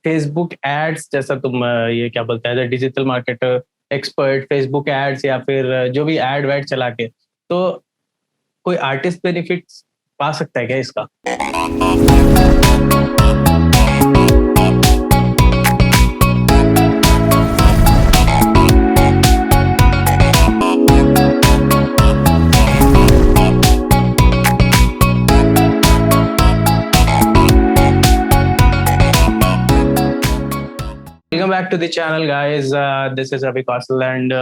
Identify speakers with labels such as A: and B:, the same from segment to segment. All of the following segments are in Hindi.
A: फेसबुक एड्स जैसा तुम ये क्या बोलते हैं, digital marketer expert, Facebook ads या फिर जो भी एड वैड चला के, तो कोई आर्टिस्ट बेनिफिट्स पा सकता है क्या इसका? Welcome back to the channel, guys. This is Ravi Kausal and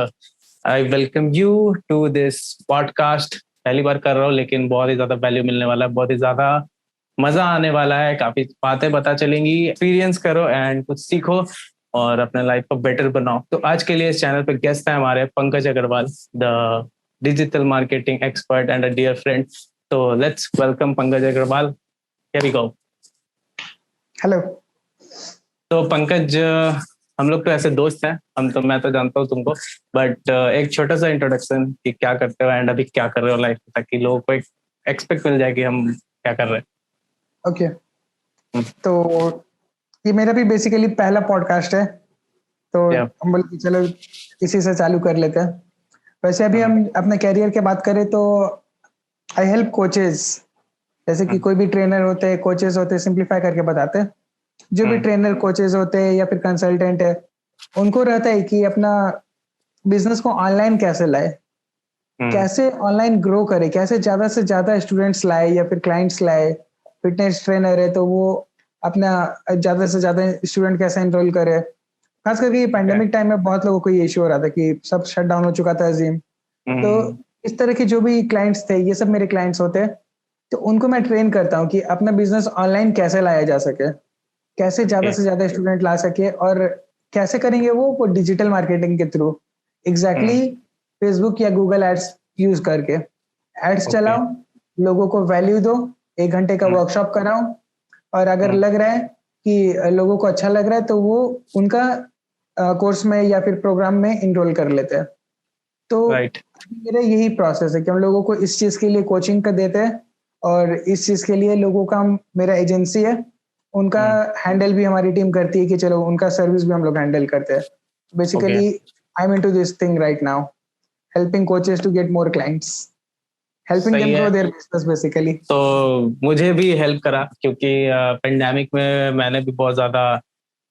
A: I welcome you to this podcast. पहली बार कर रहा हूँ लेकिन बहुत ही ज्यादा वैल्यू मिलने वाला है, बहुत ही ज्यादा मजा आने वाला है, काफी बातें पता चलेंगी। एक्सपीरियंस करो एंड कुछ सीखो और अपने लाइफ को बेटर बनाओ। तो आज के लिए इस चैनल पे गेस्ट है हमारे Pankaj Agrawal, the digital marketing expert and a dear friend. तो let's welcome Pankaj Agrawal. Here we go.
B: Hello.
A: तो पंकज, हम लोग तो ऐसे दोस्त हैं, मैं तो जानता हूँ तुमको, बट एक छोटा सा इंट्रोडक्शन कि क्या करते हो एंड अभी क्या कर रहे हो लाइफ में, ताकि लोगों को एक एक्सपेक्ट मिल जाए कि हम क्या कर रहे हैं।
B: ओके, तो ये मेरा भी बेसिकली पहला पॉडकास्ट है, तो हम बोले कि चलो इसी से चालू कर लेते हैं। वैसे अभी हम अपने कैरियर की बात करें तो आई हेल्प कोचेस, जैसे कि कोई भी ट्रेनर होते हैं, कोचेस होते हैं, सिंप्लीफाई करके बताते हैं। जो भी ट्रेनर कोचेस होते हैं या फिर कंसल्टेंट है, उनको रहता है कि अपना बिजनेस को ऑनलाइन कैसे लाए, कैसे ऑनलाइन ग्रो करे, कैसे ज्यादा से ज्यादा स्टूडेंट्स लाए या फिर क्लाइंट्स लाए। फिटनेस ट्रेनर है तो वो अपना ज्यादा से ज्यादा स्टूडेंट कैसे एनरोल करे। खास करके पैंडेमिक टाइम में बहुत लोगों को ये इश्यू हो रहा था कि सब शट डाउन हो चुका था जिम। तो इस तरह के जो भी क्लाइंट्स थे, ये सब मेरे क्लाइंट्स होते हैं। तो उनको मैं ट्रेन करता हूँ कि अपना बिजनेस ऑनलाइन कैसे लाया जा सके, कैसे ज्यादा से ज्यादा स्टूडेंट ला सके, और कैसे करेंगे वो डिजिटल मार्केटिंग के थ्रू। एग्जैक्टली फेसबुक या गूगल एड्स यूज करके एड्स चलाओ, लोगों को वैल्यू दो, 1 घंटे का वर्कशॉप कराओ, और अगर लग रहा है कि लोगों को अच्छा लग रहा है तो वो उनका कोर्स में या फिर प्रोग्राम में इनरोल कर लेते हैं। तो मेरा यही प्रोसेस है कि हम लोगों को इस चीज के लिए कोचिंग कर देते हैं, और इस चीज के लिए लोगों का मेरा एजेंसी है, उनका हैंडल भी हमारी टीम करती है कि चलो उनका सर्विस भी हम लोग हैंडल करते हैं। Basically I am into this thing right now, helping coaches to get more clients, helping them grow their business basically.
A: तो मुझे भी हेल्प करा, क्योंकि पेंडेमिक में मैंने भी बहुत ज्यादा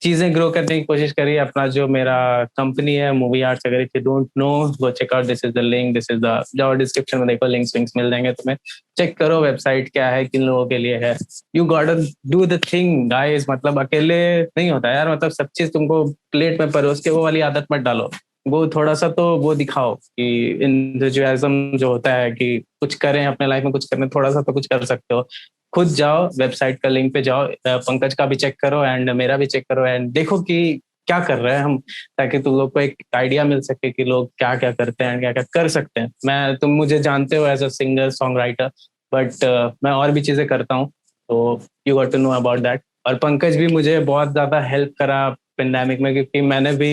A: चीजें ग्रो करने की कोशिश करी। अपना जो मेरा कंपनी है मूवी आर्ट्स, अगर if you don't know go check out, this is the link, this is the, जाओ डिस्क्रिप्शन में देखो, लिंक्स मिल जाएंगे तुम्हें, चेक करो वेबसाइट क्या है, किन लोगों के लिए है। You got do the thing guys, मतलब अकेले नहीं होता यार, मतलब सब चीज तुमको प्लेट में परोस के वो वाली आदत मत डालो। वो थोड़ा सा तो वो दिखाओ कि इंथुजियाज्म जो होता है कि कुछ करें अपने लाइफ में, कुछ करने, थोड़ा सा तो कुछ कर सकते हो। खुद जाओ, वेबसाइट का लिंक पे जाओ, पंकज का भी चेक करो एंड मेरा भी चेक करो एंड देखो कि क्या कर रहे हैं हम, ताकि तुम लोग को एक आइडिया मिल सके कि लोग क्या क्या करते हैं, क्या क्या कर सकते हैं। तुम मुझे जानते हो as a singer song writer, but मैं और भी चीजें करता हूँ, तो you got to know about that. और पंकज भी मुझे बहुत ज्यादा हेल्प करा पेंडेमिक में, क्योंकि मैंने भी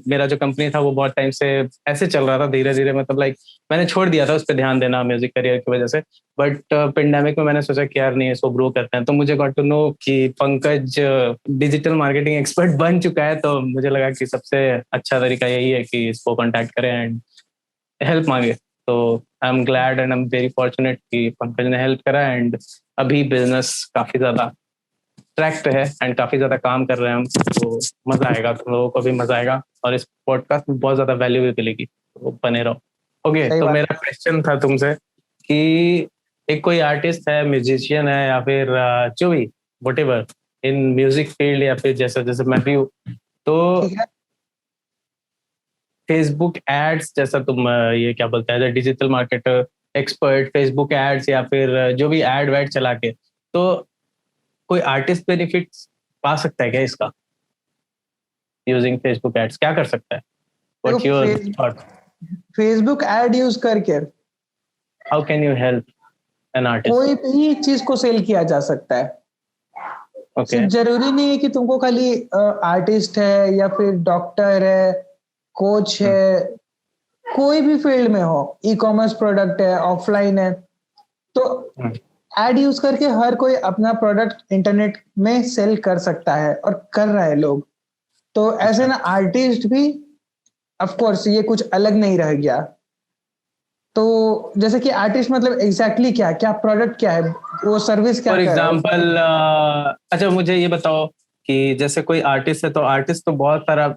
A: मेरा जो कंपनी था वो बहुत टाइम से ऐसे चल रहा था, धीरे धीरे, मतलब लाइक मैंने छोड़ दिया था उस पर ध्यान देना म्यूजिक करियर की वजह से। बट पेंडेमिक में मैंने सोचा कि यार नहीं, इसको ग्रो करते हैं। तो मुझे गॉट टू नो कि पंकज डिजिटल मार्केटिंग एक्सपर्ट बन चुका है, तो मुझे लगा कि सबसे अच्छा तरीका यही है कि इसको कॉन्टैक्ट करें एंड हेल्प मांगे। तो I am glad and I am very fortunate कि पंकज ने हेल्प करा एंड अभी बिजनेस काफी ज्यादा ट्रैक पे है एंड काफी ज्यादा काम कर रहे हैं हम। तो मजा आएगा, तुम लोगों को भी मजा आएगा, और इस पॉडकास्ट में बहुत ज्यादा वैल्यू भी मिलेगी, तो बने रहो। ओके, तो मेरा क्वेश्चन था तुमसे कि एक कोई आर्टिस्ट है, म्यूजिशियन है, या फिर जो भी व्हाटएवर इन म्यूजिक फील्ड, या फिर जैसे जैसे मैं भी हूँ, तो फेसबुक एड्स जैसा तुम ये क्या बोलते हैं, digital marketer expert, Facebook ads या फिर जो भी एड वैड चला के, तो कोई आर्टिस्ट बेनिफिट्स पा सकता है क्या इसका, यूजिंग फेसबुक एड्स क्या कर सकता है? What's your thought?
B: Facebook ad use करके
A: how can you help an artist?
B: कोई भी चीज को सेल किया जा सकता है। सिर्फ जरूरी नहीं है कि तुमको खाली आर्टिस्ट है या फिर डॉक्टर है, कोच है, कोई भी फील्ड में हो, ई कॉमर्स प्रोडक्ट है, ऑफलाइन है, तो एड यूज करके हर कोई अपना प्रोडक्ट इंटरनेट में सेल कर सकता है और कर रहा है लोग। तो ऐसे ना आर्टिस्ट भी ऑफ कोर्स ये कुछ अलग नहीं रह गया। तो जैसे कि आर्टिस्ट मतलब एग्जैक्टली क्या क्या प्रोडक्ट क्या है, वो सर्विस क्या
A: फॉर
B: कर रहा है?
A: एग्जाम्पल अच्छा मुझे ये बताओ कि जैसे कोई आर्टिस्ट है तो आर्टिस्ट तो बहुत सारा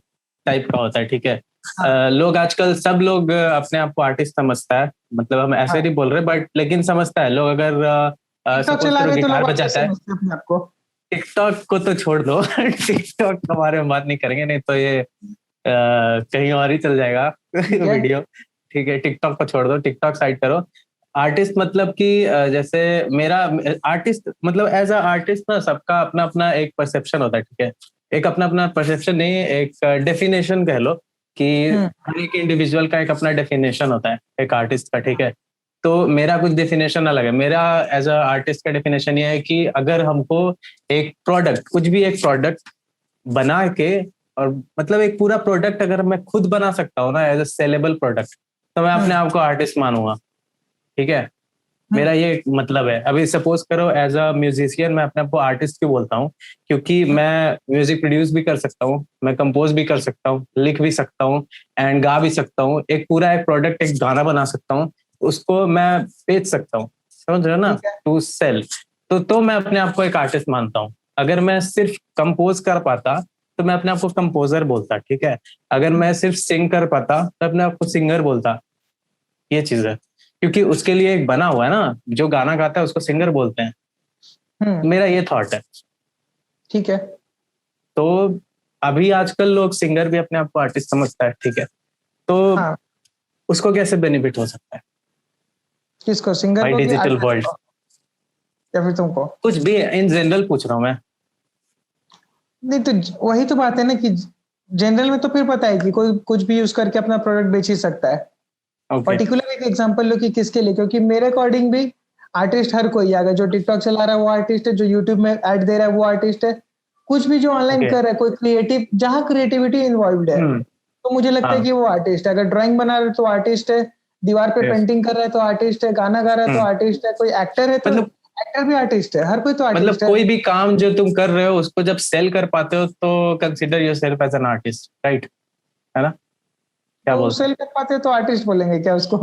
A: टाइप का होता है, ठीक है।
B: हाँ,
A: लोग आजकल सब लोग अपने आप को आर्टिस्ट समझता है, मतलब हम ऐसे
B: हाँ।
A: नहीं बोल रहे बट लेकिन समझता है लोग। अगर
B: टिकटॉक
A: सपोज
B: चला
A: करो
B: रहे तो
A: गिटार
B: लोग आर्टिस्ट
A: बजाता है,
B: समझते हैं अपने आप को।
A: टिकटॉक को तो छोड़ दो टिकटॉक के बारे में बात नहीं करेंगे, नहीं तो ये कहीं और ही चल जाएगा
B: ठीक है।
A: वीडियो। ठीक है, टिकटॉक को छोड़ दो, टिकटॉक साइड करो। आर्टिस्ट मतलब कि जैसे मेरा आर्टिस्ट मतलब एज अ आर्टिस्ट ना सबका अपना अपना एक परसेप्शन होता है, ठीक है। एक अपना अपना परसेप्शन नहीं, एक डेफिनेशन कह लो कि
B: हम्म।
A: हर एक इंडिविजुअल का एक अपना डेफिनेशन होता है एक आर्टिस्ट का, ठीक है। तो मेरा कुछ डेफिनेशन अलग है। मेरा एज अ आर्टिस्ट का डेफिनेशन ये है कि अगर हमको एक प्रोडक्ट, कुछ भी एक प्रोडक्ट बना के, और मतलब एक पूरा प्रोडक्ट अगर मैं खुद बना सकता हूँ ना एज अ सेलेबल प्रोडक्ट, तो मैं अपने
B: हम्म।
A: आप को आर्टिस्ट मानूंगा, ठीक है।
B: हम्म।
A: मेरा ये मतलब है। अभी सपोज करो एज अ म्यूजिशियन मैं अपने आप को आर्टिस्ट क्यों बोलता हूँ, क्योंकि मैं म्यूजिक प्रोड्यूस भी कर सकता हूँ, मैं कंपोज भी कर सकता हूँ, लिख भी सकता हूँ एंड गा भी सकता हूँ। एक पूरा एक प्रोडक्ट, एक गाना बना सकता हूँ, उसको मैं बेच सकता हूँ, समझ रहे हो ना,
B: ठीक है।
A: To sell. तो मैं अपने आप को एक आर्टिस्ट मानता हूँ। अगर मैं सिर्फ कंपोज कर पाता तो मैं अपने आप को कंपोजर बोलता, ठीक है। अगर मैं सिर्फ सिंग कर पाता तो अपने आप को सिंगर बोलता। ये चीज है, क्योंकि उसके लिए एक बना हुआ है ना, जो गाना गाता है उसको सिंगर बोलते हैं।
B: हम्म।
A: मेरा ये थॉट है।
B: ठीक है।
A: तो अभी आजकल लोग सिंगर भी अपने आप को आर्टिस्ट समझता है, ठीक है। तो
B: हाँ।
A: उसको कैसे बेनिफिट हो सकता है
B: किसको, सिंगर
A: भाई
B: को कि
A: डिजिटल
B: आर्टिस्ट
A: वर्ल्ड?
B: को, या फिर तुमको?
A: कुछ भी इन जनरल पूछ रहा हूँ मैं।
B: नहीं तो वही तो बात है ना कि जनरल में तो फिर पता है कि कोई कुछ भी यूज करके अपना प्रोडक्ट बेच ही सकता है।
A: ओके।
B: पर्टिकुलर एक एग्जांपल लो कि किसके लिए, क्योंकि मेरे अकॉर्डिंग भी आर्टिस्ट हर कोई है। अगर जो टिकटॉक चला रहा है वो आर्टिस्ट है, जो यूट्यूब में ऐड दे रहा है वो आर्टिस्ट है, कुछ भी जो ऑनलाइन
A: ओके।
B: कर रहा है, कोई क्रिएटिव जहां क्रिएटिविटी इन्वॉल्व है,
A: हम्म।
B: तो मुझे लगता है
A: हाँ।
B: कि वो आर्टिस्ट है। अगर ड्राइंग बना रहा है तो आर्टिस्ट है, दीवार पे
A: यस।
B: पेंटिंग कर रहा है तो आर्टिस्ट है, गाना गा रहा है तो
A: हम्म।
B: आर्टिस्ट है, कोई एक्टर है तो
A: मतलब
B: एक्टर भी आर्टिस्ट है, हर कोई तो
A: मतलब
B: आर्टिस्ट है।
A: कोई भी काम जो तुम कर रहे हो उसको जब सेल कर पाते हो तो consider yourself as an artist, right? है ना? क्या
B: तो
A: बोलते
B: सेल कर पाते हैं तो आर्टिस्ट बोलेंगे क्या उसको?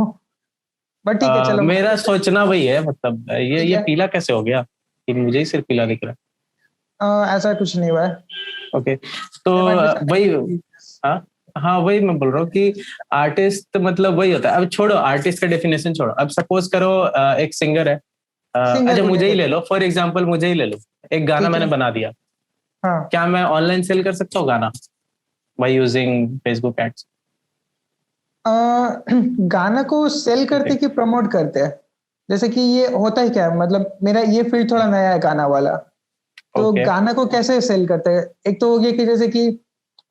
B: बट ठीक है,
A: हो?
B: चलो मान
A: मेरा
B: लेते हैं।
A: सोचना वही है, मतलब
B: ठीक
A: ये
B: है।
A: पीला कैसे हो गया कि मुझे ही सिर्फ पीला दिख रहा
B: ऐसा कुछ नहीं हुआ है।
A: है? ओके। तो
B: There might be some
A: वही,
B: technical issues.
A: हाँ हाँ, वही मैं बोल रहा हूँ कि आर्टिस्ट मतलब वही होता है। अब छोड़ो आर्टिस्ट का डेफिनेशन छोड़ो, अब सपोज करो एक सिंगर है।
B: सिंगर
A: अच्छा
B: को ले
A: मुझे ही ले
B: लेते हैं।
A: लो, फॉर एग्जांपल मुझे ही ले लो। एक गाना
B: ठीक
A: मैंने
B: है।
A: बना दिया,
B: हाँ।
A: क्या मैं ऑनलाइन सेल कर सकता हूँ गाना बाय यूजिंग फेसबुक एड्स?
B: अ, गाना को सेल करते
A: ओके।
B: कि प्रमोट करते हैं? जैसे कि ये होता है क्या, मतलब मेरा ये फील्ड थोड़ा नया है गाना वाला। तो
A: ओके।
B: गाना को कैसे सेल करते हैं? एक तो हो गया कि जैसे कि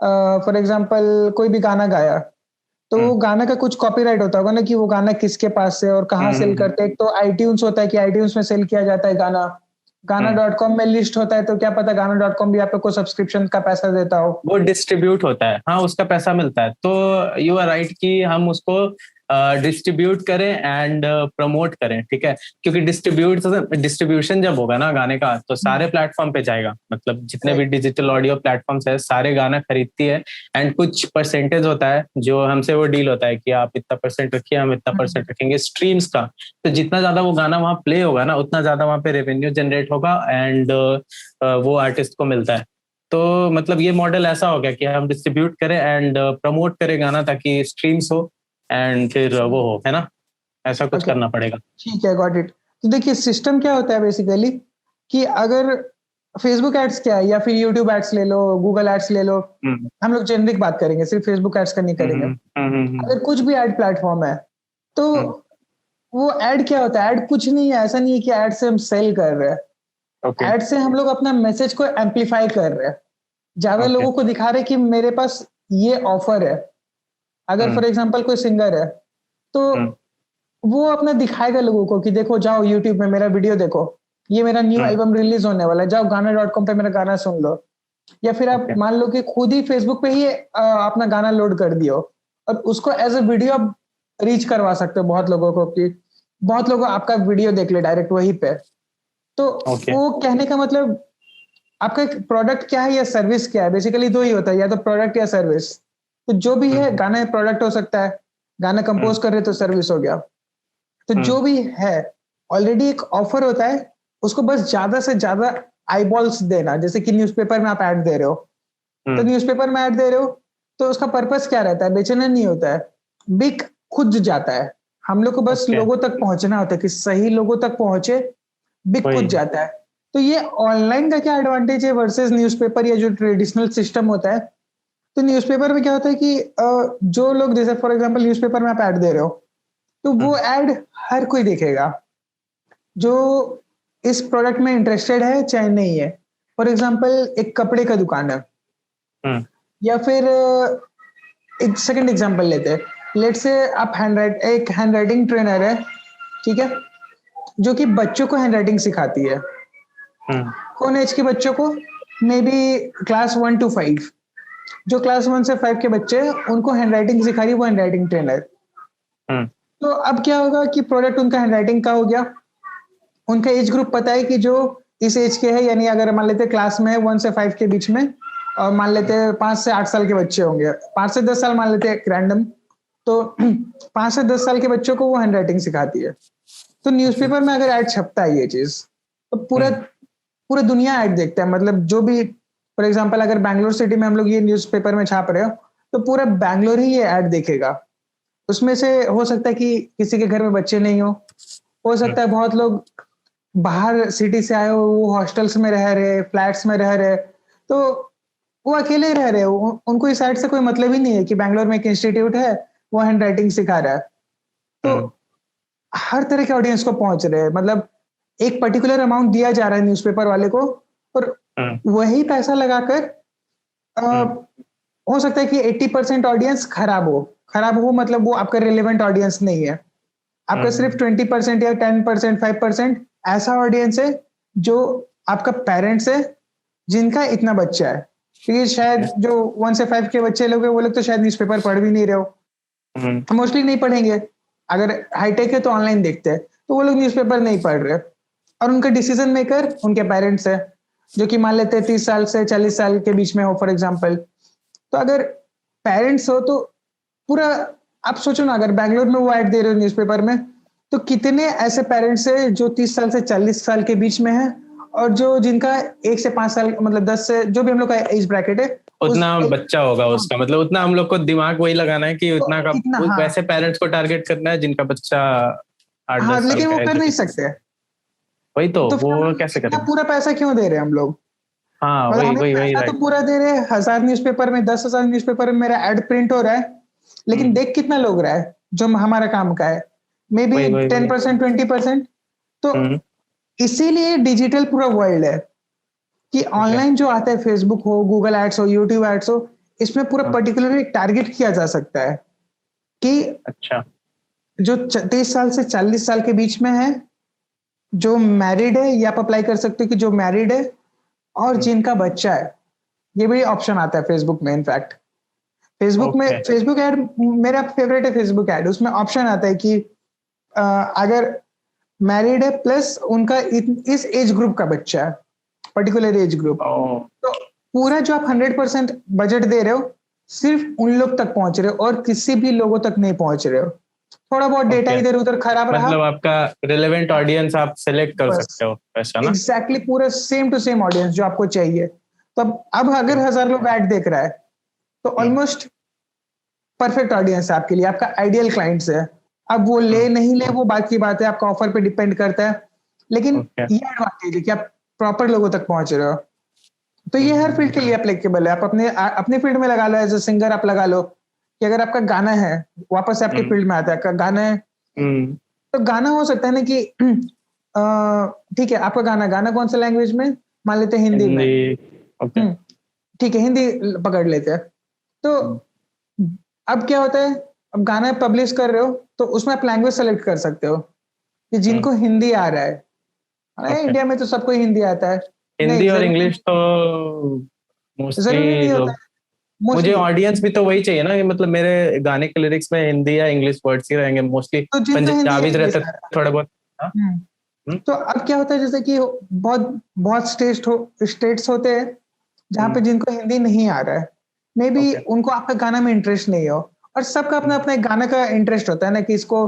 B: फॉर एग्जांपल कोई भी गाना गाया, तो वो
A: हम्म
B: गाना का कुछ कॉपीराइट होता होगा ना कि वो गाना किसके पास है और कहाँ सेल
A: हम्म
B: करते हैं। एक तो आईट्यून्स होता है कि आईट्यून्स में सेल किया जाता है गाना, गाना
A: हम्म।
B: डॉट कॉम में लिस्ट होता है, तो क्या पता गाना डॉट कॉम भी आप लोग को सब्सक्रिप्शन का पैसा देता हो।
A: वो डिस्ट्रीब्यूट होता है, हाँ उसका पैसा मिलता है। तो यू आर राइट कि हम उसको डिस्ट्रीब्यूट करें एंड प्रमोट करें, ठीक है। क्योंकि डिस्ट्रीब्यूशन जब होगा ना गाने का तो सारे प्लेटफॉर्म पे जाएगा, मतलब जितने भी
B: करेक्ट।
A: डिजिटल ऑडियो प्लेटफॉर्म्स है सारे गाना खरीदती है। एंड कुछ परसेंटेज होता है जो हमसे वो डील होता है कि आप इतना परसेंट रखिए, हम इतना परसेंट रखेंगे स्ट्रीम्स का। तो जितना ज्यादा वो गाना वहां प्ले होगा ना उतना ज्यादा वहां पे रेवेन्यू जनरेट होगा एंड वो आर्टिस्ट को मिलता है। तो मतलब ये मॉडल ऐसा हो गया कि हम डिस्ट्रीब्यूट करें एंड प्रमोट करें गाना ताकि स्ट्रीम्स हो एंड फिर वो हो, है ना? ऐसा कुछ
B: ओके,
A: करना पड़ेगा।
B: ठीक है, गॉट इट। तो देखिए सिस्टम क्या होता है बेसिकली, कि अगर फेसबुक एड्स क्या है या फिर यूट्यूब एड्स ले लो, गूगल एड्स ले लो,
A: हम्म
B: हम लोग जेनरिक बात करेंगे, सिर्फ फेसबुक एड्स का नहीं करेंगे। अगर कुछ भी एड प्लेटफॉर्म है, तो
A: हम्म।
B: वो एड क्या होता है? एड कुछ नहीं है, ऐसा नहीं है कि एड से हम सेल कर रहे हैं।
A: ओके।
B: एड से हम लोग अपना मैसेज को एम्पलीफाई कर रहे हैं, ज्यादा
A: ओके।
B: लोगों को दिखा रहे हैं कि मेरे पास ये ऑफर है। अगर
A: हम्म
B: फॉर एग्जांपल कोई सिंगर है, तो
A: हम्म
B: वो अपना दिखाएगा लोगों को कि देखो जाओ यूट्यूब में मेरा वीडियो देखो, ये मेरा न्यू
A: हम्म।
B: एल्बम रिलीज होने वाला है, जाओ गाना डॉट कॉम पे मेरा गाना सुन लो। या फिर आप
A: ओके।
B: मान लो कि खुद ही फेसबुक पे ही अपना गाना लोड कर दियो और उसको एज अ वीडियो आप रीच करवा सकते हो बहुत लोगों को, कि बहुत लोग आपका वीडियो देख ले डायरेक्ट वहीं पे। तो
A: Okay.
B: वो कहने का मतलब आपका प्रोडक्ट क्या है या सर्विस क्या है, बेसिकली दो ही होता है, या तो प्रोडक्ट या सर्विस। तो जो भी है, गाना प्रोडक्ट हो सकता है, गाना कंपोज कर रहे तो सर्विस हो गया। तो जो भी है ऑलरेडी एक ऑफर होता है, उसको बस ज्यादा से ज्यादा आईबॉल्स देना। जैसे कि न्यूज़पेपर में आप ऐड दे रहे हो, तो न्यूज़पेपर में ऐड दे रहे हो तो उसका पर्पस क्या रहता है? बेचना नहीं होता है, बिक खुद जाता है। हम लोग को बस
A: Okay.
B: लोगों तक पहुंचना होता है कि सही लोगों तक पहुंचे, बिक खुद
A: वही।
B: जाता है। तो ये ऑनलाइन का क्या एडवांटेज है वर्सेस न्यूज़पेपर या जो ट्रेडिशनल सिस्टम होता है? तो न्यूज़पेपर में क्या होता है कि जो लोग, जैसे फॉर एग्जांपल न्यूज़पेपर में आप ऐड दे रहे हो, तो वो ऐड हर कोई देखेगा जो इस प्रोडक्ट में इंटरेस्टेड है चाहे नहीं है। फॉर एग्जांपल एक कपड़े का दुकान है, या फिर एक सेकंड एग्जांपल लेते हैं। लेट्स से आप एक हैंड राइटिंग ट्रेनर है, ठीक है, जो कि बच्चों को हैंड राइटिंग सिखाती है। कौन एज के बच्चों को? May be class 1 to 5। जो क्लास 1 से 5 के बच्चे हैं उनको हैंड राइटिंग सिखा रही है वो हैंड राइटिंग ट्रेनर। तो अब क्या होगा कि प्रोडक्ट उनका हैंड राइटिंग का हो गया, उनका एज ग्रुप पता है कि जो इस एज के है, यानी अगर मान लेते क्लास में 1 से 5 के बीच में, और मान लेते 5 से 8 साल के बच्चे होंगे, 5 से 10 साल मान लेते हैं रैंडम, तो 5 से 10 साल के बच्चों को वो हैंड राइटिंग सिखाती है। तो न्यूज़पेपर में अगर ऐड छपता है ये चीज, तो पूरा दुनिया ऐड देखता है। मतलब जो भी, फॉर एग्जांपल अगर बैंगलोर सिटी में हम लोग ये न्यूज़पेपर में छाप रहे हो, तो पूरा बैंगलोर ही ये ऐड देखेगा। उसमें से हो सकता है कि किसी के घर में बच्चे नहीं हो सकता है बहुत लोग बाहर सिटी से आए हो, वो हॉस्टल्स में रह रहे, फ्लैट्स में रह रहे, तो वो अकेले रह रहे हो, उनको इस साइड से कोई मतलब ही नहीं है कि बैंगलोर में एक इंस्टीट्यूट है वो हैंड राइटिंग सिखा रहा है। तो हर तरह के ऑडियंस को पहुंच रहे हैं। मतलब एक पर्टिकुलर अमाउंट दिया जा रहा है न्यूज़पेपर वाले को, और वही पैसा लगाकर हो सकता है कि 80% ऑडियंस खराब हो, मतलब वो आपका रिलेवेंट ऑडियंस नहीं है। आपका सिर्फ 20% या 10%, 5% ऐसा ऑडियंस है जो आपका पेरेंट्स है जिनका इतना बच्चा है। क्योंकि शायद जो 1 से 5 के बच्चे लोग हैं वो लोग तो शायद न्यूज़पेपर पढ़ भी नहीं रहे हो, मोस्टली नहीं पढ़ेंगे। अगर हाईटेक है तो ऑनलाइन देखते हैं, तो वो लोग न्यूज़पेपर नहीं पढ़ रहे, और उनका डिसीजन मेकर उनके पेरेंट्स है, जो कि मान लेते हैं 30 साल से 40 साल के बीच में हो फॉर एग्जांपल। तो अगर पेरेंट्स हो तो पूरा, आप सोचो ना, अगर बैंगलोर में वो ऐड दे रहे हो न्यूज़पेपर में, तो कितने ऐसे पेरेंट्स है जो 30 साल से 40 साल के बीच में है, और जो जिनका 1 से 5 साल, मतलब 10 से, जो भी हम लोग का एज ब्रैकेट है,
A: उतना बच्चा होगा उसका। मतलब उतना हम लोग को दिमाग वही लगाना है कि उतना का
B: इतना, हाँ,
A: वैसे पेरेंट्स को टारगेट करना है जिनका बच्चा 8-10
B: हाँ,
A: साल
B: लेकिन
A: का
B: वो
A: है।
B: कर नहीं सकते।
A: वही तो
B: तो फिर
A: वो
B: हम
A: कैसे
B: इतना
A: करेंगे?
B: पूरा पैसा क्यों दे रहे हैं हम लोग?
A: हाँ,
B: मतलब
A: वही
B: हमें
A: वही वही
B: पैसा तो
A: राइट।
B: पूरा दे रहे हैं, 1000 न्यूज़पेपर में, 10,000 न्यूज़पेपर में मेरा एड प्रिंट हो रहा है, लेकिन देख कितना लोग रहा है जो हमारा काम का है? मे बी
A: वही वही वही
B: 10%, 20%। तो इसीलिए डिजिटल पूरा वर्ल्ड है कि
A: ओके।
B: ऑनलाइन जो आता है, फेसबुक हो, गूगल एड्स हो, यूट्यूब एड्स हो, इसमें पूरा पर्टिकुलरली टारगेट किया जा सकता है कि
A: अच्छा।
B: जो 30 साल से 40 साल के बीच में है, जो मैरिड है, या आप अप्लाई कर सकते हो कि जो मैरिड है और जिनका बच्चा है। ये भी ऑप्शन आता है फेसबुक में। इनफैक्ट फेसबुक में,
A: ओके।
B: फेसबुक ऐड मेरा फेवरेट है। फेसबुक ऐड, उसमें ऑप्शन आता है कि अगर मैरिड है प्लस उनका इस एज ग्रुप का बच्चा है, पर्टिकुलर एज ग्रुप, तो पूरा जो आप 100% बजट दे रहे हो, सिर्फ उन लोग तक पहुंच रहे हो और किसी भी लोगों तक नहीं पहुंच रहे हो। थोड़ा बहुत डेटा
A: ओके,
B: इधर उधर खराब रहा,
A: मतलब आपका रिलेवेंट ऑडियंस आप सेलेक्ट कर
B: बस
A: सकते हो ऐसा ना?
B: एग्जैक्टली पूरा सेम टू सेम ऑडियंस जो आपको चाहिए। तो अब अगर 1000 लोग ऐड देख रहा है, तो ऑलमोस्ट परफेक्ट ऑडियंस है आपके लिए, आपका आइडियल क्लाइंट्स है। अब वो ले नहीं ले वो बात की बात है, आपका ऑफर पे डिपेंड करता है, लेकिन ये एडवांटेज है कि आप प्रॉपर लोगों तक पहुंच रहे हो। तो ये हर फील्ड के लिए एप्लीकेबल है। आप अपने फील्ड में लगा लो, एज अ सिंगर आप लगा लो कि अगर आपका गाना है, वापस से आपके फील्ड में आता है, आपका गाना है, तो गाना हो सकता है ना कि ठीक है, आपका गाना गाना कौन सा लैंग्वेज में? मान लेते हैं हिंदी में।
A: ओके।
B: ठीक है, हिंदी पकड़ लेते हैं। तो अब क्या होता है, अब गाना पब्लिश कर रहे हो तो उसमें आप लैंग्वेज सेलेक्ट कर सकते हो कि जिनको हिंदी आ रहा है। इंडिया में तो सबको हिंदी आता है, नहीं
A: हिंदी और
B: जरूरी
A: इंग्लिश तो
B: जरूरी
A: मोस्टली
B: नहीं होता
A: लोग,
B: है,
A: मुझे
B: मोस्टली।
A: ऑडियंस भी तो वही चाहिए ना कि मतलब मेरे गाने के लिरिक्स में हिंदी या इंग्लिश वर्ड्स ही रहेंगे मोस्टली।
B: तो जिनको हिंदी या
A: पंजाबी
B: इंग्लिश
A: रहते
B: आ रहा
A: थोड़े बहुत। हाँ?
B: है, तो अब क्या होता है, जैसे कि बहुत बहुत स्टेट्स होते हैं जहाँ पे जिनको हिंदी नहीं आ रहा है, मे बी
A: ओके
B: उनको आपका गाना में इंटरेस्ट नहीं हो, और सबका अपना अपना एक गाना का इंटरेस्ट होता है ना, कि इसको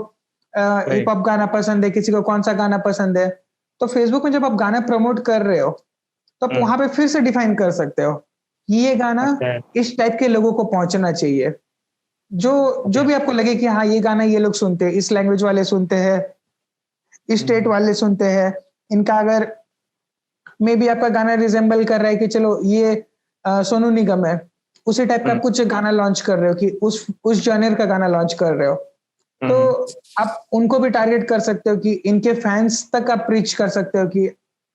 B: हिप हॉप गाना पसंद है, किसी को कौन सा गाना पसंद है। तो फेसबुक में जब आप गाना प्रमोट कर रहे हो, तो आप वहां पे फिर से डिफाइन कर सकते हो कि ये गाना
A: ओके
B: इस टाइप के लोगों को पहुंचना चाहिए। जो जो भी आपको लगे कि हाँ ये गाना ये लोग सुनते हैं, इस लैंग्वेज वाले सुनते हैं, इस स्टेट वाले सुनते हैं, इनका अगर मे बी आपका गाना रिजेंबल कर रहा है कि चलो ये सोनू निगम है, उसी टाइप का आप कुछ गाना लॉन्च कर रहे हो कि उस जॉनर का गाना लॉन्च कर रहे हो, तो आप उनको भी टारगेट कर सकते हो कि इनके फैंस तक आप रीच कर सकते हो कि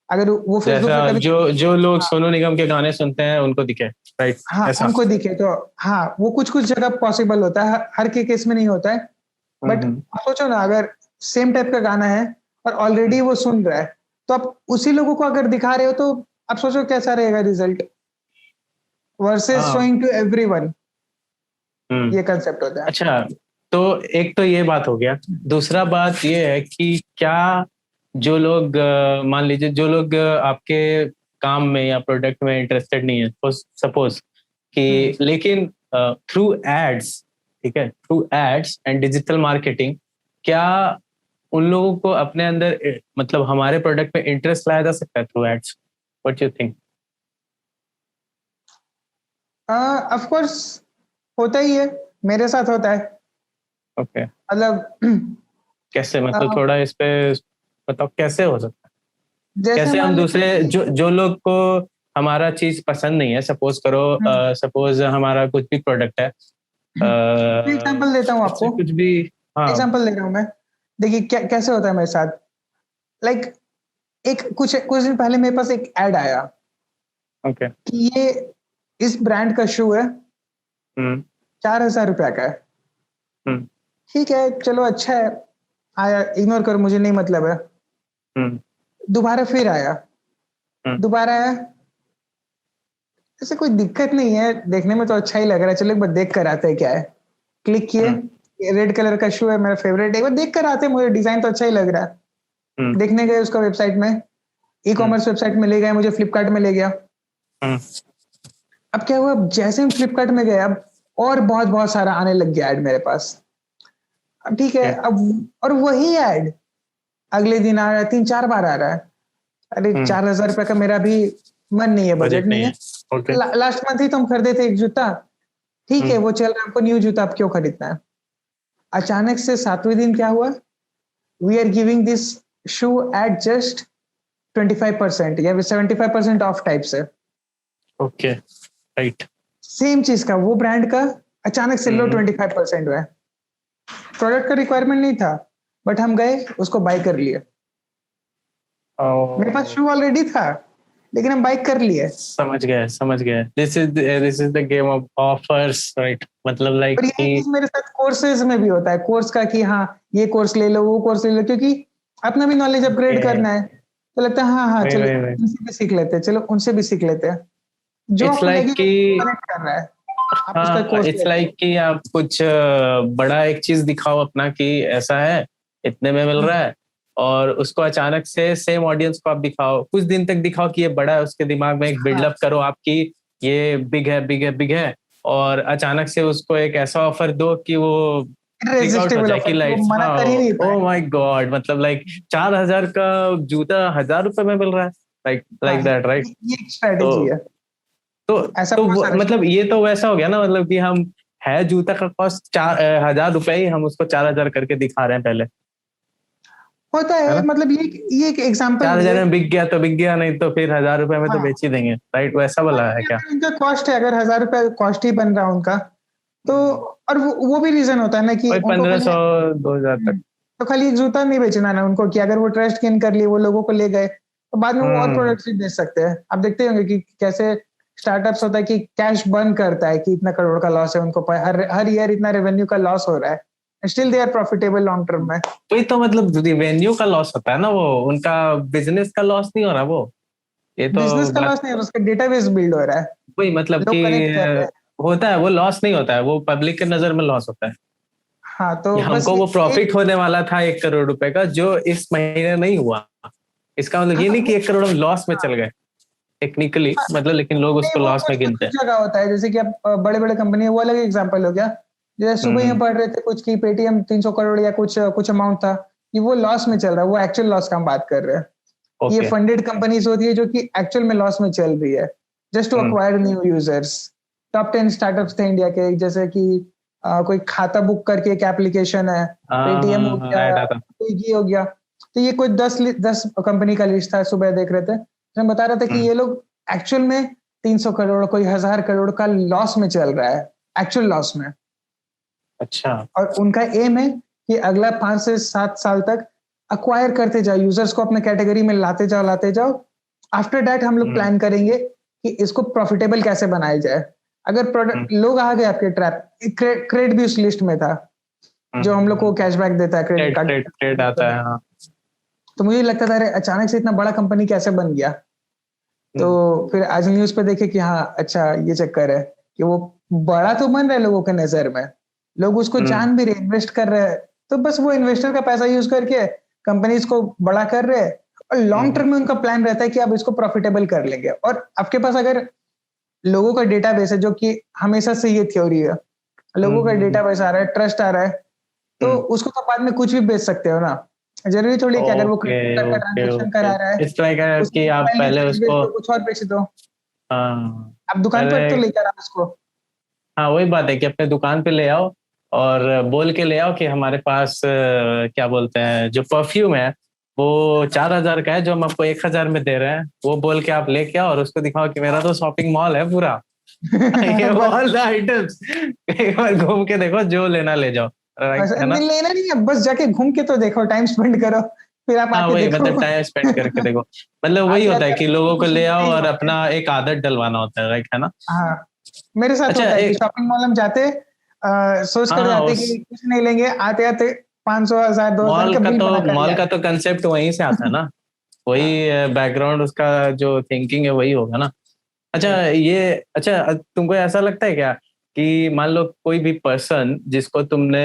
B: अगर वो फेसबुक
A: जैसा
B: पे कभी,
A: जो लोग सोनू निगम के गाने सुनते हैं उनको दिखे, राइट?
B: हाँ
A: ऐसा।
B: उनको दिखे तो, हाँ वो कुछ कुछ जगह पॉसिबल होता है, हर के केस में नहीं होता है। बट आप सोचो ना, अगर सेम टाइप का गाना है और ऑलरेडी वो सुन रहा है, तो आप उसी लोगों को अगर दिखा रहे हो, तो आप सोचो कैसा रहेगा रिजल्ट, वर्सेस
A: हाँ।
B: Showing to everyone.
A: हम्म।
B: ये कंसेप्ट होता है।
A: अच्छा, तो एक तो ये बात हो गया। दूसरा बात ये है कि क्या जो लोग मान लीजिए जो लोग आपके काम में या प्रोडक्ट में इंटरेस्टेड नहीं है, सपोज कि, लेकिन थ्रू एड्स, ठीक है, through ads and digital marketing, क्या उन लोगों को अपने अंदर मतलब हमारे प्रोडक्ट में इंटरेस्ट लाया जा सकता है through ads? What you think?
B: Of course होता ही है, मेरे साथ होता है।
A: ओके।
B: मतलब
A: कैसे,
B: अ,
A: मतलब थोड़ा इस पे बताओ कैसे हो सकता है?
B: जैसे
A: कैसे हम
B: मान
A: दूसरे
B: लीजिए
A: जो जो लोग को हमारा चीज पसंद नहीं है, सपोज करो, सपोज हमारा कुछ भी प्रोडक्ट है,
B: एग्जांपल देता हूँ
A: उससे
B: आपको,
A: कुछ भी। हाँ।
B: एग्जांपल दे रहा हूँ मैं। देखिए कैसे होता है मेरे साथ। लाइक एक कुछ दिन पहले मेरे पास एक ऐड आया
A: ओके।
B: कि ये इस ब्रांड का शू है,
A: हम्म
B: 4,000 रुपया का है।
A: हम्म
B: ठीक है चलो अच्छा है, आया, इग्नोर करो, मुझे नहीं मतलब है।
A: हम्म
B: दोबारा फिर आया,
A: हम्म
B: दोबारा आया, ऐसे कोई दिक्कत नहीं है, देखने में तो अच्छा ही लग रहा है, चलो एक बार देख कर आते हैं क्या है। क्लिक किए,
A: हम्म
B: रेड कलर का शू है, मेरा फेवरेट है, एक बार देख कर आते हैं, मुझे डिजाइन तो अच्छा ही लग रहा है।
A: हम्म
B: देखने गए उसका वेबसाइट में, ई
A: हम्म
B: कॉमर्स वेबसाइट में ले गए, मुझे फ्लिपकार्ट में ले गया।
A: हम्म
B: अब क्या हुआ, अब जैसे हम फ्लिपकार्ट में गए, अब और बहुत बहुत सारा आने लग गया ऐड मेरे पास। अब ठीक है,
A: okay,
B: अब और वही ऐड अगले दिन आ रहा है, 3-4 बार आ रहा है। अरे 4,000 रुपए का मेरा भी मन नहीं है, बजट
A: बजट
B: नहीं
A: नहीं
B: है।
A: है। ओके।
B: लास्ट मंथ ही तुम खरीदे थे एक जूता, ठीक है
A: हम्म
B: वो चल रहा है, हमको न्यू जूता अब क्यों खरीदना है। अचानक से 7वें दिन क्या हुआ, we are giving this shoe at just 25% या 75% ऑफ टाइप से।
A: ओके। राइट।
B: सेम चीज का, वो ब्रांड का, अचानक से लो 25% में। प्रोडक्ट का रिक्वायरमेंट नहीं था, बट हम गए उसको बाय कर लिए। मेरे पास शू ऑलरेडी था, लेकिन हम बाय कर लिए।
A: समझ गए समझ गए। This is the game of offers, right? मतलब लाइक
B: और यही
A: कि
B: चीज मेरे साथ कोर्सेज में भी होता है, कोर्स का कि हाँ ये कोर्स ले लो, वो कोर्स ले लो, क्योंकि अपना भी नॉलेज अपग्रेड करना है, तो लगता है हाँ हाँ
A: वही
B: चलो
A: वही वही।
B: उनसे भी सीख लेते हैं, चलो उनसे भी सीख लेते हैं। जो
A: इट्स
B: आपको
A: लाइक
B: लगेगा
A: कि,
B: कनेक्ट कर रहा है, आप उसका
A: हाँ,
B: कोर्स
A: इट्स
B: ले लो।
A: लाइक कि आप कुछ बड़ा एक चीज दिखाओ अपना कि ऐसा है, इतने में मिल रहा है, और उसको अचानक से सेम ऑडियंस को आप दिखाओ, कुछ दिन तक दिखाओ कि ये बड़ा है, उसके दिमाग में एक
B: हाँ
A: बिल्डअप करो आपकी, ये बिग है बिग है बिग है, और अचानक से उसको एक ऐसा ऑफर दो कि वो फ्रीक आउट हो
B: इरेजिस्टिबल
A: जाए कि
B: ऑफर, वो
A: लाइट्स,
B: मना
A: हाँ,
B: कर ही नहीं
A: ओ
B: पाए।
A: माय गॉड, मतलब लाइक 4,000 का जूता 1,000 रुपए में मिल रहा है, लाइक
B: हाँ
A: लाइक दैट, राइट?
B: ये एक स्ट्रेटेजी
A: तो
B: है,
A: तो
B: ऐसा
A: तो
B: बहुत सारा
A: मतलब ये तो वैसा हो गया ना, मतलब कि हम, है जूता का कॉस्ट 1,000 रुपए ही, हम उसको 4,000 करके दिखा रहे हैं पहले,
B: होता
A: है
B: है।
A: ना?
B: मतलब ये एक एग्जांपल
A: 4,000
B: दिए।
A: में बिक गया तो बिक गया, नहीं तो फिर 1,000 रुपए में तो
B: हाँ
A: बेच ही देंगे, राइट? वैसा वाला है क्या?
B: अगर इनका कॉस्ट है, अगर 1,000 रुपए कॉस्ट ही बन रहा है उनका, तो और वो भी रीजन होता है ना कि
A: वही
B: उनको खाली
A: 1,500 2,000 तक।
B: तो खाली एक जूता नहीं बेचना ना उनको, कि अगर वो ट्रस्ट गेन कर लिए, वो लोगों को ले गए, तो बाद में वो और
A: हम्म
B: प्रोडक्ट्स भी बेच सकते हैं। आप देखते होंगे कि कैसे स्टार्टअप्स होता है कि कैश बर्न करता है, कि इतना करोड़ का लॉस है उनको, हर हर ईयर इतना रेवेन्यू का लॉस हो रहा है, still they are profitable long term में।
A: वही तो, मतलब रिवेन्यू का लॉस होता है ना, वो उनका बिजनेस का लॉस नहीं हो रहा वो, ये तो
B: बिजनेस का
A: बात।
B: लॉस नहीं है, उसका डेटाबेस बिल्ड हो रहा है,
A: वही मतलब कि
B: लोग कनेक्ट कर रहे हैं।
A: होता है, वो लॉस नहीं होता है, वो पब्लिक के नजर में लॉस होता है
B: हाँ
A: कि
B: तो बस
A: हमको वो
B: एक
A: प्रॉफिट होने वाला था 1 करोड़ रुपए का, जो इस महीने नहीं हुआ, इसका मतलब ये नहीं कि 1 करोड़ हम लॉस में चल गए टेक्निकली, मतलब लेकिन लोग
B: नहीं
A: उसको
B: वो
A: लॉस में
B: कुछ
A: गिनते
B: कुछ
A: हैं।
B: जगह होता है, जैसे कि आप बड़े बड़े कंपनी है वो अलग एग्जांपल हो गया। जैसे सुबह ही
A: हम्म।
B: पढ़ रहे थे कुछ की पेटीएम 300 करोड़ या कुछ कुछ अमाउंट था कि वो लॉस में चल रहा है, वो एक्चुअल लॉस का हम बात कर रहे हैं। ये
A: ओके।
B: फंडेड कंपनीज होती है जो कि एक्चुअल में लॉस में चल रही है, just to
A: hmm.
B: Acquire new users. Top 10 startups थे इंडिया के, जैसे कि कोई खाता बुक करके एक एप्लीकेशन है, पेटीएम हो
A: हाँ,
B: गया,
A: ऐड आता।
B: स्विगी हो गया। तो ये कोई 10 कंपनी का लिस्ट था, सुबह देख रहे थे तो हम बता रहे थे कि
A: हम्म।
B: ये लोग एक्चुअल में 300 करोड़ कोई 1000 करोड़ का लॉस में चल रहा है, एक्चुअल लॉस में।
A: अच्छा।
B: और उनका एम है कि अगला 5 से 7 साल तक अक्वायर करते जाओ, यूजर्स को अपने कैटेगरी में लाते जाओ। आफ्टर दैट हम लोग
A: हम्म।
B: प्लान करेंगे कि इसको प्रॉफिटेबल कैसे बनाया जाए। अगर
A: हम्म।
B: प्रोडक्ट लोग आ गए आपके ट्रैप, क्रेडिट भी उस लिस्ट में था, जो हम लोग को
A: हम्म।
B: कैशबैक देता है credit
A: trade
B: card.
A: Trade trade आता है, हाँ।
B: तो मुझे लगता था अरे अचानक से इतना बड़ा कंपनी कैसे बन गया। तो
A: हम्म।
B: फिर आज न्यूज पे देखे कि हाँ अच्छा ये चक्कर है कि वो बड़ा तो बन रहा है लोगों के नजर में, लोग उसको
A: हम्म।
B: जान भी रहे, इन्वेस्ट कर रहे हैं। तो बस वो इन्वेस्टर का पैसा यूज करके कंपनीज को बड़ा कर रहे हैं, और लॉन्ग
A: हम्म।
B: टर्म में उनका प्लान रहता है कि आप इसको प्रॉफिटेबल कर लेंगे। और आपके पास अगर लोगों का डेटाबेस है, जो कि हमेशा से ये थ्योरी है, लोगों का
A: हम्म।
B: डेटाबेस आ रहा है, ट्रस्ट आ रहा है, तो
A: हम्म।
B: उसको तो बाद में कुछ भी बेच सकते हो ना। जरूरी थोड़ी है कि अगर वो
A: ओके,
B: क्रिप्टो का
A: ओके,
B: ट्रांजेक्शन
A: ओके।
B: करा रहा है,
A: इस तरह का है
B: उसको
A: कि आप
B: मोबाइल
A: पहले
B: से बेच
A: उसको,
B: दो, कुछ और बेच दो।
A: हाँ,
B: आप दुकान पर तो
A: पहले,
B: लेकर आओ उसको।
A: हाँ वही बात है कि अपने दुकान पे ले आओ और बोल के ले आओ कि हमारे पास क्या बोलते हैं, जो परफ्यूम है वो 4,000 का है, जो हम आपको 1,000 में दे रहे हैं, वो बोल के आप लेके आओ और उसको दिखाओ कि मेरा तो शॉपिंग मॉल है पूरा। ये
B: बस
A: ऑल द आइटम्स, एक बार घूम के देखो, जो लेना ले जाओ, राइट,
B: बस
A: है ना।
B: नहीं लेना नहीं है, बस जाके घूम के तो देखो, टाइम स्पेंड करो, फिर आप
A: हाँ
B: आके
A: वही,
B: देखो।
A: मतलब टाइम स्पेंड करके देखो, मतलब वही
B: आते
A: होता है
B: आते
A: कि
B: अपने
A: लोगों को ले
B: डिसीजन
A: आओ
B: नहीं
A: और
B: होते।
A: अपना एक आदत डलवाना होता है, राइट, है ना।
B: हाँ, मेरे साथ
A: अच्छा,
B: होता है कि
A: एक,
B: शॉपिंग मॉल हम जाते, सोच कर
A: हाँ
B: जाते
A: उस
B: कि कुछ नहीं लेंगे, आते आते 500 1000 2000 का बिल बना कर ले
A: मॉल का
B: आते।
A: तो कंसेप्ट वहीं से आता है ना, वही
B: हाँ
A: बैकग्राउंड उसका, जो थिंकिंग है वही होगा ना। अच्छा
B: right।
A: ये, अच्छा तुमको ऐसा लगता है क्या कि मान लो कोई भी पर्सन जिसको तुमने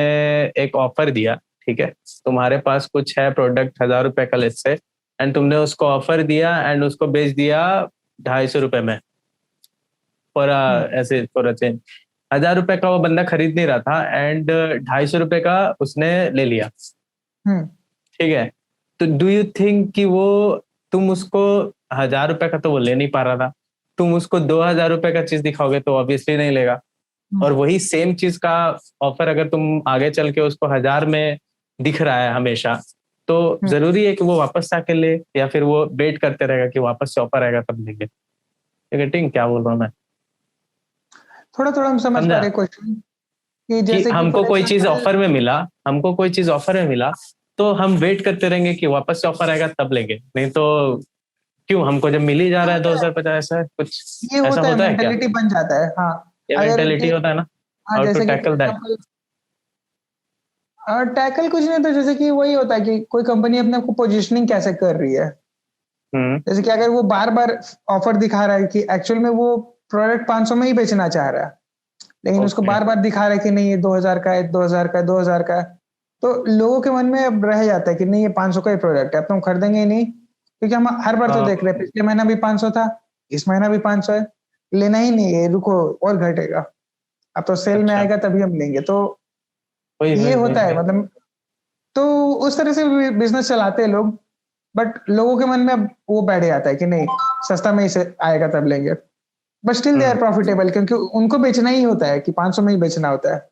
A: एक ऑफर दिया, ठीक है, तुम्हारे पास कुछ है प्रोडक्ट 1,000 रुपए का लेट से, एंड तुमने उसको ऑफर दिया एंड उसको बेच दिया 250 रुपए में, फॉर
B: हम्म
A: ऐसे फॉर अ चेंज। 1,000 रुपए का वो बंदा खरीद नहीं रहा था एंड 250 रुपए का उसने ले लिया,
B: हम्म
A: ठीक है। तो डू यू थिंक कि वो, तुम उसको 1,000 रुपए का तो वो ले नहीं पा रहा था, तुम उसको 2,000 रुपए का चीज दिखाओगे तो ऑब्वियसली नहीं लेगा।
B: हम्म
A: और वही सेम चीज का ऑफर अगर तुम आगे चल के उसको 1,000 में दिख रहा है हमेशा, तो
B: हम्म।
A: जरूरी है कि वो वापस से आके ले, या फिर वो वेट करते रहेगा कि वापस से ऑफर आएगा तब लेंगे। गेटिंग क्या बोल रहा हूँ मैं,
B: थोड़ा थोड़ा हम समझ पा
A: समझा।
B: रहे क्वेश्चन, कि
A: कि
B: जैसे कि
A: हमको
B: फॉर
A: कोई चीज
B: एग्जांपल।
A: ऑफर में मिला, हमको कोई चीज ऑफर में मिला, तो हम वेट करते रहेंगे कि वापस से ऑफर आएगा तब लेंगे, नहीं तो क्यों, हमको जब मिल ही जा
B: ये
A: रहा है
B: होता है,
A: 2,050, ऐसा कुछ
B: ये
A: ऐसा
B: होता है,
A: होता है क्या,
B: मेंटेलिटी बन जाता है हाँ।
A: ये
B: अगर
A: मेंटेलिटी
B: कि
A: होता है ना,
B: हाँ
A: हाउ टू
B: जैसे कि for
A: tackle that.
B: Example, tackle कुछ नहीं, तो जैसे कि वही होता है कि कोई कंपनी अपने आप को पोजीशनिंग कैसे कर रही है।
A: हम्म।
B: जैसे कि अगर वो बार बार ऑफर दिखा रहा है कि एक्चुअल में वो प्रोडक्ट 500 में ही बेचना चाह रहा है, लेकिन उसको
A: ओके।
B: बार बार दिखा रहा है कि नहीं ये 2000 का है, 2000 का है, 2000 का है। तो लोगों के मन में अब रह जाता है कि नहीं ये 500 का ही प्रोडक्ट है, अब तो हम खरीदेंगे ही नहीं, क्योंकि हम हर बार तो देख रहे हैं, पिछले महीना भी 500 था, इस महीना भी 500 है, लेना ही नहीं है, रुको और घटेगा, अब तो सेल में
A: अच्छा,
B: आएगा तभी हम लेंगे। तो
A: वही
B: ये
A: वही वही
B: होता है
A: वही।
B: मतलब। तो उस तरह से बिजनेस चलाते हैं लोग, बट लोगों के मन में अब वो बैठ जाता है कि नहीं सस्ता में ही से आएगा तब लेंगे। But still they are
A: hmm.
B: Profitable, क्योंकि उनको बेचना ही होता है कि 500 में ही बेचना होता है।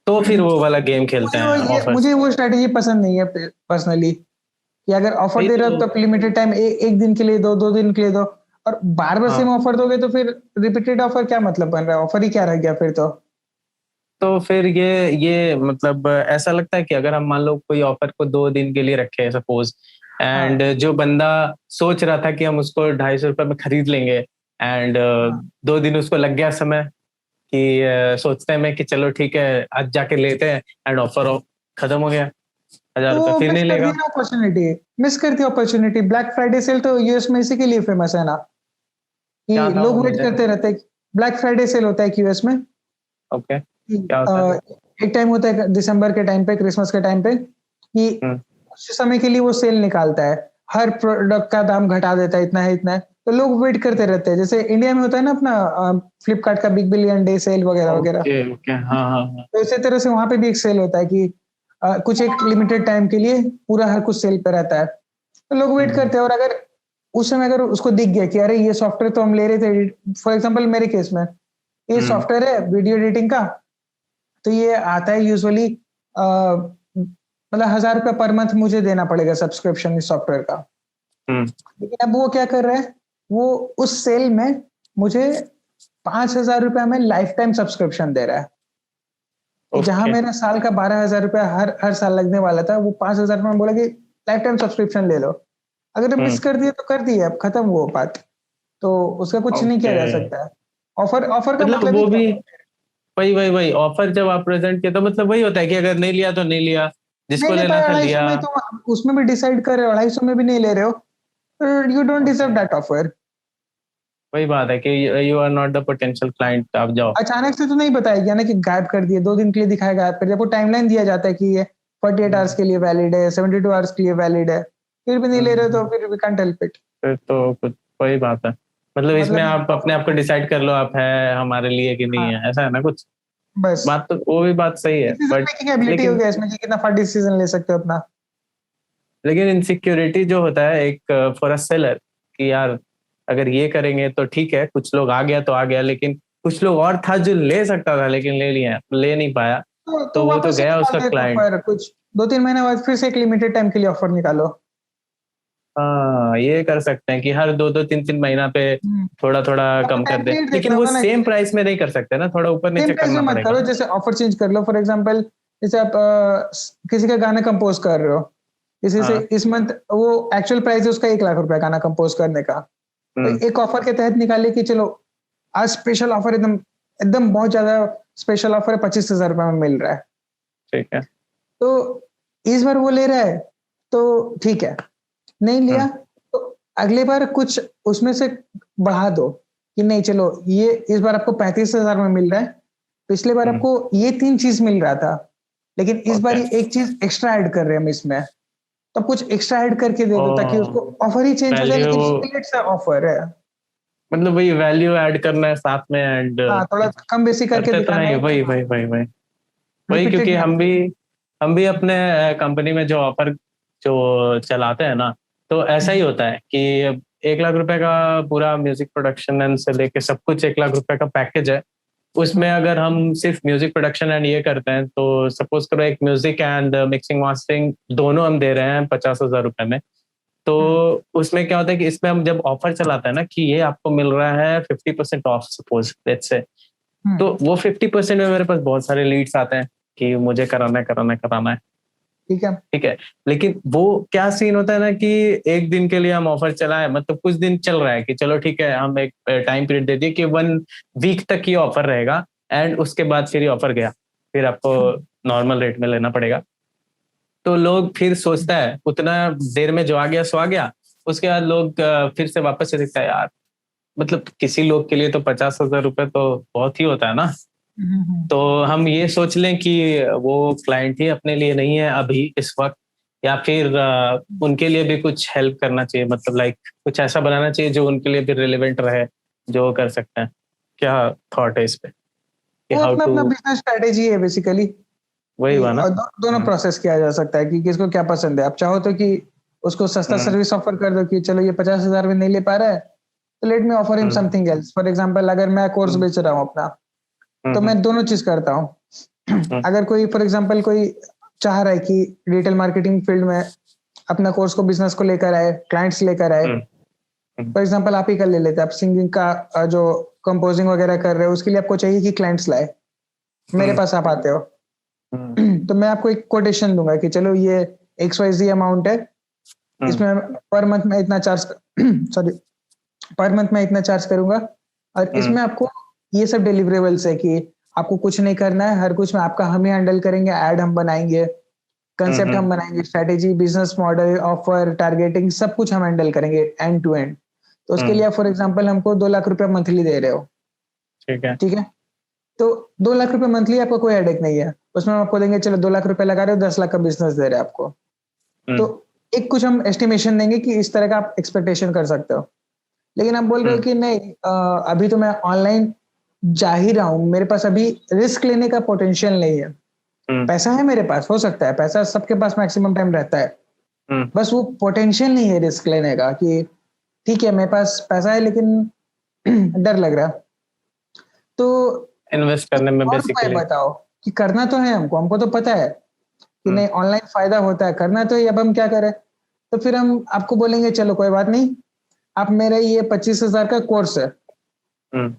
A: तो फिर वो वाला गेम खेलते हैं, ऑफर्स।
B: मुझे वो स्ट्रेटेजी पसंद नहीं है पर्सनली, कि अगर ऑफर
A: नहीं
B: दे रहे हो
A: तो,
B: तो लिमिटेड टाइम, एक दिन के लिए दो, 2 दिन के लिए दो, और बार बार सेम
A: हाँ,
B: ऑफर दोगे तो फिर रिपीटेड ऑफर क्या मतलब बन रहा है, ऑफर ही क्या रह गया फिर तो।
A: तो फिर ये मतलब ऐसा लगता है कि अगर हम मान लो कोई ऑफर को 2 दिन के लिए रखे सपोज, एंड
B: हाँ
A: जो बंदा सोच रहा था कि हम उसको 250 रुपए में खरीद लेंगे, एंड
B: हाँ।
A: 2 दिन उसको लग गया समय कि सोचते में कि चलो ठीक है आज जाके लेते हैं, एंड ऑफर खत्म हो गया, 1,000 रुपए
B: तो
A: फिर
B: मिस
A: नहीं
B: कर दी
A: लेगा।
B: ना अपॉर्चुनिटी, मिस कर the opportunity. Black Friday sale तो यूएस में इसी के लिए फेमस है ना, कि
A: क्या था वो
B: लोग वेट
A: मुझे,
B: करते रहते हैं। ब्लैक फ्राइडे सेल होता है कि यूएस में,
A: ओके
B: कि,
A: क्या होता है।
B: एक टाइम होता है दिसंबर के टाइम पे, क्रिसमस के टाइम पे, कि
A: हम्म।
B: कुछ समय के लिए वो सेल निकालता है। हर प्रोडक्ट का दाम घटा देता है, इतना है इतना है, तो लोग वेट करते रहते हैं। जैसे इंडिया में होता है ना अपना फ्लिपकार्ट का बिग बिलियन डे सेल वगैरह वगैरह,
A: ओके ओके, हाँ हाँ हाँ।
B: तो इसी तरह से वहां पे भी एक सेल होता है कि कुछ एक लिमिटेड टाइम के लिए पूरा हर कुछ सेल पे रहता है, तो लोग वेट
A: हम्म
B: करते हैं। और अगर उस समय अगर उसको दिख गया कि अरे ये सॉफ्टवेयर तो हम ले रहे थे, फॉर एग्जांपल मेरे केस में ये
A: हम्म
B: सॉफ्टवेयर है वीडियो एडिटिंग का, तो ये आता है यूजुअली मतलब 1,000 रुपया पर मंथ मुझे देना पड़ेगा सब्सक्रिप्शन इस सॉफ्टवेयर का।
A: हम्म,
B: लेकिन अब वो क्या कर रहा है, वो उस सेल में मुझे 5,000 रुपया में लाइफ टाइम सब्सक्रिप्शन दे रहा है, कि जहां
A: ओके।
B: मेरा साल का 12,000 रुपया हर हर साल लगने वाला था, वो 5,000 रुपया में बोला कि लाइफ टाइम सब्सक्रिप्शन ले लो। अगर मिस
A: हम्म,
B: कर दिए तो कर दिए, अब खत्म वो बात, तो उसका कुछ नहीं किया
A: ओके।
B: जा सकता है। ऑफर ऑफर का
A: मतलब
B: मतलब ही
A: वो
B: क्या
A: भी
B: होता है?
A: वही वही वही ऑफर जब आप प्रेजेंट किया तो मतलब वही होता है कि अगर नहीं लिया तो नहीं लिया,
B: नहीं
A: जिसको
B: ले
A: लेना
B: पाए
A: था
B: 250
A: लिया।
B: में, तो उसमें भी डिसाइड कर रहे हो 250 में भी नहीं ले रहे हो, you don't
A: okay,
B: deserve that offer.
A: वही बात है कि you are not the potential client, आप जाओ।
B: अचानक से तो नहीं बताएगा ना कि गायब कर दिए, 2 दिन के लिए दिखाया गायब कर दिया, वो टाइमलाइन दिया जाता है कि ये 48 आवर्स
A: हम्म
B: के लिए वैलिड है, 72 आवर्स के लिए वैलिड है, फिर भी नहीं ले रहे तो
A: हम्म,
B: फिर वी कांट हेल्प इट।
A: फिर तो कुछ वही बात है। मतलब इसमें
B: मतलब
A: आप अपने आप को डिसाइड कर लो, आप है हमारे लिए कि नहीं
B: हाँ
A: है, ऐसा है ना कुछ।
B: बस
A: बात तो वो भी बात सही है,
B: डिसीजन
A: बट
B: मेकिंग एबिलिटी हो
A: लेकिन
B: गया इसमें कि कितना फास्ट डिसीजन ले सकते हो अपना।
A: लेकिन इनसिक्योरिटी जो होता है एक फॉर अ सेलर, कि यार अगर ये करेंगे तो ठीक है, कुछ लोग आ गया तो आ गया, लेकिन कुछ लोग और था जो ले सकता था लेकिन ले नहीं पाया,
B: तो
A: तो वो तो
B: वापस से
A: गया
B: निकाल
A: उसका
B: दो एक
A: क्लाइंट।
B: ऑफर, कुछ 2-3 महीने बाद फिर से एक लिमिटेड टाइम के लिए ऑफर निकालो।
A: हाँ, ये कर सकते हैं कि हर दो दो तीन तीन महीना पे थोड़ा थोड़ा
B: आपको
A: कम कर
B: टाइम
A: दे,
B: पीरियड
A: लेकिन
B: देखना
A: वो
B: होगा ना कि
A: सेम प्राइस में नहीं कर सकते ना, थोड़ा ऊपर
B: सेम
A: नीचे
B: प्राइस में
A: करना
B: मत
A: पड़ेगा।
B: करो, जैसे ऑफर चेंज कर लो। फॉर एग्जांपल जैसे आप किसी का गाना कंपोज कर रहे हो, किसी से
A: हाँ।
B: इस मंथ वो एक्चुअल प्राइस है उसका 1 लाख रुपया गाना कंपोज करने का, तो
A: हम्म।
B: एक ऑफर के तहत निकाले कि चलो आज स्पेशल ऑफर, एकदम एकदम बहुत ज्यादा स्पेशल ऑफर है, 25,000 रुपये में मिल रहा है।
A: ठीक है।
B: तो इस बार वो ले रहा है तो ठीक है, नहीं लिया
A: हम्म
B: तो अगले बार कुछ उसमें से बढ़ा दो कि नहीं चलो ये इस बार आपको 35,000 में मिल रहा है, पिछले बार
A: हम्म,
B: आपको ये 3 चीज मिल रहा था, लेकिन इस बार
A: ओके।
B: ये एक चीज एक्स्ट्रा ऐड कर रहे हैं हम इसमें, तो कुछ एक्स्ट्रा ऐड करके दे
A: ओ,
B: दो ताकि उसको ऑफर ही चेंज हो जाए,
A: वैल्यू,
B: लेकिन स्प्लिट सा ऑफर है।
A: मतलब वही वैल्यू ऐड करना है साथ में, एंड
B: हाँ थोड़ा कम बेसी करके
A: करते तो
B: दिखाना
A: नहीं,
B: है कि
A: वही
B: हाँ
A: वही वही वही वही
B: रिपीटेड
A: क्योंकि
B: नहीं होगा।
A: हम भी अपने कंपनी में जो ऑफर जो चलाते हैं ना, तो ऐसा ही होता है कि 1 लाख रुपए का पूरा म्यूजिक प्रोडक्शन एंड से लेके सब कुछ 1 लाख रुपए का पैकेज है। उसमें अगर हम सिर्फ म्यूजिक प्रोडक्शन एंड ये करते हैं तो सपोज करो एक म्यूजिक एंड मिक्सिंग मास्टरिंग दोनों हम दे रहे हैं 50,000 रुपए में। तो
B: हम्म,
A: उसमें क्या होता है कि इसमें हम जब ऑफर चलाते हैं ना कि ये आपको मिल रहा है 50% ऑफ, सपोज लेट्स से, तो
B: हम्म,
A: वो 50% में मेरे पास बहुत सारे लीड्स आते हैं कि मुझे कराना है कराना है कराना है।
B: ठीक है।
A: ठीक है, लेकिन वो क्या सीन होता है ना कि एक दिन के लिए हम ऑफर चलाए, मतलब कुछ दिन चल रहा है कि चलो ठीक है, हम एक टाइम पीरियड दे दिए कि 1 वीक तक ये ऑफर रहेगा, एंड उसके बाद फिर ये ऑफर गया, फिर आपको नॉर्मल रेट में लेना पड़ेगा। तो लोग फिर सोचता है उतना देर में जो आ गया सो आ गया, उसके बाद लोग फिर से वापस से दिखता है यार, मतलब किसी लोग के लिए तो 50,000 रुपए तो बहुत ही होता है ना।
B: हम्म, हम्म,
A: तो हम ये सोच लें कि वो क्लाइंट ही अपने लिए नहीं है अभी इस वक्त, या फिर उनके लिए भी कुछ हेल्प करना चाहिए, मतलब लाइक कुछ ऐसा बनाना चाहिए जो उनके लिए भी रिलेवेंट रहे, जो वो कर सकते हैं। क्या थॉट है इस पे कि
B: वो
A: हाउ
B: अपना
A: टू,
B: अपना बिजनेस स्ट्रेटेजी है बेसिकली,
A: वही
B: कि
A: हुआ ना।
B: दोनों
A: हम्म
B: प्रोसेस किया जा सकता है कि किसको क्या पसंद है। आप चाहो तो कि उसको सस्ता
A: हम्म
B: सर्विस ऑफर कर दो कि चलो ये 50,000 में नहीं ले पा रहा है, तो let me offer him
A: hmm
B: something else. For example अगर मैं कोर्स
A: हम्म
B: बेच रहा हूँ अपना, तो
A: हम्म
B: मैं दोनों चीज करता हूँ।
A: हम्म
B: अगर कोई फॉर एग्जांपल कोई चाह रहा है कि डिजिटल मार्केटिंग फील्ड में अपना कोर्स को बिजनेस को लेकर आए, क्लाइंट्स लेकर आए,
A: हम्म हम्म
B: फॉर एग्जांपल आप ही कर ले लेते हैं, आप सिंगिंग का जो कंपोजिंग वगैरह कर रहे हो उसके लिए आपको चाहिए कि क्लाइंट्स लाए, मेरे
A: हम्म
B: पास आप आते हो।
A: हम्म
B: तो मैं आपको एक कोटेशन दूंगा कि चलो ये XYZ अमाउंट है,
A: हम्म
B: इसमें पर मंथ में इतना चार्ज सॉरी पर मंथ में इतना चार्ज करूंगा, और
A: हम्म
B: इसमें आपको ये सब डिलीवरेबल्स है कि आपको कुछ नहीं करना है, हर कुछ में आपका हम ही हैंडल करेंगे, ऐड हम बनाएंगे, कंसेप्ट
A: हम्म
B: हम बनाएंगे, strategy, business model, offer, targeting, सब कुछ हम हैंडल करेंगे एंड टू एंड। तो उसके लिए
A: हम्म,
B: आप फॉर एग्जांपल हमको 2 लाख रुपया मंथली दे रहे हो,
A: ठीक है।
B: ठीक है? तो 2 लाख रुपए मंथली आपका कोई हेडेक नहीं है, उसमें हम आपको देंगे चलो 2 लाख रुपए लगा रहे हो, 10 लाख का बिजनेस दे रहे हैं आपको। तो
A: हम्म
B: एक कुछ हम एस्टिमेशन देंगे कि इस तरह का आप एक्सपेक्टेशन कर सकते हो। लेकिन आप बोल रहे हो कि नहीं, अभी तो मैं ऑनलाइन जा ही रहा हूँ, मेरे पास अभी रिस्क लेने का पोटेंशियल नहीं है। पैसा है मेरे पास, हो सकता है, पैसा सबके पास मैक्सिमम टाइम रहता है, बस वो पोटेंशियल नहीं है रिस्क लेने का कि ठीक है मेरे पास पैसा है लेकिन डर लग रहा। तो
A: इन्वेस्ट करने में
B: और उपाय
A: बेसिकली।
B: बताओ कि करना तो है हमको, हमको तो पता है कि नहीं ऑनलाइन फायदा होता है, करना तो है, अब हम क्या करें? तो फिर हम आपको बोलेंगे चलो कोई बात नहीं, आप मेरे ये 25,000 का कोर्स है,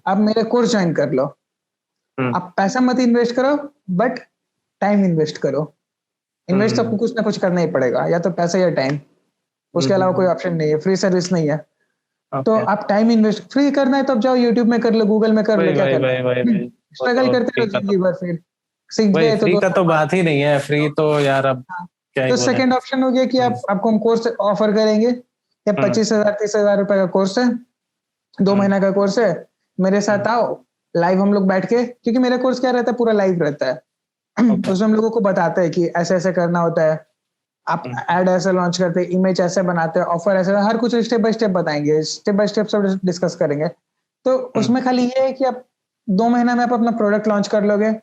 B: आप मेरे कोर्स ज्वाइन कर लो। आप पैसा मत इन्वेस्ट करो, बट टाइम इन्वेस्ट करो। इन्वेस्ट आपको कुछ ना कुछ करना ही पड़ेगा, या तो पैसा या टाइम, उसके अलावा कोई ऑप्शन नहीं है, फ्री सर्विस नहीं है। तो आप टाइम इन्वेस्ट फ्री करना है तो आप जाओ यूट्यूब में कर लो, गूगल में कर लो, क्या करना है, स्ट्रगल करते रहो जिंदगी भर, फिर सीख गए तो
A: फ्री का
B: 2 साल
A: तो
B: बाद।
A: बात ही नहीं है, फ्री तो यार अब
B: हाँ,
A: क्या ही
B: तो
A: बोले।
B: सेकंड ऑप्शन हो गया कि आपको हम कोर्स ऑफर करेंगे, या 25,000 30,000 रुपए का कोर्स है, 2 महीना का कोर्स है, मेरे साथ आओ, लाइव हम लोग बैठ के, क्योंकि मेरा कोर्स क्या रहता है, पूरा लाइव रहता है। उसमें हम लोगों को बताते हैं कि ऐसे ऐसे करना होता है, आप एड ऐसे लॉन्च करते हैं, इमेज ऐसे बनाते हैं, ऑफर ऐसे, हर कुछ स्टेप बाय स्टेप बताएंगे, स्टेप बाय स्टेप सब डिस्कस करेंगे। तो उसमें खाली ये है कि आप 2 महीना में आप अपना प्रोडक्ट लॉन्च कर लोगे,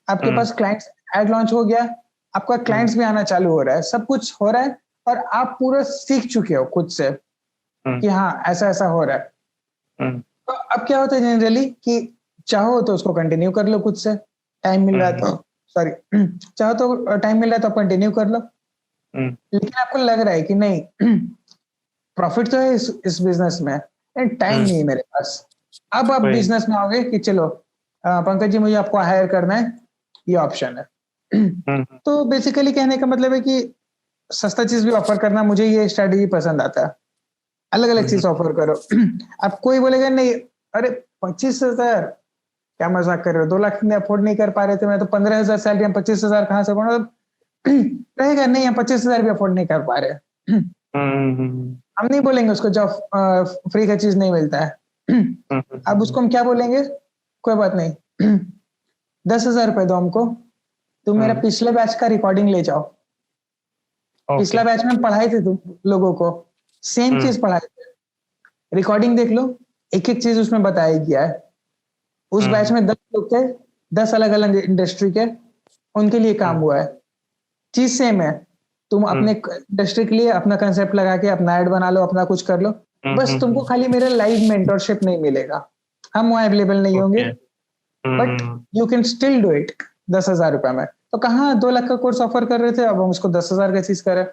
B: आपके पास क्लाइंट्स, एड लॉन्च हो गया, आपका क्लाइंट्स भी आना चालू हो रहा है, सब कुछ हो रहा है, और आप पूरा सीख चुके हो खुद से कि हाँ ऐसा ऐसा हो रहा है। तो अब क्या होता है जनरली कि चाहो तो उसको कंटिन्यू कर लो खुद से, टाइम मिल रहा है तो, सॉरी, चाहो तो टाइम मिल रहा है तो कंटिन्यू कर लो। लेकिन आपको लग रहा है कि नहीं, प्रॉफिट तो है इस बिजनेस में, टाइम नहीं है मेरे पास। अब आप बिजनेस में आओगे कि चलो पंकज जी मुझे आपको हायर करना है, ये ऑप्शन है। तो बेसिकली कहने का मतलब है कि सस्ता चीज भी ऑफर करना, मुझे ये स्ट्रेटेजी पसंद आता है। अलग अलग चीज ऑफर करो। अब कोई बोलेगा नहीं, अरे 25,000, क्या मजाक कर रहे हो, 2 लाख में अफोर्ड नहीं कर पा रहे थे, मैं तो 15,000 सैलरी, हम 25,000 कहाँ से बढ़ा? रहेगा नहीं, हम 25,000 भी अफोर्ड नहीं कर पा रहे। हम नहीं बोलेंगे उसको जब फ्री का चीज नहीं मिलता है। अब उसको हम क्या बोलेंगे, कोई बात नहीं, 10,000 रुपए दो हमको, तुम मेरा पिछले बैच का रिकॉर्डिंग ले जाओ। पिछला बैच में हम पढ़ाए थे तुम लोगों को, सेम चीज पढ़ाए थे, रिकॉर्डिंग देख लो, एक एक चीज उसमें बताया गया है। उस बैच में 10 लोग थे, 10 अलग अलग इंडस्ट्री के, उनके लिए काम हुआ है, चीज सेम है। तुम अपने इंडस्ट्री के लिए अपना कंसेप्ट लगा के अपना एड बना लो, अपना कुछ कर लो, बस तुमको खाली मेरा लाइव मेंटरशिप नहीं मिलेगा, हम वहाँ अवेलेबल नहीं होंगे, but you can still do it 10,000 रुपए में। तो कहाँ 2 लाख का कोर्स ऑफर कर रहे थे, अब हम उसको 10,000 का चीज करें?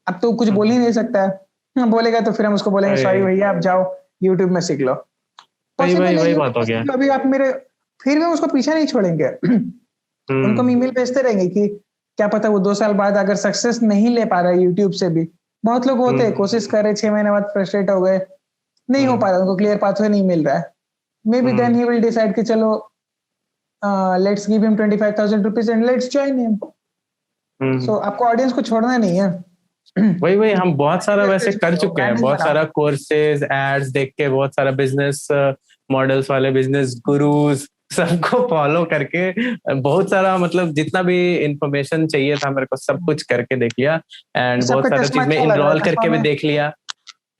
B: अब तो कुछ बोल ही नहीं सकता है, बोलेगा तो फिर हम उसको बोलेंगे सॉरी भैया आप जाओ यूट्यूब में सीख लो। पॉसिबल है,
A: बात हो गया।
B: अभी आप मेरे, फिर भी उसको पीछे नहीं छोड़ेंगे। उनको हम ईमेल भेजते रहेंगे कि क्या पता वो 2 साल बाद अगर सक्सेस नहीं ले पा रहा है यूट्यूब से भी, बहुत लोग होते हैं कोशिश कर रहे, 6 महीने बाद फ्रस्ट्रेट हो गए, नहीं हो पा रहा, उनको क्लियर पाथवे नहीं मिल रहा है, maybe then he will decide कि चलो let's give him 25,000 rupees and let's join him. So आपको ऑडियंस को छोड़ना नहीं है।
A: वही हम बहुत सारा वैसे कर चुके हैं, बहुत सारा कोर्सेज एड्स देख के, बहुत सारा बिजनेस मॉडल्स वाले बिजनेस गुरुज सबको फॉलो करके, बहुत सारा मतलब जितना भी इंफॉर्मेशन चाहिए था मेरे को सब कुछ करके देख लिया, एंड बहुत सारा चीज में इनरोल करके भी देख लिया।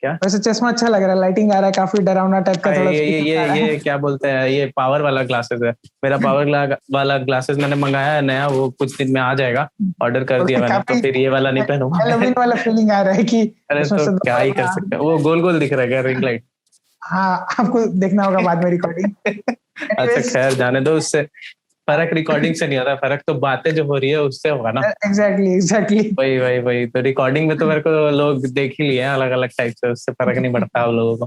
A: क्या
B: वैसे चश्मा अच्छा लग रहा है, लाइटिंग आ रहा है, काफी डरावना टाइप का, थोड़ा
A: ये क्या बोलते हैं, ये पावर वाला ग्लासेस है, मेरा पावर वाला ग्लासेस मैंने मंगाया है नया, वो कुछ दिन में आ जाएगा, ऑर्डर कर दिया मैंने, तो फिर ये वाला नहीं पहनूंगा।
B: हेलोवीन वाला फीलिंग आ रहा है कि
A: अरे तो क्या ही कर सकते हैं, वो गोल गोल दिख रहा है रिंग लाइट।
B: हाँ आपको देखना होगा बाद में रिकॉर्डिंग।
A: अच्छा खैर जाने दो, उससे फर्क रिकॉर्डिंग से नहीं होता, फर्क तो बातें जो हो रही है उससे होगा ना।
B: एग्जैक्टली
A: वही तो रिकॉर्डिंग में तो मेरे को लोग देख ही लिए हैं अलग अलग टाइप से, उससे फर्क नहीं पड़ता आप लोगों को।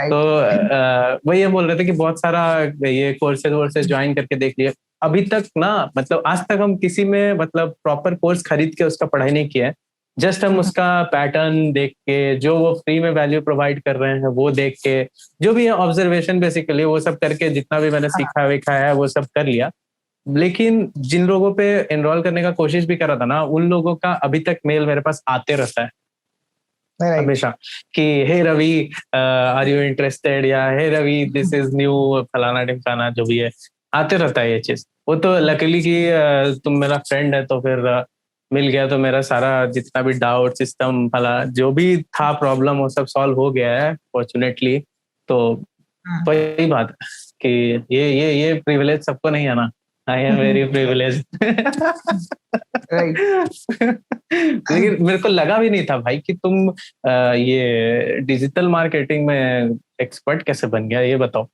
A: तो वही ये बोल रहे थे कि बहुत सारा ये कोर्सेज वोर्सेज ज्वाइन करके देख लिए, अभी तक ना मतलब आज तक हम किसी में मतलब प्रॉपर कोर्स खरीद के उसका पढ़ाई नहीं किया है, जस्ट हम उसका पैटर्न देख के, जो वो फ्री में वैल्यू प्रोवाइड कर रहे हैं वो देख के, जो भी है ऑब्जर्वेशन बेसिकली वो सब करके, जितना भी मैंने सीखा वीखा है वो सब कर लिया। लेकिन जिन लोगों पे एनरोल करने का कोशिश भी कर रहा था ना, उन लोगों का अभी तक मेल मेरे पास आते रहता है हमेशा कि हे रवि आर यू इंटरेस्टेड, या हे रवि दिस इज न्यू फलाना ढिमकाना, जो भी है आते रहता है ये चीज। वो तो लकीली कि तुम मेरा फ्रेंड है तो फिर मिल गया तो मेरा सारा जितना भी डाउट सिस्टम भला जो भी था प्रॉब्लम वो सब सॉल्व हो गया है फॉर्चुनेटली। तो वही बात है कि ये प्रिविलेज सबको नहीं है ना। I am very privilege.
B: Right.
A: लेकिन मेरे को लगा भी नहीं था भाई कि तुम ये डिजिटल मार्केटिंग में एक्सपर्ट कैसे बन गया, ये बताओ।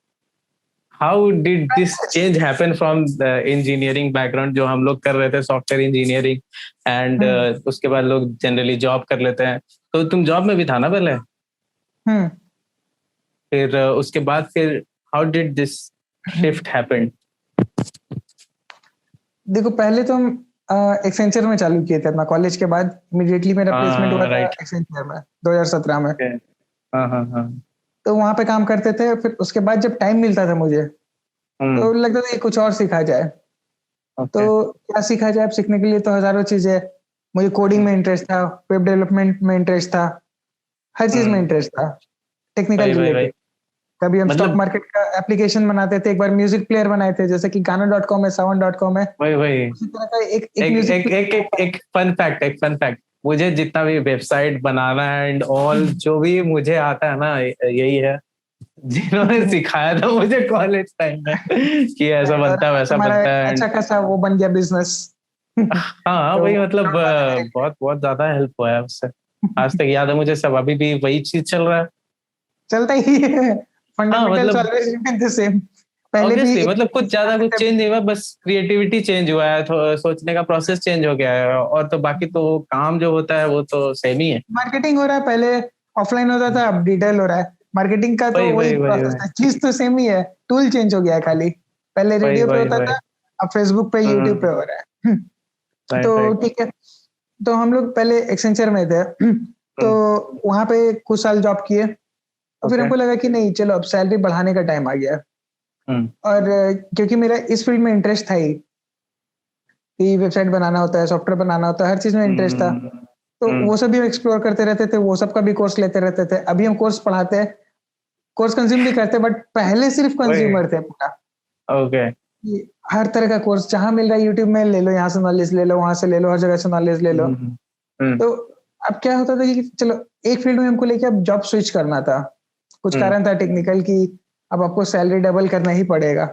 A: How did this change happen from engineering background जो हम लोग कर रहे थे सॉफ्टवेयर इंजीनियरिंग एंड उसके बाद लोग जनरली जॉब कर लेते हैं। तो तुम जॉब में भी था ना पहले? फिर उसके बाद फिर how did this shift happen?
B: देखो पहले तो हम एक्सेंचर में चालू किए थे अपना कॉलेज के बाद, इमीडिएटली मेरा प्लेसमेंट हुआ था
A: राइट।
B: एक्सेंचर में 2017 में।
A: हाँ हाँ हाँ।
B: तो वहां पे काम करते थे, फिर उसके बाद जब टाइम मिलता था मुझे तो लगता था कि कुछ और सीखा जाए। तो क्या सीखा जाए, अब सीखने के लिए तो हजारों चीजें। मुझे कोडिंग में इंटरेस्ट था, वेब डेवलपमेंट में इंटरेस्ट था, हर चीज में इंटरेस्ट था टेक्निकल रिलेटेड। कभी हम स्टॉक मार्केट का एप्लीकेशन बनाते थे, एक बार म्यूजिक प्लेयर बनाए थे जैसे कि गाना.com है, सावन.com है।
A: वही
B: उसी तरह का एक
A: फन फैक्ट मुझे जितना भी वेबसाइट बनाना एंड ऑल जो भी मुझे आता है ना यही है जिन्होंने सिखाया था मुझे कॉलेज टाइम में कि ऐसा बनता है वैसा बनता है।
B: अच्छा खासा वो बन गया बिजनेस।
A: हाँ वही मतलब बहुत बहुत ज्यादा हेल्प हुआ है उससे। आज तक याद है मुझे सब, अभी भी वही चीज चल रहा है,
B: चलता ही है। फंडामेंटल्स
A: मतलब
B: ऑलवेज रिमेन द सेम। पहले भी
A: ऑब्वियसली मतलब कुछ ज्यादा कुछ चेंज नहीं हुआ, बस क्रिएटिविटी चेंज हुआ है, सोचने का प्रोसेस चेंज हो गया है, और तो बाकी तो काम जो होता है वो तो सेम ही है।
B: मार्केटिंग हो रहा है, पहले ऑफलाइन होता था, अब डिजिटल हो रहा है। मार्केटिंग का तो वही प्रोसेस है, चीज तो सेम ही है, टूल चेंज हो गया है खाली। पहले रेडियो पे होता था, अब फेसबुक पे यूट्यूब पे हो रहा है। तो ठीक है, तो हम लोग पहले एक्सेंचर में थे। तो वहां पे कुछ साल जॉब किए, तो फिर हमको लगा कि नहीं चलो अब सैलरी बढ़ाने का टाइम आ गया। और क्योंकि मेरा इस फील्ड में इंटरेस्ट था ही कि वेबसाइट बनाना होता है, सॉफ्टवेयर बनाना होता है, हर चीज में इंटरेस्ट था। तो वो सब भी हम एक्सप्लोर करते रहते थे, वो सब का भी कोर्स लेते रहते थे। अभी हम कोर्स पढ़ाते हैं, कोर्स कंज्यूम भी करते हैं, बट पहले सिर्फ कंज्यूमर थे पूरा।
A: ओके।
B: हर तरह का कोर्स जहां मिल रहा है यूट्यूब में ले लो, यहाँ से नॉलेज ले लो, वहां से ले लो, हर जगह से नॉलेज ले लो। तो अब क्या होता था कि चलो एक फील्ड में हमको लेके अब जॉब स्विच करना था। कुछ कारण था टेक्निकल की अब आपको सैलरी डबल करना ही पड़ेगा।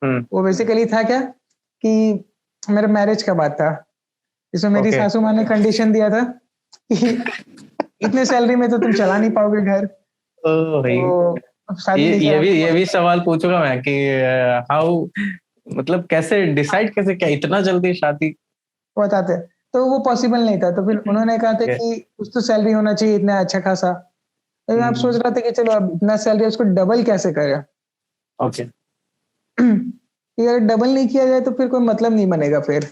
B: वो बेसिकली था क्या कि मेरा मैरिज का बात था, इसमें मेरी सासू माँ ने कंडीशन दिया था कि इतने सैलरी में तो तुम चला नहीं पाओगे घर।
A: तो ये भी सवाल पूछूंगा मैं कि हाउ मतलब कैसे डिसाइड कैसे क्या इतना जल्दी शादी
B: बताते। तो वो पॉसिबल नहीं था, तो फिर उन्होंने कहा था कि कुछ तो सैलरी होना चाहिए इतना अच्छा खासा। तो आप सोच रहा था कि चलो अब इतना सैलरी उसको डबल कैसे करें।
A: ओके।
B: अगर डबल नहीं किया जाए तो फिर कोई मतलब नहीं बनेगा फिर।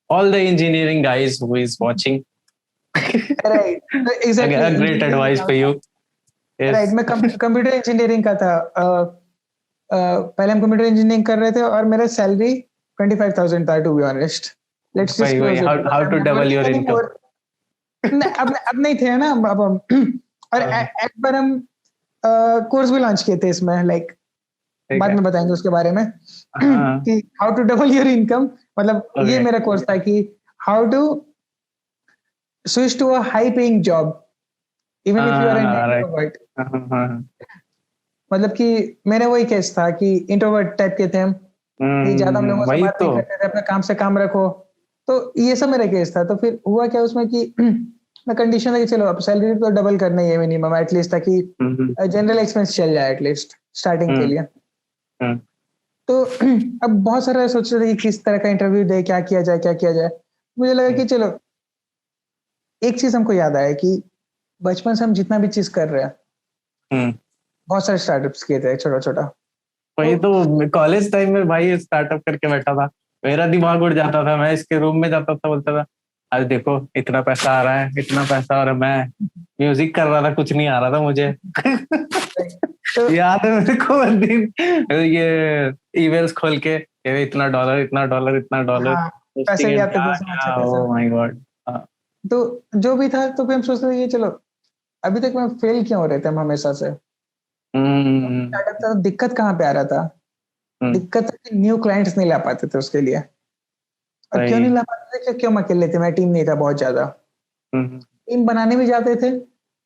A: All the engineering guys who is watching.
B: Right. Exactly.
A: A great advice for you. Yes.
B: Right. मैं कंप्यूटर इंजीनियरिंग का था। पहले हम कंप्यूटर इंजीनियरिंग कर रहे थे और मेरा सैलरी 25,000 था, to be honest. Let's disclose it.
A: How to double your income?
B: अब नहीं थे ना अब हम। और एक बार हम कोर्स भी लॉन्च किए थे इसमें, लाइक बाद में बताएंगे उसके बारे में कि how to double your income. मतलब ये मेरा कोर्स था कि how to switch to a high paying job even if you are an introvert. मतलब कि मेरा वही केस था कि इंट्रोवर्ट टाइप के थे हम, कि ज्यादा हम लोगों से बात नहीं करते थे, अपने काम से काम रखो। तो ये सब मेरा केस था। तो फिर हुआ क्या उसमें कि मैं कंडीशन था कि चलो अब सैलरी तो डबल करना ही है मिनिमम एटलीस्ट, ताकि जनरल एक्सपेंस चल जाए एटलीस्ट स्टार्टिंग के लिए। तो अब बहुत सारा सोच रहे थे कि किस तरह का इंटरव्यू दे, क्या किया जाए क्या किया जाए। मुझे लगा कि चलो एक चीज हमको याद आया कि बचपन से हम जितना भी चीज कर रहे हैं, बहुत सारे स्टार्टअप्स किए थे छोटा छोटा।
A: वही तो कॉलेज टाइम में भाई स्टार्टअप करके बैठा था, मेरा दिमाग उड़ जाता था। मैं इसके रूम में जाता था, बोलता था आज देखो इतना पैसा आ रहा है, इतना पैसा आ रहा है। मैं म्यूजिक कर रहा था, कुछ नहीं आ रहा था मुझे। याद है मेरे को एक दिन ये ईमेल्स खोल के इतना डॉलर इतना डॉलर इतना डॉलर।
B: पैसे भी आते थे।
A: Oh my God.
B: तो जो भी था, तो फिर हम सोचते थे चलो अभी तक मैं फेल क्यों हो रहे थे हम हमेशा से। तो दिक्कत कहाँ पे आ रहा था? दिक्कत न्यू क्लाइंट्स नहीं ला पाते थे उसके लिए। और क्यों नहीं ला पाते थे, क्यों हम अकेले थे, मैं टीम नहीं था बहुत ज्यादा। टीम बनाने भी जाते थे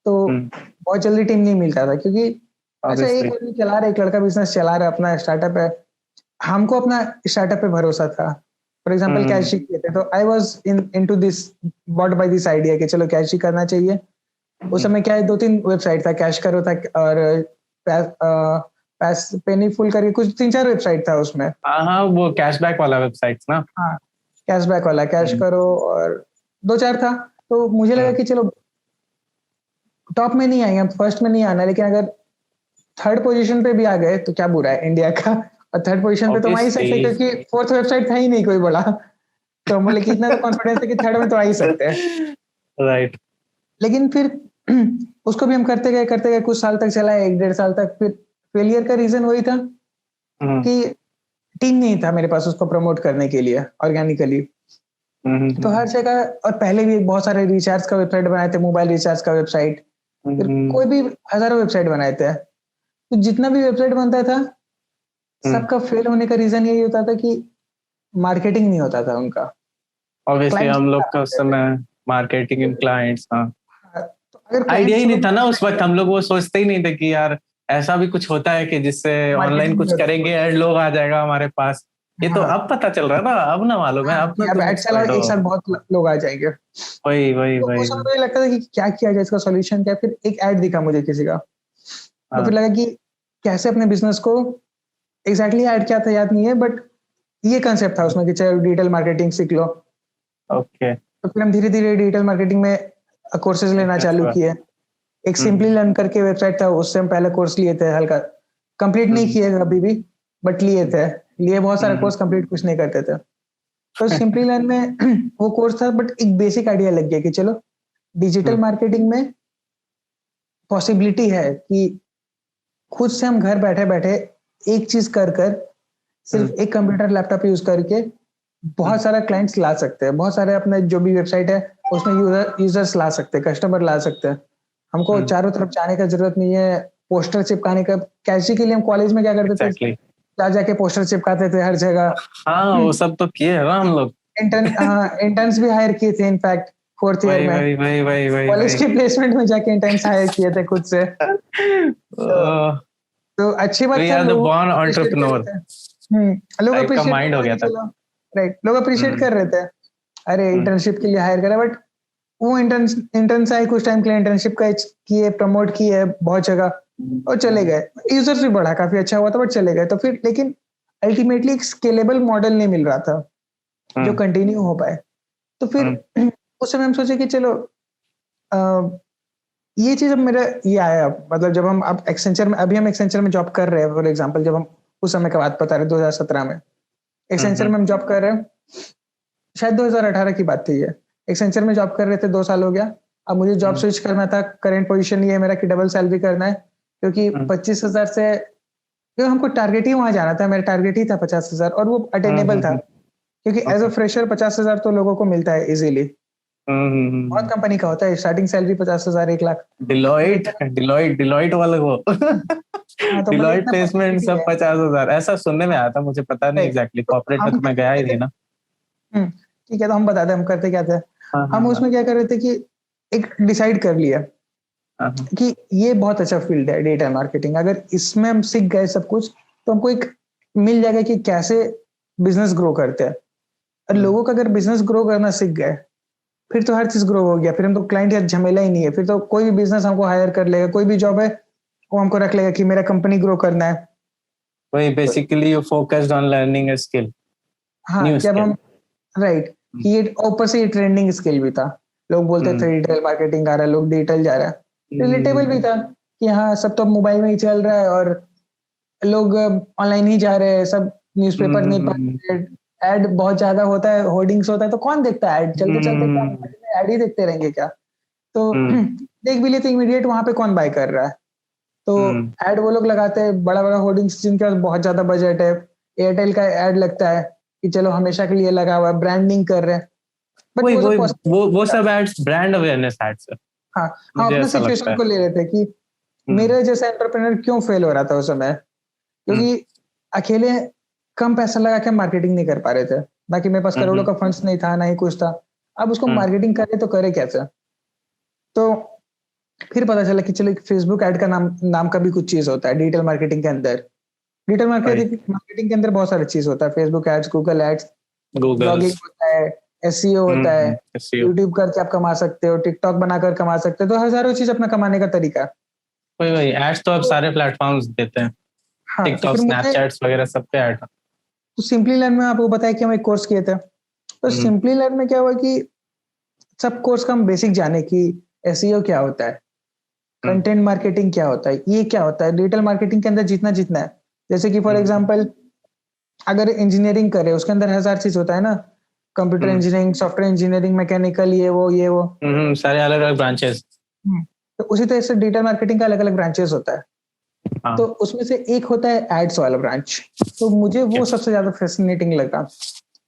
B: तो बहुत जल्दी टीम नहीं मिलता था, क्योंकि अच्छा एक आदमी चला रहा है, एक लड़का बिजनेस चला रहा है, अपना स्टार्टअप है, हमको अपना स्टार्टअप पे भरोसा था। फॉर एग्जाम्पल कैशी किए थे, तो I was into this, bought by this idea कि चलो कैशी करना चाहिए। उस समय क्या है, 2-3 वेबसाइट था, कैश करो था और पेनी फुल करके कुछ 3-4 वेबसाइट था उसमें।
A: हाँ वो कैशबैक वाला वेबसाइट ना।
B: हाँ कैशबैक वाला, कैश करो और 2-4 था। तो मुझे लगा कि चलो टॉप में नहीं आएंगे, फर्स्ट में नहीं आना, लेकिन अगर थर्ड पोजीशन पे भी आ गए तो क्या बुरा है इंडिया का। और थर्ड पोजीशन पे तो आ ही सकते, क्योंकि फोर्थ वेबसाइट था ही नहीं कोई बड़ा। तो हम बोले कि इतना तो कॉन्फिडेंस है कि थर्ड में तो आ ही सकते हैं।
A: राइट।
B: लेकिन फिर उसको भी हम करते गए, कुछ साल तक चला, 1-1.5 साल तक। फिर फेलियर का रीजन वही था कि टीम नहीं था मेरे पास उसको प्रमोट करने के लिए ऑर्गेनिकली। तो हर जगह, और पहले भी बहुत सारे रिचार्ज का वेबसाइट बनाए थे, मोबाइल रिचार्ज का वेबसाइट, फिर कोई भी हजारों वेबसाइट बनाए थे। तो जितना भी वेबसाइट बनता था सबका फेल होने का रीजन यही होता था कि मार्केटिंग नहीं होता था उनका।
A: ऑब्वियसली हम लोग का उस समय मार्केटिंग एंड क्लाइंट्स, हाँ,
B: तो अगर
A: आइडिया ही नहीं था ना उस वक्त, हम लोग वो सोचते ही नहीं थे कि यार ऐसा भी कुछ होता है कि जिससे ऑनलाइन कुछ करेंगे एंड लोग आ जाएगा हमारे पास। ये तो अब पता चल रहा है ना, अब ना मालूम है, अब ना
B: अब एड चला एक साथ बहुत लोग आ जाएंगे।
A: वही वही
B: तो
A: वही
B: उस समय मुझे लगता था कि क्या किया जाए, इसका सॉल्यूशन क्या। फिर एक ऐड दिखा मुझे किसी का, तो फिर लगा कि कैसे अपने बिजनेस को, एग्जैक्टली ऐड क्या था याद नहीं है, बट ये कंसेप्ट था उसमें कि चलो डिजिटल मार्केटिंग सीख लो।
A: ओके।
B: तो फिर हम धीरे धीरे डिजिटल मार्केटिंग में कोर्सेज लेना चालू किए। एक सिंपली लर्न करके वेबसाइट था, उससे हम पहले कोर्स लिए थे, हल्का कंप्लीट नहीं किए अभी भी, बट लिए बहुत सारे कोर्स, कंप्लीट कुछ नहीं करते थे। तो सिंपली लर्न में वो कोर्स था, बट एक बेसिक आइडिया लग गया कि चलो डिजिटल मार्केटिंग में पॉसिबिलिटी है कि खुद से हम घर बैठे बैठे एक चीज कर सिर्फ एक कंप्यूटर लैपटॉप यूज करके बहुत सारा क्लाइंट्स ला सकते हैं, बहुत सारे अपने जो भी वेबसाइट है उसमें यूजर्स ला सकते हैं, कस्टमर ला सकते हैं। हमको चारों तरफ जाने का जरूरत नहीं है, पोस्टर चिपकाने का। कैशी के लिए हम कॉलेज में क्या करते थे, जा जाके पोस्टर चिपकाते थे हर जगह।
A: हाँ वो सब तो किए है ना हम लोग।
B: इंटर्न्स भी हायर किए थे इनफैक्ट 4th ईयर में, कॉलेज के प्लेसमेंट में जाके इंटर्न्स हायर किए थे खुद से। तो अच्छी बात था, लोग अप्रिशिएट
A: माइंड हो गया था।
B: राइट, लोग अप्रिशिएट कर रहे थे, अरे इंटर्नशिप के लिए हायर करा। बट वो इंटर्न्स आए कुछ टाइम के लिए, इंटर्नशिप का किए, प्रमोट किए बहुत जगह और चले गए। यूजर्स भी बढ़ा, काफी अच्छा हुआ था, बट चले गए। तो फिर लेकिन अल्टीमेटली एक स्केलेबल मॉडल नहीं मिल रहा था जो कंटिन्यू हो पाए। तो फिर उस समय हम सोचे कि चलो ये चीज अब मेरा ये आया, मतलब जब हम अब एक्सेंचर में, अभी हम एक्सेंचर में जॉब कर रहे हैं फॉर एग्जांपल, जब हम उस समय का बात बता रहे 2017 में एक्सेंचर में हम जॉब कर रहे हैं, शायद 2018 की बात थी ये। एक्सेंचर में जॉब कर रहे थे, 2 साल हो गया। अब मुझे जॉब स्विच करना था, करेंट पोजीशन ये है मेरा कि डबल सैलरी करना है, क्योंकि 25,000 से, क्योंकि हमको टारगेट ही वहां जाना था, मेरा टारगेट ही था 50,000 और वो अटेनेबल था, क्योंकि एज अ फ्रेशर 50,000 तो लोगों को मिलता है इजीली। बहुत कंपनी का होता है स्टार्टिंग सैलरी 50,000 1 लाख।
A: डिलॉइट वाले वो डिलॉइट प्लेसमेंट सब 50,000 ऐसा सुनने में आया था, मुझे पता नहीं एग्जैक्टली, कॉर्पोरेट में तो मैं गया ही नहीं ना।
B: ठीक है, तो हम बताते हैं हम करते क्या थे। हम उसमें क्या कर रहे थे कि एक डिसाइड कर लिया कि ये बहुत अच्छा फील्ड है डिजिटल मार्केटिंग, अगर इसमें हम सीख गए सब कुछ तो हमको एक मिल जाएगा कि कैसे बिजनेस ग्रो करते हैं। और लोगों का अगर बिजनेस ग्रो करना सीख गए फिर तो हर चीज ग्रो हो गया, फिर हम तो क्लाइंट या झमेला ही नहीं है, फिर तो कोई भी बिजनेस हमको हायर कर लेगा, कोई भी जॉब है वो हमको रख लेगा कि मेरा कंपनी ग्रो करना है।
A: वही basically you focused on learning a skill.
B: हाँ, जब हम राइट, ये ऊपर से ये ट्रेंडिंग स्किल भी था, लोग बोलते थे डिजिटल मार्केटिंग आ रहा है, लोग डिजिटल जा रहा है, रिलेटेबल भी था कि हाँ सब तो मोबाइल में ही चल रहा है और लोग ऑनलाइन ही जा रहे हैं, सब न्यूज़पेपर नहीं पढ़ते, एड बहुत ज्यादा होता है, होर्डिंग्स होता है, तो कौन देखता है एड, चलते चलते एड ही देखते रहेंगे क्या। तो देख भी लिए तो इमीडिएट वहां पे कौन बाय कर रहा है, तो एड वो लोग लगाते हैं, बड़ा बड़ा होर्डिंग्स जिनके पास बहुत ज्यादा बजट है। एयरटेल का एड लगता है कि चलो हमेशा के लिए लगा हुआ है, ब्रांडिंग कर रहे हैं, बट
A: वो सब एड्स ब्रांड अवेयरनेस एड्स है।
B: हाँ हाँ, अपने सिचुएशन को ले रहे थे कि मेरे जैसा एंटरप्रेन्योर क्यों फेल हो रहा था उस समय, क्योंकि अकेले कम पैसा लगा के मार्केटिंग नहीं कर पा रहे थे। ना कि मेरे पास करोड़ों का फंड्स नहीं था, ना ही कुछ था। अब उसको मार्केटिंग करे तो करे कैसे? तो फिर पता चला कि चलो फेसबुक ऐड का नाम का भी कुछ चीज होता है डिजिटल मार्केटिंग के अंदर। डिजिटल मार्केटिंग के अंदर बहुत सारी चीज होता है, Facebook ads, Google ads,
A: Google
B: blogging होता है, एसईओ होता है,
A: SEO।
B: यूट्यूब करके आप कमा सकते हो, टिकटॉक बनाकर कमा सकते हो, तो हजारों चीज अपना कमाने का तरीका है।
A: वही वही एड्स तो अब
B: तो
A: सारे प्लेटफॉर्म्स देते हैं,
B: हाँ, तो
A: टिकटॉक,
B: फिर मुझे
A: स्नैपचैट्स वगैरह सब पे ऐड।
B: तो सिंपली लर्न में आपको बताया कि हम एक कोर्स किए थे। तो सिंपली लर्न में क्या हुआ कि सब कोर्स का हम बेसिक जाने कि एसईओ क्या होता है, कंटेंट मार्केटिंग क्या होता है, ये क्या होता है, डिजिटल मार्केटिंग के अंदर जितना है। जैसे कि फॉर एग्जांपल अगर इंजीनियरिंग करे उसके अंदर हजार चीज होता है ना, computer engineering, software engineering, mechanical, ये वो।
A: सारे अलग अलग ब्रांचेस।
B: तो उसी तरह से डिजिटल मार्केटिंग का अलग अलग ब्रांचेस होता है।
A: हाँ।
B: तो उसमें से एक होता है एड्स वाला ब्रांच। तो मुझे वो सबसे ज्यादा फैसिनेटिंग लगा।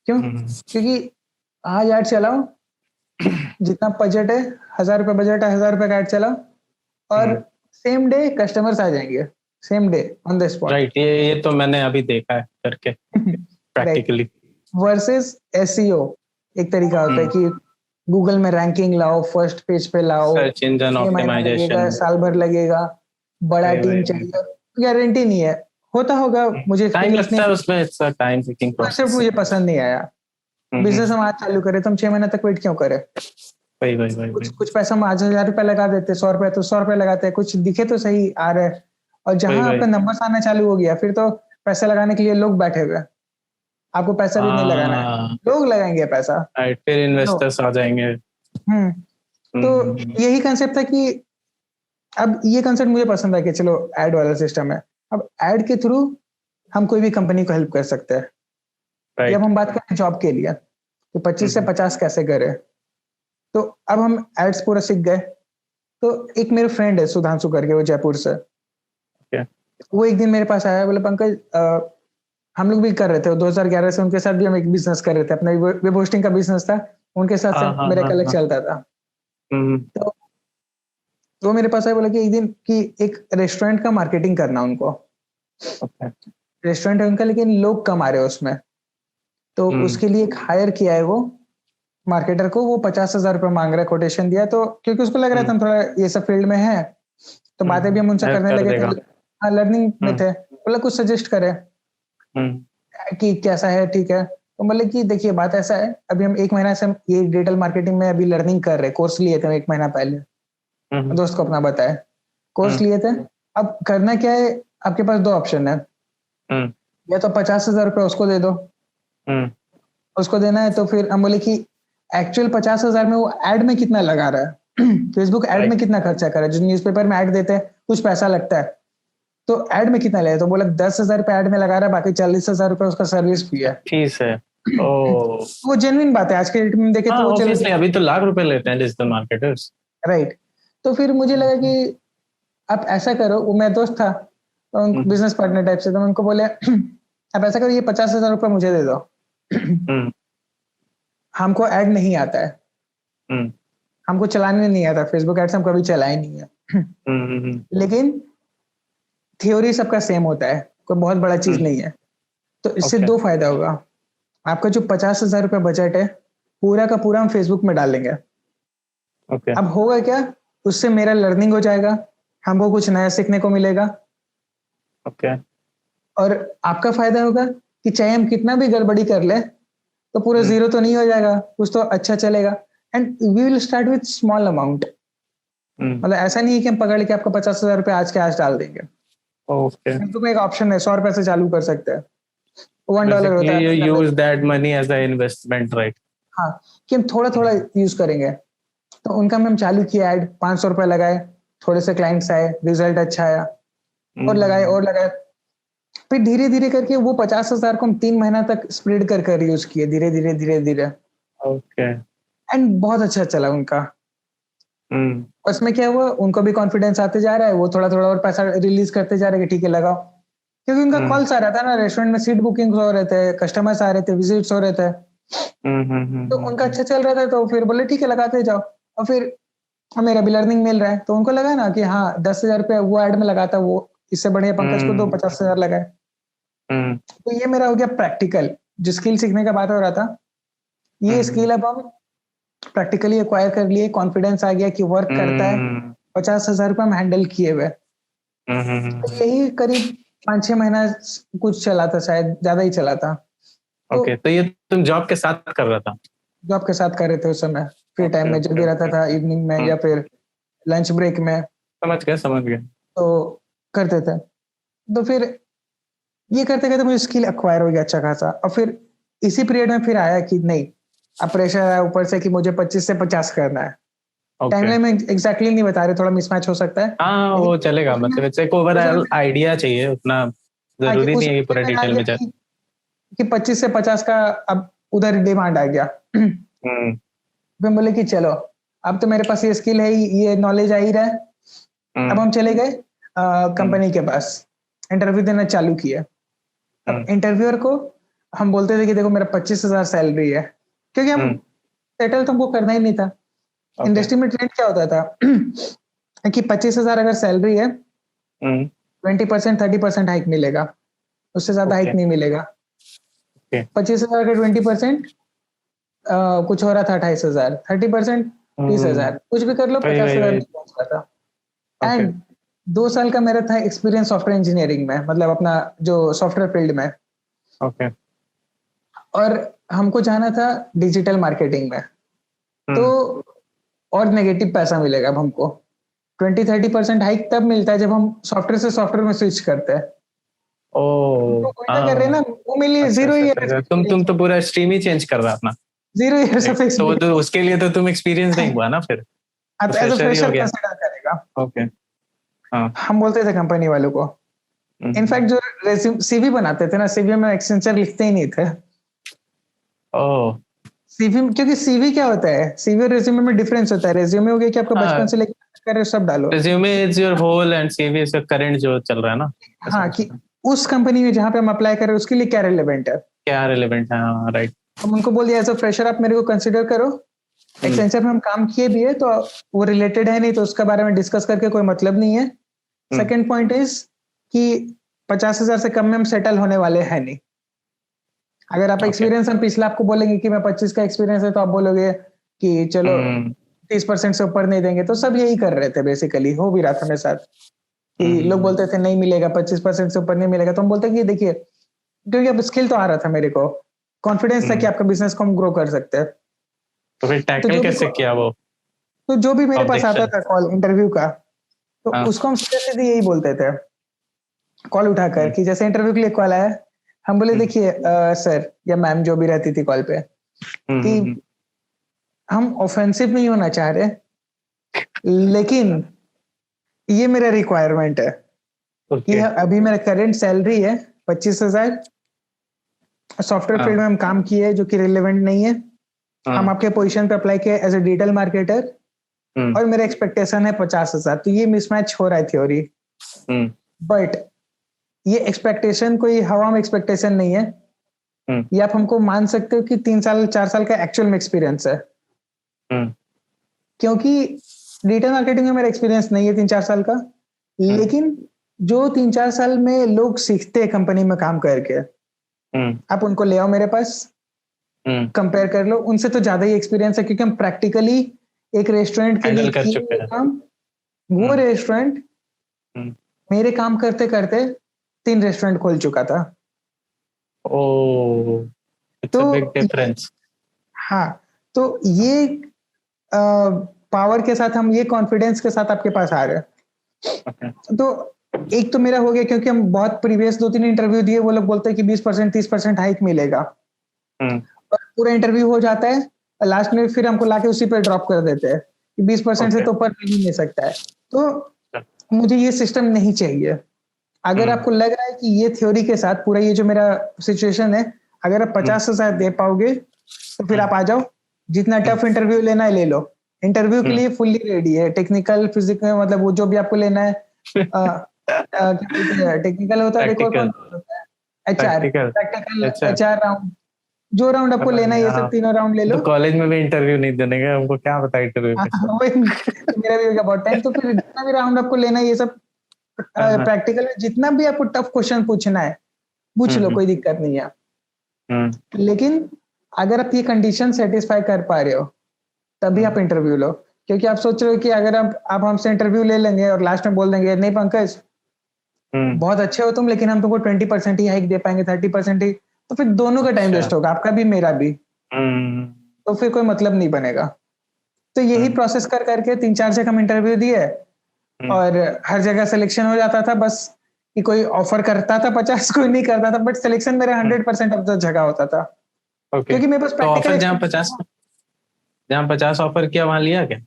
B: क्यों? क्योंकि आज एड चलाओ, जितना बजट है, 1,000 रुपए बजट है, 1,000 रुपए का एड चलाओ और सेम डे कस्टमर्स आ जाएंगे, same day on the spot.
A: Right, ये तो मैंने अभी देखा है करके
B: राइट।
A: प्रैक्टिकली।
B: वर्सेस एसईओ एक तरीका होता है कि गूगल में रैंकिंग लाओ, फर्स्ट पेज पे लाओ,
A: सर्च इंजन
B: 6 महीना लगेगा,
A: ऑप्टिमाइजेशन।
B: साल भर लगेगा, बड़ा टीम चाहिए, गारंटी नहीं है। होता होगा, मुझे
A: टाइम
B: एक्सपीरियंस नहीं,
A: लगता है उसमें, it's a time taking
B: concept
A: process.
B: मुझे पसंद नहीं आया। बिजनेस हम आज चालू करें तो हम 6 महीने तक वेट क्यों करें?
A: वही वही वही
B: कुछ
A: वही।
B: कुछ पैसा हम आज 1,000 रुपए लगा देते, 100 रुपए तो 100 रुपए लगाते हैं, कुछ दिखे तो सही आ रहा है। और
A: वही
B: जहां
A: वही।
B: आपका नंबर आना चालू हो गया, फिर तो पैसा लगाने के लिए लोग बैठे हुए हैं। आपको पैसा भी नहीं लगाना है,
A: हाँ
B: लोग लगाएंगे पैसा।
A: राइट, फिर
B: नो।
A: इन्वेस्टर्स आ जाएंगे।
B: हम्म। तो यही कंसेप्ट था कि अब ये कंसेप्ट मुझे पसंद है कि चलो एड वाला सिस्टम है। अब एड के थ्रू हम कोई भी कंपनी को हेल्प कर सकते हैं। जब
A: राइट।
B: हम बात करें जॉब के लिए तो 25 से 50 कैसे करें, तो अब हम एड्स पूरा सीख गए। तो एक मेरे फ्रेंड है सुधांशु करके, वो जयपुर से। वो एक दिन मेरे पास आया, बोले पंकज हम लोग भी कर रहे थे 2011 से उनके साथ भी हम एक बिजनेस कर रहे थे, अपना वेब होस्टिंग का बिजनेस था, उनके साथ से
A: हाँ
B: मेरा
A: हाँ
B: कलेक्ट
A: हाँ।
B: चलता था। तो वो मेरे पास आया, बोला कि एक दिन कि एक रेस्टोरेंट का मार्केटिंग करना उनको। रेस्टोरेंट है उनका, लेकिन लोग कम आ रहे हैं उसमें। तो उसके लिए एक हायर किया है वो मार्केटर को, वो 50,000 रुपये मांग रहा है, कोटेशन दिया। तो क्योंकि उसको लग रहा था हम थोड़ा ये सब फील्ड में है, तो बातें भी हम उनसे
A: हेल्प
B: करने
A: कर
B: लगे थे।
A: देगा।
B: हाँ, लर्निंग में थे। बोला कुछ सजेस्ट करे कि कैसा है, ठीक है। तो बोले कि देखिए बात ऐसा है, अभी हम 1 महीना से हम ये डिजिटल मार्केटिंग में अभी लर्निंग कर रहे हैं, कोर्स लिए थे 1 महीना पहले। दोस्त को अपना बताया, कोर्स लिए थे। अब करना क्या है, आपके पास 2 ऑप्शन है, या तो 50,000 रुपये उसको दे दो, उसको देना है। तो फिर हम बोले कि एक्चुअल 50,000 में वो एड में कितना लगा रहा है, फेसबुक एड में कितना खर्चा कर रहा है, जो न्यूज़पेपर में एड देते हैं कुछ पैसा लगता है, तो एड में कितना लगेगा? तो बोला 10,000 रुपये एड में लगा रहा है, बाकी 40,000 रुपये उसका सर्विस फी है।
A: फीस है। ओ
B: वो जेन्युइन बात है, आज के डेट में देखे
A: हाँ,
B: तो वो चलो
A: ऑब्वियसली अभी तो लाख रुपए लेते हैं डिजिटल मार्केटर्स।
B: राइट। तो फिर मुझे लगा कि आप ऐसा करो, वो मेरा दोस्त था बिजनेस पार्टनर टाइप से, तो मैं उनको बोले आप ऐसा करो, ये 50,000 रुपये मुझे दे दो। हमको ऐड नहीं आता है, हमको चलाने नहीं आता, फेसबुक एड्स हम कभी चलाए नहीं है। लेकिन थ्योरी सबका सेम होता है, कोई बहुत बड़ा चीज नहीं है। तो इससे 2 फायदा होगा। आपका जो 50,000 रुपये बजट है, पूरा का पूरा हम फेसबुक में डालेंगे। अब होगा क्या, उससे मेरा लर्निंग हो जाएगा, हमको कुछ नया सीखने को मिलेगा। और आपका फायदा होगा कि चाहे हम कितना भी गड़बड़ी कर ले, तो पूरा जीरो तो नहीं हो जाएगा, कुछ तो अच्छा चलेगा। And we will start with small amount. मतलब ऐसा नहीं है कि हम पकड़ के आपको 50,000 रुपये आज के आज डाल देंगे। तो एक ऑप्शन है, 100 रुपए से चालू कर सकते हैं, $1 होता है।
A: You use that money as an investment, right?
B: हाँ, कि हम थोड़ा थोड़ा यूज करेंगे। तो उनका हम चालू किया एड, 500 रुपए लगाए, थोड़े से क्लाइंट्स आए, रिजल्ट अच्छा आया, और लगाए। फिर धीरे धीरे करके वो 50,000 को हम 3 महीना तक स्प्रेड कर कर यूज किए, धीरे धीरे धीरे धीरे। एंड बहुत अच्छा चला उनका। उसमें क्या हुआ, उनको भी कॉन्फिडेंस आते जा रहा है, वो थोड़ा थोड़ा और पैसा रिलीज करते जा रहे हैं कि ठीक है लगाओ। क्योंकि उनका कॉल्स आ रहा था ना, रेस्टोरेंट में सीट बुकिंग हो रहे थे, कस्टमर्स आ रहे थे, विजिट्स हो रहे थे। तो उनका अच्छा चल रहा था, तो फिर बोले ठीक है लगाते जाओ। और फिर मेरा भी लर्निंग मिल रहा है, तो उनको लगा ना कि हाँ 10,000 रुपये वो एड में लगाता, वो इससे बढ़िया पंकज को दो 50,000 लगाए। तो ये मेरा हो गया प्रैक्टिकल जो स्किल सीखने का बात हो रहा था, ये स्किल अब हम प्रैक्टिकली एक्वायर कर लिए, कॉन्फिडेंस आ गया कि वर्क करता है, 50,000 रुपये हम हैंडल किए हुए। तो यही करीब 5-6 महीना कुछ चला था, शायद ज्यादा ही चला था।
A: ओके, तो ये तुम जॉब के साथ कर रहा था?
B: जॉब के साथ कर रहे थे उस समय, फ्री टाइम में जब भी रहता था, इवनिंग में या फिर लंच ब्रेक में।
A: समझ गया।
B: तो करते थे। तो फिर ये करते करते मुझे स्किल एक्वायर हो गया अच्छा खासा, और फिर इसी पीरियड में फिर आया कि नहीं, अब प्रेशर आया ऊपर से कि मुझे 25 से 50 करना है। टाइमलाइन में एग्जैक्टली नहीं बता रहे, थोड़ा मिसमैच हो सकता है।
A: हाँ, वो चलेगा, मतलब एक ओवरऑल आइडिया चाहिए, उतना जरूरी नहीं है कि पूरा डिटेल में जाए
B: कि 25 से 50 का अब उधर डिमांड आ गया। फिर बोले कि चलो, अब तो मेरे पास ये स्किल है, ये नॉलेज आ ही रहा है। अब हम चले गए कंपनी के पास, इंटरव्यू देना चालू किया। अब इंटरव्यूअर को हम बोलते थे कि देखो मेरा 25,000 सैलरी है, क्योंकि हम सेटल तो हमको करना ही नहीं था। इंडस्ट्री में ट्रेंड क्या होता था कि 25,000 अगर सैलरी है, 20% 30% हाइक मिलेगा, उससे ज्यादा हाइक नहीं मिलेगा। 25,000 का 20% कुछ हो रहा था 28,000, 30% 30,000, कुछ भी कर लो 50,000 पहुंच रहा था। एंड 2 साल का मेरा था एक्सपीरियंस सॉफ्टवेयर इंजीनियरिंग में, मतलब अपना जो सॉफ्टवेयर फील्ड में। और हमको जाना था डिजिटल मार्केटिंग में। तो और नेगेटिव पैसा मिलेगा अब हमको, 20-30% हाइक तब मिलता है जब हम सॉफ्टवेयर से सॉफ्टवेयर में स्विच करते हैं। तो कर रहे ना, वो मिली 0 ईयर।
A: तुम तो पूरा स्ट्रीम ही चेंज कर रहा अपना,
B: 0 ईयर्स ऑफ एक्सपीरियंस।
A: तो उसके लिए तो तुम एक्सपीरियंस नहीं हुआ ना फिर,
B: एज अ फ्रेशर कंसीडर करेगा।
A: ओके,
B: हम बोलते थे कंपनी वालों को, इनफैक्ट जो रेज्यूम सीवी बनाते थे ना, सीवी में एक्सेंचर लिखते ही नहीं थे। सीवी, क्योंकि सीवी क्या होता है, सीवी और रेज्यूमे में डिफरेंस होता है। रेज्यूमे हो गया कि आपको बचपन से लेकर सब डालो,
A: resume is your whole and CV is current जो चल रहा है ना।
B: हाँ, कि उस कंपनी में जहाँ पे हम अप्लाई कर रहे हैं उसके लिए क्या रिलेवेंट है,
A: राइट।
B: हम उनको बोल दिया एज अ फ्रेशर आप मेरे को कंसीडर करो, एक्सेंचर में हम काम किए भी है तो वो रिलेटेड है नहीं, तो उसके बारे में डिस्कस करके कोई मतलब नहीं है। सेकंड पॉइंट इज कि 50,000 से कम में हम सेटल होने वाले हैं नहीं। अगर आप एक्सपीरियंस हम पिछला आपको बोलेंगे कि मैं 25 का एक्सपीरियंस है, तो आप बोलोगे कि चलो 30% से ऊपर नहीं देंगे। तो सब यही कर रहे थे, बेसिकली हो भी रहा था मेरे साथ कि लोग बोलते थे नहीं मिलेगा, 25% से ऊपर नहीं मिलेगा। तो हम बोलते कि देखिए, क्योंकि अब स्किल तो आ रहा था मेरे को, कॉन्फिडेंस था कि आपका बिजनेस को हम ग्रो कर सकते हैं।
A: तो फिर टैकल कैसे किया वो?
B: तो जो भी मेरे पास आता था कॉल इंटरव्यू का, तो उसको हम सीधे यही बोलते थे, कॉल उठाकर कि जैसे इंटरव्यू के लिए कॉल आया, हम बोले देखिए सर या मैम जो भी रहती थी कॉल पे, कि हम ऑफेंसिव नहीं होना चाह रहे, लेकिन ये मेरा रिक्वायरमेंट है कि अभी मेरा करंट सैलरी है 25,000, सॉफ्टवेयर फील्ड में हम काम किए जो कि रिलेवेंट नहीं है, हम आपके पोजीशन पे अप्लाई किए एज ए डिजिटल मार्केटर, और मेरा एक्सपेक्टेशन है 50,000। तो ये मिसमैच हो रहा है थ्योरी, बट ये एक्सपेक्टेशन कोई हवा में एक्सपेक्टेशन नहीं है। ये आप हमको मान सकते हो कि 3 साल 4 साल का एक्चुअल में एक्सपीरियंस है, क्योंकि डिजिटल मार्केटिंग में मेरा एक्सपीरियंस नहीं है 3-4 साल का, लेकिन जो 3-4 साल में लोग सीखते हैं कंपनी में काम करके, आप उनको ले आओ मेरे पास, कंपेयर कर लो, उनसे तो ज्यादा ही एक्सपीरियंस है, क्योंकि हम प्रैक्टिकली एक रेस्टोरेंट के लिए कर चुके हैं काम। वो रेस्टोरेंट मेरे काम करते करते 3 रेस्टोरेंट खोल चुका था।
A: It's a big difference.
B: हाँ, तो ये पावर के साथ हम, ये कॉन्फिडेंस के साथ आपके पास आ रहे हैं। तो एक तो मेरा हो गया, क्योंकि हम बहुत प्रीवियस 2-3 इंटरव्यू दिए, वो लोग बोलते हैं कि 20% 30% हाइक मिलेगा, और पूरा इंटरव्यू हो जाता है, लास्ट में फिर हमको लाके उसी पे ड्रॉप कर देते हैं कि 20% से तो ऊपर नहीं मिल सकता है। तो मुझे ये सिस्टम नहीं चाहिए। अगर आपको लग रहा है कि ये थ्योरी के साथ पूरा ये जो मेरा सिचुएशन है, अगर आप 50,000 दे पाओगे तो फिर आप आ जाओ, जितना टफ इंटरव्यू लेना है ले लो। इंटरव्यू के लिए फुल्ली रेडी है, टेक्निकल फिजिकल, मतलब वो जो भी आपको लेना है, टेक्निकल होता है, देखो कौन होता है, एचआर, प्रैक्टिकल एचआर राउंड, जो राउंड आपको लेना है, ये सब तीनों राउंड ले लो।
A: तो कॉलेज में भी इंटरव्यू नहीं देने का, हमको क्या पता इंटरव्यू में।
B: मेरा भी होगा बहुत टाइम। तो फिर जितना भी राउंड आपको लेना है, ये सब प्रैक्टिकल में जितना भी आपको टफ क्वेश्चन पूछना है पूछ लो, कोई दिक्कत नहीं है। लेकिन अगर आप ये कंडीशन सेटिस्फाई कर पा रहे हो तभी आप इंटरव्यू लो, क्योंकि आप सोच रहे हो कि अगर आप हमसे इंटरव्यू ले लेंगे और लास्ट में बोल देंगे नहीं पंकज बहुत अच्छे हो तुम, लेकिन हम तुमको 20% ही हाइक दे पाएंगे, 30% ही, तो फिर दोनों का टाइम वेस्ट होगा, आपका भी मेरा भी, तो फिर कोई मतलब नहीं बनेगा। तो यही प्रोसेस कर करके 3-4 जगह हम इंटरव्यू दिए और हर जगह सिलेक्शन हो जाता था, बस कि कोई ऑफर करता था 50, कोई नहीं करता था, बट सिलेक्शन मेरे 100% ऑफ द जगह होता था। क्योंकि मेरे पास
A: तो ऑफर
B: प्रैक्टिकल
A: जहाँ 50 ऑफर किया वहां लिया क्या?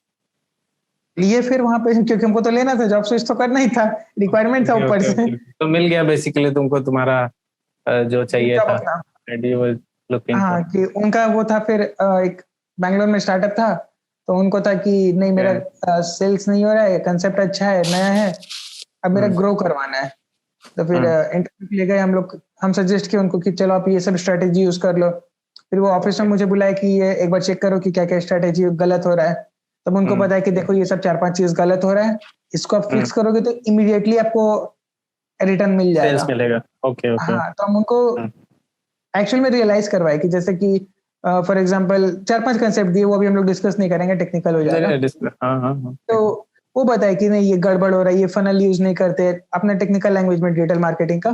B: लिए फिर वहां पे, क्योंकि हमको तो लेना था, जॉब स्विच तो करना ही था, रिक्वायरमेंट था ऊपर से।
A: तो मिल गया बेसिकली तुमको तुम्हारा जो चाहिए
B: जॉब
A: था,
B: अपना,
A: लुकिंग
B: हाँ, कि उनका वो था फिर एक बैंगलोर में स्टार्टअप था, तो उनको था कि नहीं मेरा सेल्स नहीं हो रहा है, कंसेप्ट अच्छा है, नया है, अब मेरा ग्रो करवाना है। तो फिर इंटरव्यू ले गए हम लोग, हम सजेस्ट किए उनको कि चलो आप ये सब स्ट्रेटेजी यूज कर लो। फिर वो ऑफिस में मुझे बुलाया कि ये एक बार चेक करो कि क्या क्या स्ट्रेटेजी गलत हो रहा है। तब उनको पता है कि देखो ये सब 4-5 चीज गलत हो रहा है, इसको आप फिक्स करोगे तो इमीडिएटली आपको रिटर्न मिल जाएगा,
A: सेल्स मिलेगा। Okay okay.
B: हाँ, तो हम उनको एक्चुअल में रियलाइज करवाए कि जैसे कि फॉर एग्जांपल 4-5 कंसेप्ट दिए, वो अभी हम लोग डिस्कस नहीं करेंगे, टेक्निकल हो जाएगा। तो वो बताए कि नहीं ये गड़बड़ हो रहा है, ये फनल यूज नहीं करते अपना टेक्निकल लैंग्वेज में, डिजिटल मार्केटिंग का।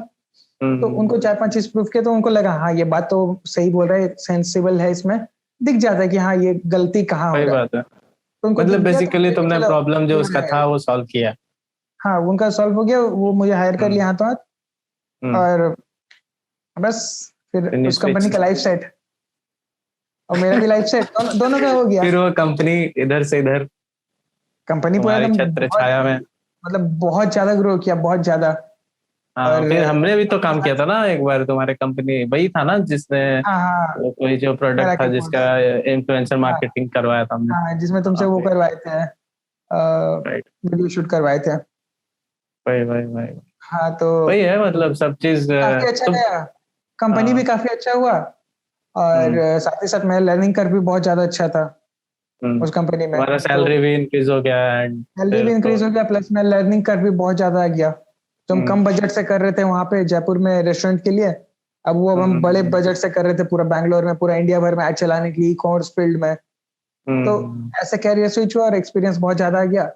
B: तो उनको 4-5 चीज प्रूफ किया, तो उनको लगा हाँ ये बात तो सही बोल रहा है, सेंसिबल है, इसमें दिख जाता है कि हाँ ये गलती कहाँ हो रहा है।
A: तो मतलब बेसिकली तुमने प्रॉब्लम जो उसका था वो सॉल्व किया।
B: हाँ, उनका सॉल्व हो गया, वो मुझे हायर कर लिया हाथों हाथ, और बस फिर उस कंपनी का लाइफ सेट और मेरा भी लाइफ सेट, दोनों का हो गया।
A: फिर वो कंपनी इधर से इधर,
B: कंपनी पूरा
A: छत्र छाया में,
B: मतलब बहुत ज्यादा ग्रो किया, बहुत ज्यादा।
A: और फिर हमने भी तो काम किया था ना एक बार तुम्हारे कंपनी, वही था ना जिसने कोई जो प्रोडक्ट था जिसका इन्फ्लुएंसर मार्केटिंग करवाया था हमने।
B: हाँ, जिसमें तुमसे वो करवाए थे, वीडियो शूट करवाए थे।
A: वही
B: हाँ, तो
A: वही है, मतलब सब चीज
B: काफी अच्छा गया, कंपनी भी काफी अच्छा हुआ, और साथ ही साथ मेरा लर्निंग कर्व भी बहुत ज्यादा अच्छा था उस कंपनी में।
A: हमारा सैलरी भी इंक्रीज हो गया, एंड
B: सैलरी भी इंक्रीज हो गया, प्लस मेरा लर्निंग कर्व भी बहुत ज्यादा आ गया। तो हम कम बजट से कर रहे थे वहां पे जयपुर में रेस्टोरेंट के लिए, अब हम बड़े बजट से कर रहे थे पूरा बैंगलोर में, पूरा इंडिया भर में ऐड चलाने के लिए, कॉमर्स फील्ड में। तो ऐसे कैरियर स्विच हुआ और एक्सपीरियंस बहुत ज्यादा आ गया।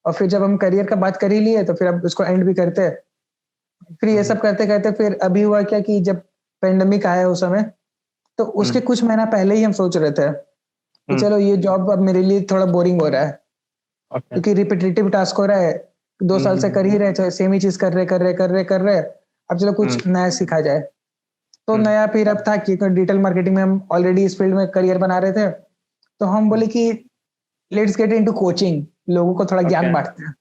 B: और फिर जब हम करियर का बात कर ही लिए तो फिर अब उसको एंड भी करते हैं। फिर ये सब करते करते फिर अभी हुआ क्या कि जब पेंडेमिक आया उस समय, तो उसके कुछ महीना पहले ही हम सोच रहे थे कि चलो ये जॉब अब मेरे लिए थोड़ा बोरिंग हो रहा है, क्योंकि रिपीटेटिव टास्क हो रहा है, 2 साल से कर ही रहे, सेम ही चीज कर रहे, अब चलो कुछ नया सीखा जाए। तो नया फिर अब था कि डिजिटल मार्केटिंग में हम ऑलरेडी इस फील्ड में करियर बना रहे थे, तो हम बोले कि लेट्स गेट इनटू कोचिंग, लोगों को थोड़ा ज्ञान बांटते हैं।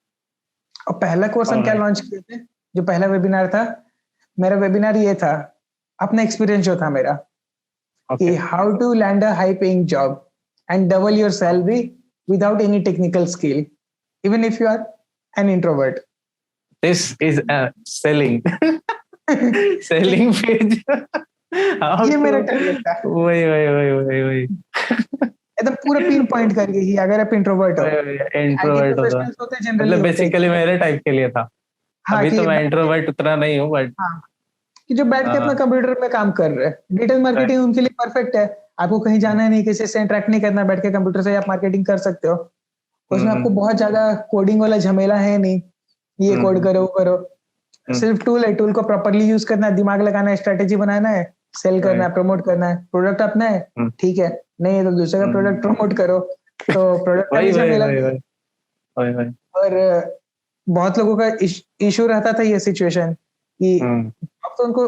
B: और पहला कोर्स हम क्या लॉन्च किए थे, जो पहला वेबिनार था, मेरा वेबिनार ये था, अपना एक्सपीरियंस जो था मेरा, कि how to land a high paying job and double your salary without any technical skill, even if you are an introvert.
A: This is selling selling page.
B: ये मेरा टारगेट था,
A: वही
B: एकदम पूरा पिन पॉइंट करके ही, अगर आप इंट्रोवर्ट हो,
A: इंट्रोवर्ट होता,
B: होते हैं जनरली,
A: मतलब बेसिकली मेरे टाइप के लिए था।
B: हाँ,
A: अभी तो मैं इंट्रोवर्ट उतना नहीं हूँ, बट
B: हाँ, कि जो बैठ के अपना कंप्यूटर में काम कर रहे हैं, डिजिटल मार्केटिंग उनके लिए परफेक्ट है। आपको कहीं जाना नहीं, किसी से इंटरेक्ट नहीं करना, बैठ के कंप्यूटर से आप मार्केटिंग कर सकते हो। उसमें आपको बहुत ज्यादा कोडिंग वाला झमेला है नहीं, ये कोड करो वो करो, सिर्फ टूल है, टूल को प्रॉपरली यूज करना है, दिमाग लगाना है, स्ट्रेटेजी बनाना है, सेल करना है, प्रमोट करना है, प्रोडक्ट अपना है, ठीक है, नहीं है तो दूसरे का प्रोडक्ट प्रमोट करो। तो प्रोडक्ट का भी झमेला नहीं। और बहुत लोगों का इशू रहता था ये सिचुएशन कि अब तो उनको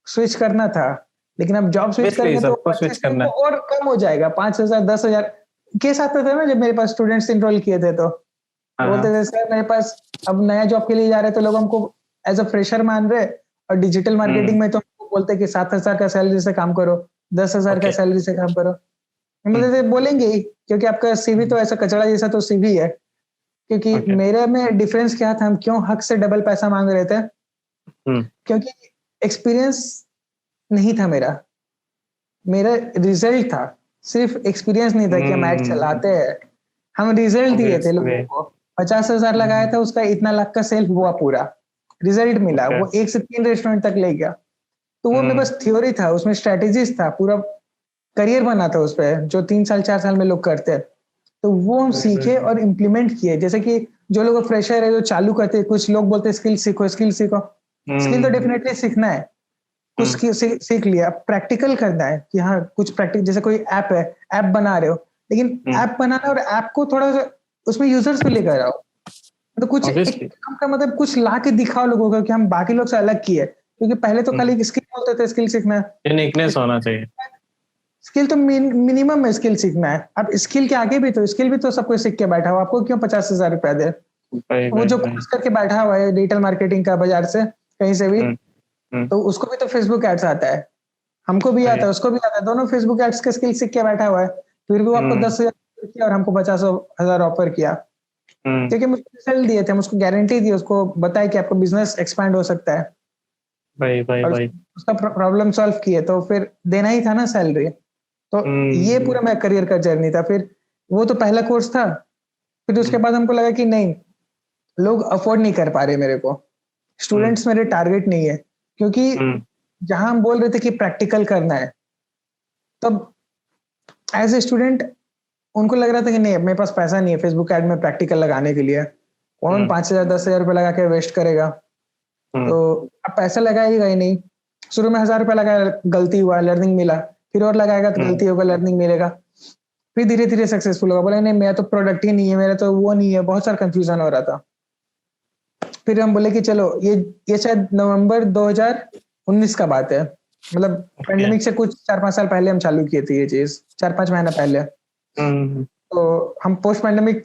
B: स्विच करना था, लेकिन अब जॉब स्विच करेंगे तो स्विच करना और कम हो जाएगा, 5,000 10,000 केस आता था ना जब मेरे पास स्टूडेंट्स इनरोल किए थे, तो बोलते थे सर मेरे पास अब नया जॉब के लिए जा रहे, तो लोग हमको एज अ फ्रेशर मान रहे, और डिजिटल मार्केटिंग में तो हमको बोलते कि 7,000 का सैलरी से काम करो, 10,000 का सैलरी से काम करो। मतलब बोलेंगे ही, क्योंकि आपका सीवी तो ऐसा कचड़ा जैसा तो सीवी है। क्योंकि मेरे में डिफरेंस क्या था, हम क्यों हक से डबल पैसा मांग रहे थे, क्योंकि एक्सपीरियंस नहीं था मेरा रिजल्ट था, सिर्फ एक्सपीरियंस नहीं था कि हम ऐड चलाते हैं। हम रिजल्ट दिए थे लोगों को, 50,000 लगाया था, उसका इतना लाख का सेल हुआ, पूरा रिजल्ट मिला, वो 1 से 3 रेस्टोरेंट तक ले गया। तो वो मेरे पास थ्योरी था, उसमें स्ट्रेटेजीज था, पूरा करियर बना था उस पे, जो 3 साल 4 साल में लोग करते हैं। तो वो हम सीखे और इम्प्लीमेंट किए। जैसे कि जो लोग फ्रेशर है, जो चालू करते हैं, कुछ लोग बोलते हैं स्किल सीखो, स्किल सीखो। स्किल तो डेफिनेटली सीखना है, कुछ सीख लिया, प्रैक्टिकल करना है कि हाँ कुछ प्रैक्टिस। जैसे कोई ऐप है, ऐप बना रहे हो, लेकिन ऐप बनाना और ऐप को थोड़ा सा उसमें यूजर्स भी लेकर आओ। तो कुछ एक काम का मतलब कुछ ला के दिखाओ लोगों को कि हम बाकी लोग से अलग किए। क्योंकि पहले तो खाली स्किल बोलते थे, स्किल सीखना है,
A: यूनिकनेस होना चाहिए।
B: स्किल तो मिनिमम है, स्किल सीखना है। अब स्किल के आगे भी तो स्किल भी तो सब कोई सीख के बैठा हुआ, आपको क्यों 50,000 रुपया दे? वो जो कोर्स करके बैठा हुआ है डिजिटल मार्केटिंग का बाजार से कहीं से भी, तो उसको भी तो फेसबुक एड्स आता है, हमको भी आता है, उसको भी आता है, दोनों फेसबुक एड्स के स्किल सीख के बैठा हुआ है। फिर भी वो आपको 10,000 किया और हमको 50,000 ऑफर किया, क्योंकि मुझको रिजल्ट दिए थे, मुझको गारंटी दी, उसको बताया कि आपका बिजनेस एक्सपैंड हो सकता है। और उसका प्रॉब्लम सॉल्व किए, तो फिर देना ही था ना सैलरी। तो ये पूरा मेरा करियर का जर्नी था। फिर वो तो पहला कोर्स था। फिर उसके बाद हमको लगा कि नहीं, लोग अफोर्ड नहीं कर पा रहे मेरे को, स्टूडेंट्स मेरे टारगेट नहीं है। क्योंकि जहां हम बोल रहे थे कि प्रैक्टिकल करना है, तब एज ए स्टूडेंट उनको लग रहा था कि नहीं, मेरे पास पैसा नहीं है फेसबुक ऐड में प्रैक्टिकल लगाने के लिए, कौन 5,000 10,000 रुपए लगा के वेस्ट करेगा। तो अब पैसा लगाएगा ही नहीं। शुरू में 1,000 रुपया लगाया, गलती हुआ, लर्निंग मिला, फिर और लगाएगा तो गलती होगा, लर्निंग मिलेगा, फिर धीरे धीरे सक्सेसफुल होगा। बोले नहीं, मेरा तो प्रोडक्ट ही नहीं है, मेरा तो वो नहीं है, बहुत सारा कंफ्यूजन हो रहा था। फिर हम बोले कि चलो ये शायद नवंबर 2019 का बात है, मतलब पेंडेमिक से कुछ 4-5 साल पहले हम चालू किए थे ये चीज, 4-5 महीना पहले। तो हम पोस्ट पेंडेमिक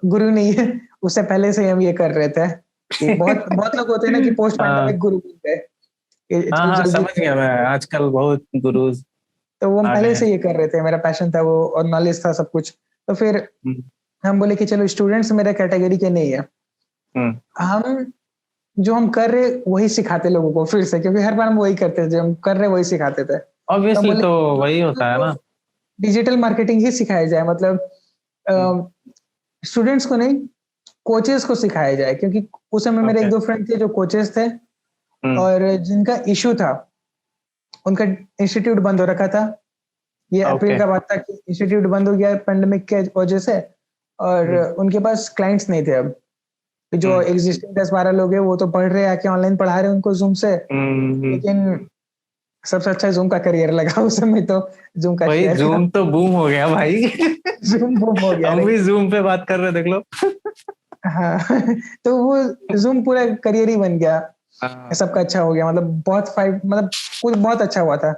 B: गुरु नहीं है, उससे पहले से हम ये कर रहे थे। बहुत बहुत लोग होते हैं ना कि पोस्ट पेंडेमिक गुरु बनते हैं।
A: समझ गया मैं, आजकल बहुत गुरुज।
B: तो वो हम पहले से ये कर रहे थे, मेरा पैशन था वो और नॉलेज था सब कुछ। तो फिर हम बोले कि चलो स्टूडेंट्स मेरे कैटेगरी के नहीं है, हम जो हम कर रहे वही सिखाते लोगों को फिर से, क्योंकि हर बार हम वही करते थे, जो हम कर रहे वही सिखाते थे।
A: ऑब्वियसली तो वही होता है ना,
B: डिजिटल मार्केटिंग ही सिखाया जाए, मतलब स्टूडेंट्स को नहीं, कोचेस को सिखाया जाए। क्योंकि उस समय मेरे 1-2 फ्रेंड थे जो कोचेस थे, और जिनका इशू था, उनका इंस्टीट्यूट बंद हो रखा था। ये अप्रैल का बात था कि इंस्टीट्यूट बंद हो गया पेंडेमिक के वजह से, और उनके पास क्लाइंट्स नहीं थे। अब जो एग्जिस्टिंग 10-12 लोग हैं वो तो पढ़ रहे, आके ऑनलाइन पढ़ा रहे उनको जूम से, लेकिन सबसे अच्छा जूम का करियर लगा उस समय। तो जूम का
A: भाई जूम तो बूम हो गया भाई।
B: जूम बूम हो गया,
A: हम भी जूम पे बात कर रहे, देख लो।
B: हाँ, तो वो जूम पूरा करियर ही बन गया, सबका अच्छा हो गया, मतलब मतलब कुछ बहुत अच्छा हुआ था।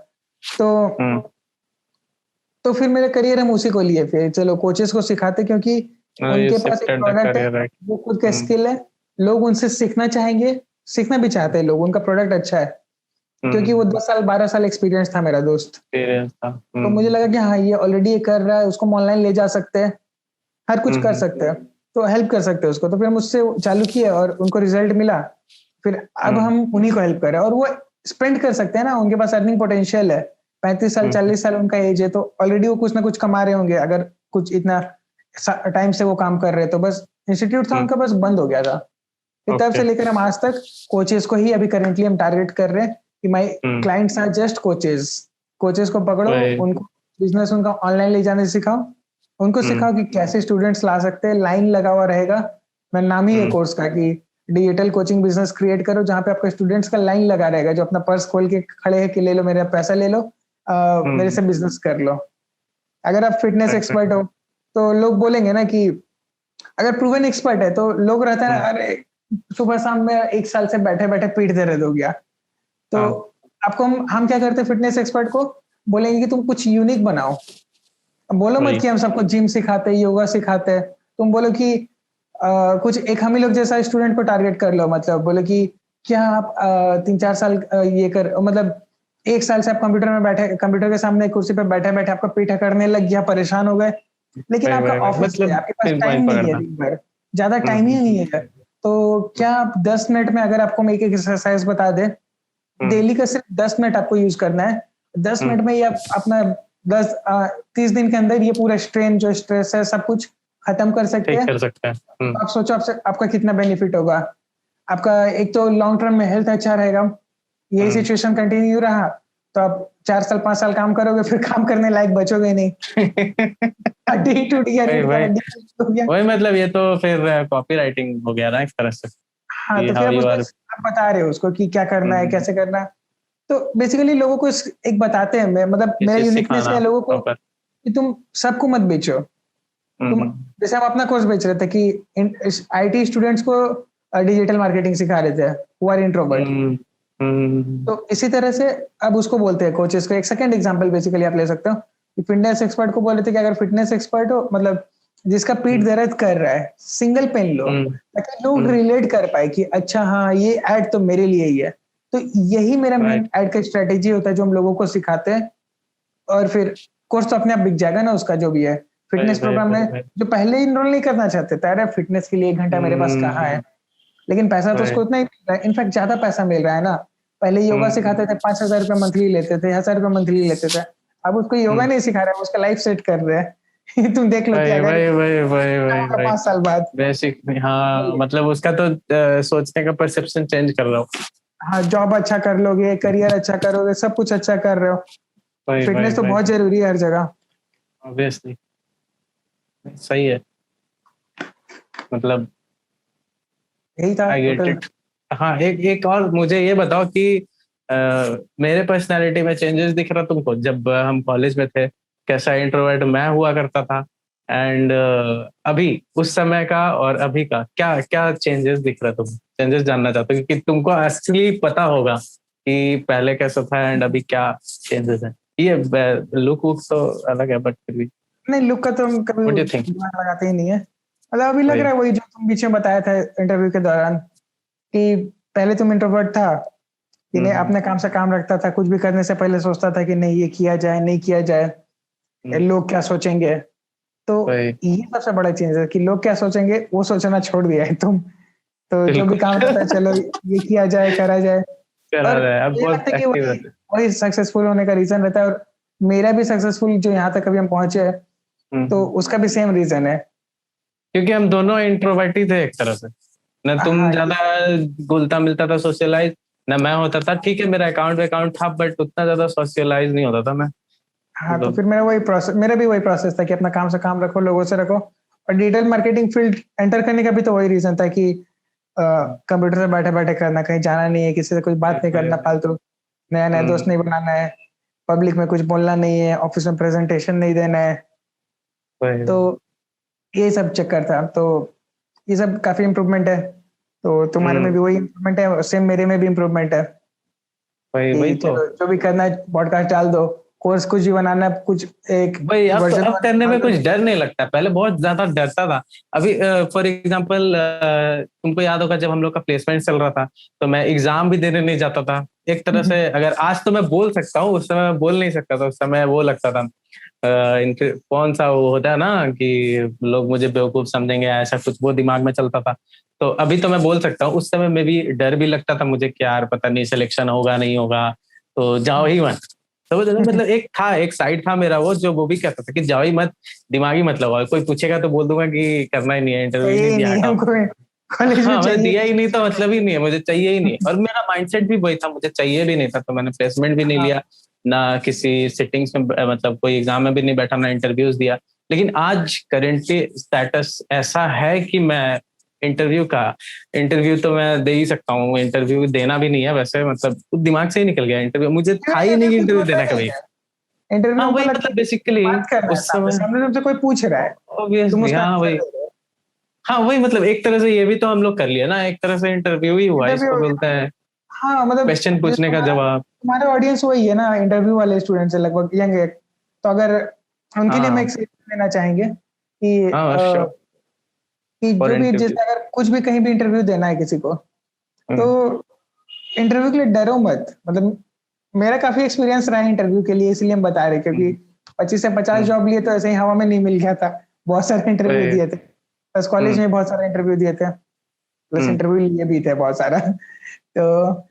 B: तो फिर मेरा करियर हम उसी को लिए, फिर चलो कोचेस को सिखाते, क्योंकि उनके पास एक प्रोडक्ट है, वो खुद का स्किल है, लोग उनसे सीखना चाहेंगे, सीखना भी चाहते हैं लोग, उनका प्रोडक्ट अच्छा है। क्योंकि वो 10 साल 12 साल एक्सपीरियंस था मेरा दोस्त, तो मुझे लगा कि हाँ ये ऑलरेडी ये कर रहा है, उसको हम ऑनलाइन ले जा सकते हैं, हर कुछ कर सकते हैं, तो हेल्प कर सकते हैं उसको। तो फिर हम उससे चालू किए और उनको रिजल्ट मिला। फिर अब हम उन्हीं को हेल्प कर रहे हैं, और वो स्पेंड कर सकते हैं ना, उनके पास अर्निंग पोटेंशियल है, 35 साल 40 साल उनका एज है, तो ऑलरेडी वो कुछ ना कुछ कमा रहे होंगे। अगर कुछ इतना टाइम से वो काम कर रहे हैं, तो बस इंस्टीट्यूट था उनका, बस बंद हो गया था। फिर तब से लेकर हम आज तक कोचेस को ही अभी करेंटली हम टारगेट कर रहे हैं कि my clients are just coaches को पकड़ो, उनको बिजनेस उनका ऑनलाइन ले जाने सिखाओ, उनको सिखाओ कि कैसे स्टूडेंट्स ला सकते हैं। लाइन लगा हुआ रहेगा, मैं नाम ही है कोर्स का कि डिजिटल कोचिंग बिजनेस क्रिएट करो, जहाँ पे आपका स्टूडेंट्स का लाइन लगा रहेगा, जो अपना पर्स खोल के खड़े हैं कि ले लो मेरा पैसा, ले लो, मेरे से बिजनेस कर लो। अगर आप फिटनेस एक्सपर्ट हो तो लोग बोलेंगे ना कि, अगर प्रूवन एक्सपर्ट है तो लोग रहता है अरे सुबह शाम में 1 साल से बैठे बैठे पीठ दर्द हो गया। तो आपको हम क्या करते हैं, फिटनेस एक्सपर्ट को बोलेंगे कि तुम कुछ यूनिक बनाओ। बोलो मत कि हम सबको जिम सिखाते हैं, योगा सिखाते हैं, तुम बोलो कि कुछ एक हम ही लोग जैसा स्टूडेंट को टारगेट कर लो। मतलब बोलो कि क्या आप 3-4 साल ये कर, मतलब 1 साल से आप कंप्यूटर में बैठे, कंप्यूटर के सामने कुर्सी पे बैठे बैठे आपका पीठ अकड़ने लग गया, परेशान हो गए, लेकिन आपका ऑफिस है, आपके पास टाइम नहीं है, दिन भर ज्यादा टाइम ही नहीं है। तो क्या आप 10 मिनट में, अगर आपको मैं एक एक्सरसाइज बता दे, डेली का सिर्फ 10 मिनट आपको यूज करना है, 10 मिनट में ये अपना 30 दिन के अंदर ये पूरा स्ट्रेन, जो स्ट्रेस है, सब कुछ खत्म कर सकते हैं। आप सोचो आपका कितना बेनिफिट होगा। आपका एक तो लॉन्ग टर्म में हेल्थ अच्छा रहेगा, यही सिचुएशन कंटिन्यू रहा तो आप 4 साल 5 साल काम करोगे, फिर काम करने लायक बचोगे नहीं। हड्डी टूट गया,
A: वही
B: रीढ़ का
A: वही
B: हड्डी टूट गया।
A: वही मतलब ये तो फिर कॉपी राइटिंग हो गया ना एक तरह से,
B: हाँ,
A: कि
B: तो फिर
A: हाउ
B: आप
A: यू
B: उसको
A: आर।
B: आप बता रहे हो उसको कि क्या करना है, कैसे करना है। तो बेसिकली लोगों को एक बताते हैं, मतलब
A: ये
B: मेरा
A: चीज
B: यूनिकनेस
A: सिखाना
B: है लोगों को
A: प्रॉपर।
B: कि तुम सबको मत बेचो। तुम जैसे हम अपना कोर्स बेच रहे थे कि आईटी स्टूडेंट्स को डिजिटल मार्केटिंग सिखा रहे थे, हु आर इंट्रोवर्ट। तो इसी तरह से अब उसको बोलते हैं कोचेस को। एक सेकंड एग्जांपल बेसिकली आप ले सकते हो कि फिटनेस एक्सपर्ट को बोले थे कि अगर फिटनेस एक्सपर्ट हो, मतलब जिसका पीठ दर्द कर रहा है, सिंगल पेन लो, ताकि लोग रिलेट कर पाए कि अच्छा हाँ ये एड तो मेरे लिए ही है। तो यही मेरा मेन एड का स्ट्रेटेजी होता है जो हम लोगों को सिखाते हैं। और फिर कोर्स तो अपने आप बिक जाएगा ना उसका, जो भी है फिटनेस प्रोग्राम में। जो पहले इनरोल नहीं करना चाहते थे, अरे फिटनेस के लिए 1 घंटा मेरे पास कहाँ है, लेकिन पैसा तो उसको उतना ही मिल रहा है, इनफैक्ट ज्यादा पैसा मिल रहा है ना। पहले योगा सिखाते थे, 5,000 रुपए मंथली लेते थे, 1,000 रुपए मंथली लेते थे। अब उसको योगा नहीं सिखा रहे हैं, उसका लाइफ सेट कर रहे हैं। तुम देख लो कि
A: वही
B: अगर
A: वही वही वही वही वही
B: 5 साल बाद।
A: बेसिक, हाँ मतलब उसका तो सोचने का परसेप्शन चेंज कर रहा हूँ।
B: हाँ, जॉब अच्छा कर लोगे, करियर अच्छा करोगे, सब कुछ अच्छा कर रहे हो।
A: वही वही
B: फिटनेस तो
A: वही
B: बहुत जरूरी है हर जगह।
A: ऑब्वियसली सही है, मतलब
B: यही था
A: आई गेट
B: टोटल।
A: इट। हाँ, एक एक और मुझे ये बताओ कि मेरे पर्सनालिटी में चेंजेस दिख रहा तुमको जब हम कॉलेज में थे? कैसा इंट्रोवर्ट मैं हुआ करता था, एंड अभी उस समय का और अभी का क्या क्या चेंजेस दिख रहा? तुम चेंजेस जानना चाहते हो क्योंकि तुमको असली पता होगा कि पहले कैसा था एंड अभी क्या चेंजेस है। ये लुक वुक तो अलग है बट फिर भी
B: नहीं, लुक का तो हम कभी
A: व्हाट डू यू थिंक?
B: दिमाग लगाते ही नहीं है। मतलब अभी लग
A: वही।
B: रहा है वही जो तुम बीच में बताया था इंटरव्यू के दौरान कि पहले तुम इंट्रोवर्ट था कि नहीं,
A: हम्म
B: अपने काम से काम रखता था, कुछ भी करने से पहले सोचता था कि नहीं ये किया जाए, नहीं किया जाए, ये
A: हम्म,
B: लोग क्या सोचेंगे। तो
A: वही
B: ये सबसे बड़ा चेंज है कि लोग क्या सोचेंगे वो सोचना छोड़ दिया है तुम। तो जो भी काम रहता है,
A: बिल्कुल।
B: चलो ये किया जाए, करा जाए।
A: करा
B: और
A: रहा है अब,
B: मुझे
A: बहुत
B: लगता है कि
A: एक्टिव
B: वही
A: रहता है।
B: वही सक्सेसफुल होने का रीजन रहता है। और मेरा भी सक्सेसफुल जो यहाँ तक अभी हम पहुंचे हैं, तो
A: हम्म।
B: उसका भी सेम रीजन है।
A: क्योंकि हम दोनों इंट्रोवर्ट ही थे एक तरह से, ना तुम
B: हाँ
A: ज्यादा घुलता मिलता था सोशलाइज, ना मैं होता था। ठीक है मेरा अकाउंट अकाउंट था बट उतना ज्यादा सोशलाइज नहीं होता था मैं,
B: हाँ, तो
A: मतलब।
B: फिर मेरा भी वही प्रोसेस था कि अपना काम से काम रखो, लोगों से रखो। और डिजिटल मार्केटिंग फील्ड एंटर करने का भी तो वही रीजन था कि कंप्यूटर से बैठे बैठे करना, कहीं जाना नहीं है, किसी से कुछ बात नहीं करना फालतू, नया नया दोस्त नहीं बनाना है, पब्लिक में कुछ बोलना नहीं है, ऑफिस में प्रेजेंटेशन नहीं देना है। तो ये सब चक्कर था। तो ये सब काफी इम्प्रूवमेंट है। तो तुम्हारे में भी वही इम्प्रूवमेंट है, सेम मेरे में भी इम्प्रूवमेंट है
A: वही वही
B: कि
A: तो
B: चलो जो भी करना है पॉडकास्ट डाल दो, कोर्स कुछ भी बनाना है, कुछ एक
A: भाई अब तो
B: वर्जन
A: अब करने
B: डाल
A: में कुछ
B: दो।
A: डर नहीं लगता, पहले बहुत ज्यादा डरता था। अभी फॉर एग्जांपल तुमको याद होगा जब हम लोग का प्लेसमेंट चल रहा था तो मैं एग्जाम भी देने नहीं जाता था एक तरह से। अगर आज तो मैं बोल सकता हूँ, उस समय मैं बोल नहीं सकता था। उस समय वो लगता था कौन सा वो होता है ना कि लोग मुझे बेवकूफ समझेंगे, ऐसा कुछ वो दिमाग में चलता था। तो अभी तो मैं बोल सकता हूँ, उस समय में भी डर भी लगता था मुझे कि यार पता नहीं सिलेक्शन होगा नहीं होगा, तो जाओ ही मत। तो मतलब एक साइड था मेरा वो जो वो भी कहता था कि जाओ ही मत, दिमागी मत लगाओ, कोई पूछेगा तो बोल दूंगा कि करना ही नहीं है, इंटरव्यू ही
B: चाहिए
A: नहीं
B: ही
A: दिया,
B: नहीं
A: हटाओ।
B: हमको, कॉलेज में
A: हाँ मैंने
B: चाहिए
A: दिया ही
B: ही
A: नहीं तो मतलब ही नहीं है, मुझे चाहिए ही नहीं। और मेरा माइंडसेट भी वही था, मुझे चाहिए भी नहीं था, तो मैंने प्लेसमेंट भी नहीं
B: नहीं।
A: लिया, ना किसी सिटिंग्स में मतलब कोई एग्जाम में भी नहीं बैठा, ना इंटरव्यूज दिया। लेकिन आज करेंटली स्टेटस ऐसा है कि मैं इंटरव्यू तो मैं दे ही सकता हूँ। इंटरव्यू देना भी नहीं है वैसे, मतलब दिमाग से ही निकल गया इंटरव्यू, मुझे था ही नहीं
B: इंटरव्यू
A: कि
B: कुछ
A: इंटरव्यू
B: होता
A: देना
B: नहीं
A: कभी।
B: है। इंटरव्यू
A: हाँ
B: हमको
A: वही
B: लगता
A: मतलब
B: है कि
A: बेसिकली
B: बात करना है,
A: उस
B: सामने
A: समय
B: सामने तुमसे कोई पूछ रहा है, तुम
A: ऑब्वियसली
B: उसका
A: हाँ
B: आंसर
A: वही।
B: दे रहे हो।
A: हाँ वही मतलब एक तरह से ये भी तो हम लोग कर लिए ना, एक तरह से इंटरव्यू ही हुआ,
B: इंटरव्यू
A: इसको
B: हो
A: बोलते
B: गया।
A: हैं
B: हाँ, मतलब
A: क्वेश्चन
B: जिस
A: पूछने का
B: तुम्हारा
A: जवाब।
B: तुम्हारा ऑडियंस वही है ना, इंटरव्यू वाले स्टूडेंट है लगभग यंग है। तो अगर उनके लिए मैं
A: हाँ
B: एक सजेशन देना चाहेंगे कि
A: हाँ श्योर, फॉर
B: जो भी
A: इंटरव्यू।
B: जैसे अगर कुछ भी कहीं भी इंटरव्यू देना है किसी को, तो इंटरव्यू के लिए डरो मत। मतलब मेरा काफी एक्सपीरियंस रहा है इंटरव्यू के लिए, इसलिए हम बता रहे हैं, क्योंकि 25 से 50 जॉब लिए तो ऐसे ही हवा में नहीं मिल गया था। बहुत सारे इंटरव्यू दिए थे, प्लस कॉलेज में बहुत सारे इंटरव्यू दिए थे, प्लस इंटरव्यू लिए भी थे बहुत सारा। तो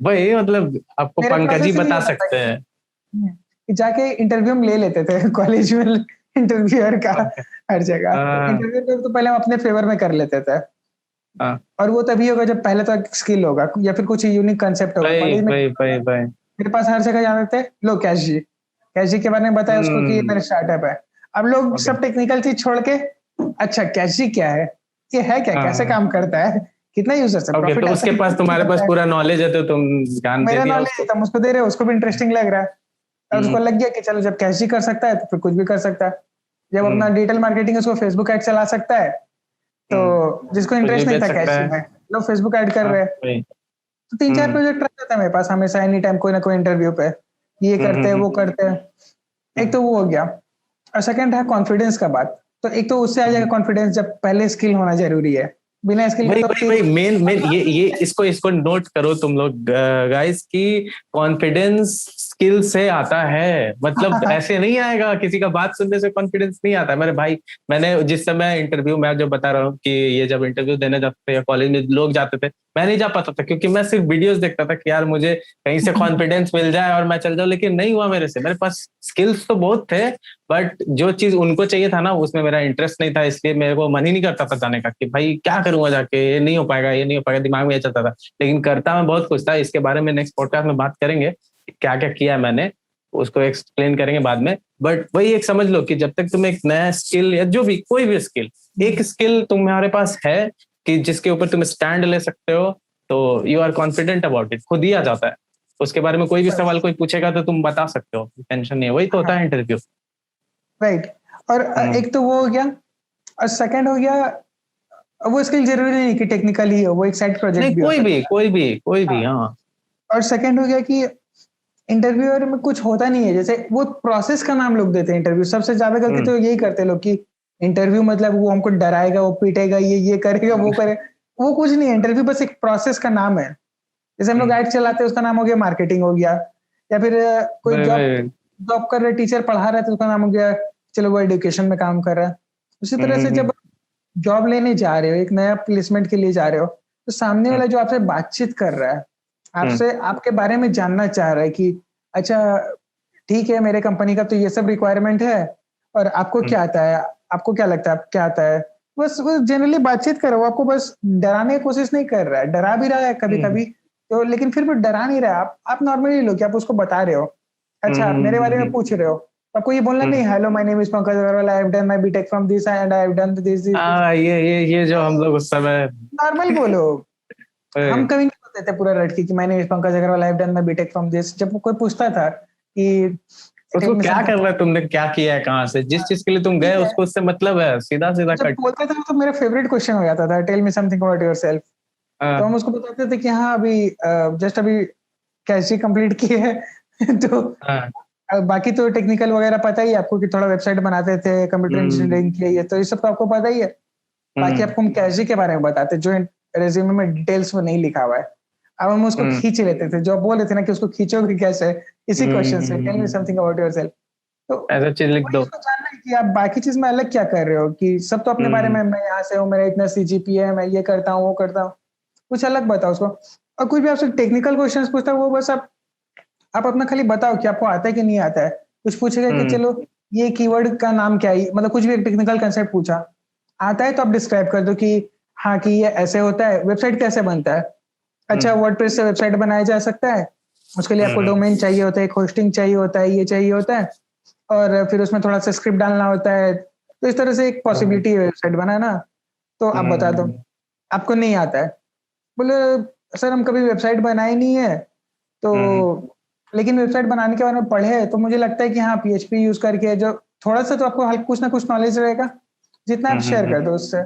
A: वही मतलब आपको
B: मेरा
A: पंकज ही
B: प्रोसेस यही
A: बता
B: होता था
A: सकते हैं।
B: कि जाके इंटरव्यू हम ले लेते थे कॉलेज में, इंटरव्यूअर का हर जगह। तो
A: हाँ
B: इंटरव्यू तो पहले हम अपने फेवर में कर लेते थे।
A: हाँ,
B: और वो तभी होगा जब पहले तो एक स्किल होगा या फिर कुछ यूनिक कंसेप्ट होगा।
A: भाई
B: कॉलेज में
A: भाई भाई भाई।
B: मेरे पास हर जगह जाते थे, लो कैश जी के बारे में बताया उसको कि ये मेरा स्टार्टअप है। अब लोग
A: ओके।
B: सब टेक्निकल चीज छोड़ के, अच्छा कैश जी क्या है, ये है क्या, कैसे
A: हाँ,
B: काम करता है, कितना यूजर्स है,
A: ओके,
B: प्रॉफिट
A: तो
B: आता
A: उसके
B: है,
A: पास तुम्हारे पास
B: करता है।
A: पूरा नॉलेज है, तो तुम ज्ञान दे
B: मेरा
A: दिया
B: नॉलेज है,
A: उसको।
B: तुम उसको दे रहे हो, उसको भी इंटरेस्टिंग लग रहा है। और उसको
A: हम्म
B: लग गया कि चलो जब कैश जी कर सकता है तो फिर कुछ भी कर सकता है। जब अपना
A: हम्म
B: डिजिटल मार्केटिंग है, उसको फेसबुक एड चला सकता है। तो जिसको
A: कुछ भी
B: इंटरेस्ट नहीं
A: बेच
B: था
A: सकता
B: कैश जी
A: है।
B: में, लोग फेसबुक ऐड कर
A: हाँ
B: रहे हैं।
A: भाई।
B: तो 3-4
A: हम्म
B: प्रोजेक्ट रहता था मेरे पास हमेशा, एनी टाइम कोई ना कोई इंटरव्यू पे, ये करते हैं
A: हम्म।
B: वो करते हैं। एक
A: हम्म
B: तो वो हो गया, और सेकंड है कॉन्फिडेंस का बात। तो एक तो उससे आ जाएगा
A: हम्म।
B: कॉन्फिडेंस, जब पहले स्किल होना जरूरी है। बिना स्किल के
A: भाई
B: तो
A: भाई
B: फिर
A: भाई, मेन मेन ये इसको नोट करो तुम लोग गाइस, की कॉन्फिडेंस स्किल से आता है। मतलब ऐसे नहीं आएगा, किसी का बात सुनने से कॉन्फिडेंस नहीं आता है मेरे भाई। मैंने जिस समय इंटरव्यू, मैं जो बता रहा हूँ कि ये जब इंटरव्यू देने जाते थे या कॉलेज में लोग जाते थे, मैं नहीं जा पाता था क्योंकि मैं सिर्फ वीडियोस देखता था कि यार मुझे कहीं से कॉन्फिडेंस मिल जाए और मैं चल जाऊं, लेकिन नहीं हुआ मेरे से। मेरे पास स्किल्स तो बहुत थे, बट जो चीज उनको चाहिए था ना, उसमें मेरा इंटरेस्ट नहीं था, इसलिए मेरे को मन ही नहीं करता था जाने का कि भाई क्या करूंगा जाके, ये नहीं हो पाएगा, ये नहीं हो पाएगा, दिमाग में ये चलता था। लेकिन करता मैं बहुत कुछ था। इसके बारे में नेक्स्ट पॉडकास्ट में बात करेंगे, क्या क्या किया है मैंने, उसको एक्सप्लेन करेंगे बाद में। बट वही एक समझ लो कि जब तक तुम एक नया स्किल या जो भी कोई भी स्किल, एक स्किल तुम्हारे पास है कि जिसके ऊपर तुम स्टैंड ले सकते हो, तो you are confident about it, खुद ही आ जाता है। उसके बारे में कोई भी सवाल कोई पूछेगा तो तुम बता सकते हो, टेंशन नहीं है। वही तो होता है इंटरव्यू।
B: राइट। और एक तो वो हो गया, और सेकंड हो गया, वो स्किल जरूरी नहीं कि टेक्निकल ही हो, वो एक साइड प्रोजेक्ट
A: नहीं,
B: भी हो
A: कोई भी
B: सकता
A: कोई भी कोई
B: है।
A: भी,
B: हाँ।
A: हाँ।
B: और सेकंड हो गया कि इंटरव्यूअर में कुछ होता नहीं है, जैसे वो प्रोसेस का नाम लोग देते हैं इंटरव्यू, सबसे ज्यादा गलती
A: हम्म
B: तो यही करते हैं लोग कि इंटरव्यू मतलब वो हमको डराएगा, वो पीटेगा, ये करेगा, वो करे। वो कुछ नहीं है, इंटरव्यू बस एक प्रोसेस का नाम है। जैसे हम लोग
A: हम्म।
B: ऐड चलाते हैं, उसका नाम हो गया मार्केटिंग हो गया। या फिर कोई
A: भाई
B: जॉब
A: भाई।
B: जॉब कर रहे, टीचर पढ़ा रहा है तो उसका नाम हो गया, चलो वो एजुकेशन में काम कर रहा है। उसी तरह से
A: हम्म
B: जब जॉब लेने जा रहे हो, एक नया प्लेसमेंट के लिए जा रहे हो, तो सामने
A: हम्म
B: वाला जो आपसे बातचीत कर रहा है,
A: हम्म
B: आपसे आपके बारे में जानना चाह रहा है कि अच्छा ठीक है, मेरे कंपनी का तो ये सब रिक्वायरमेंट है, और आपको
A: हम्म
B: क्या आता है, आपको क्या लगता है, आप क्या आता है। बस वो जनरली बातचीत करो, वो आपको बस डराने की कोशिश नहीं कर रहा है, डरा भी रहा है कभी
A: हम्म
B: कभी तो, लेकिन फिर भी डरा नहीं रहा है। आप नॉर्मली लो कि आप उसको बता रहे हो, अच्छा आप मेरे बारे में पूछ रहे हो, तो आपको ये बोलना नहीं,
A: hmm.
B: Hello my name is Pankaj Agarwal, I have done my BTech from this and I have done this this this.
A: ये जो हम लोग उस समय
B: नॉर्मल बोलो। हम
A: ए,
B: कभी नहीं बोलते थे पूरा रट के कि my name is Pankaj Agarwal, I have done my BTech from this. जब कोई पूछता था कि टेल
A: उसको
B: मी
A: क्या
B: समथिंग,
A: करना है, तुमने क्या किया है, कहाँ से, जिस चीज के लिए तुम गए
B: ठीक है,
A: उसको, उससे मतलब है, सीधा सीधा
B: जब
A: कट।
B: बोलता था तो मेरा फेवरेट क्वेश्चन हो जाता था, tell me something about yourself. तो
A: हाँ
B: हम उसको बताते थे कि हाँ अभी जस्ट अभी कैशी कंप्लीट की है। तो
A: हाँ।
B: बाकी तो टेक्निकल वगैरह पता ही है आपको कि थोड़ा वेबसाइट बनाते थे, कंप्यूटर
A: हम्म
B: इंजीनियरिंग की है, तो ये सब तो आपको पता ही है। बाकी
A: हम्म
B: आपको हम कैशी के बारे में बताते जो रेज्यूमे में डिटेल्स में नहीं लिखा हुआ है। अब हम उसको
A: हम्म
B: खींच लेते थे, जो आप बोल रहे थे ना कि उसको खींचोगे कैसे, इसी क्वेश्चन से, tell me something about yourself. तो
A: ऐसा चीज लिख
B: वही
A: दो।
B: उसको जानना है कि आप बाकी चीज में अलग क्या कर रहे हो, कि सब तो अपने बारे
A: हम्म
B: में, मैं यहाँ से हूँ, मेरा इतना सीजीपीए है, मैं ये करता हूँ वो करता हूँ, कुछ अलग बताओ उसको। और कुछ भी आपसे टेक्निकल क्वेश्चंस पूछता है, वो बस आप अपना खाली बताओ कि आपको आता है कि नहीं आता है। कुछ पूछेगा कि
A: हम्म
B: चलो ये कीवर्ड का नाम क्या है, मतलब कुछ भी एक टेक्निकल कंसेप्ट पूछा, आता है तो आप डिस्क्राइब कर दो कि हाँ कि ये ऐसे होता है, वेबसाइट कैसे बनता है। अच्छा
A: हम्म
B: वर्डप्रेस से वेबसाइट बनाया जा सकता है, उसके लिए आपको
A: हम्म
B: डोमेन चाहिए होता है, एक होस्टिंग चाहिए होता है, ये चाहिए होता है, और फिर उसमें थोड़ा सा स्क्रिप्ट डालना होता है। तो इस तरह से एक
A: हम्म
B: पॉसिबिलिटी है वेबसाइट बनाना। तो आप बता दो,
A: हम्म
B: आपको नहीं आता है, बोले सर हम कभी वेबसाइट बनाए नहीं है, तो
A: हम्म
B: लेकिन वेबसाइट बनाने के बारे में पढ़े हैं, तो मुझे लगता है कि हाँ पीएचपी यूज करके जो थोड़ा सा तो आपको हल्का कुछ ना कुछ नॉलेज रहेगा, जितना आप शेयर कर दो उससे।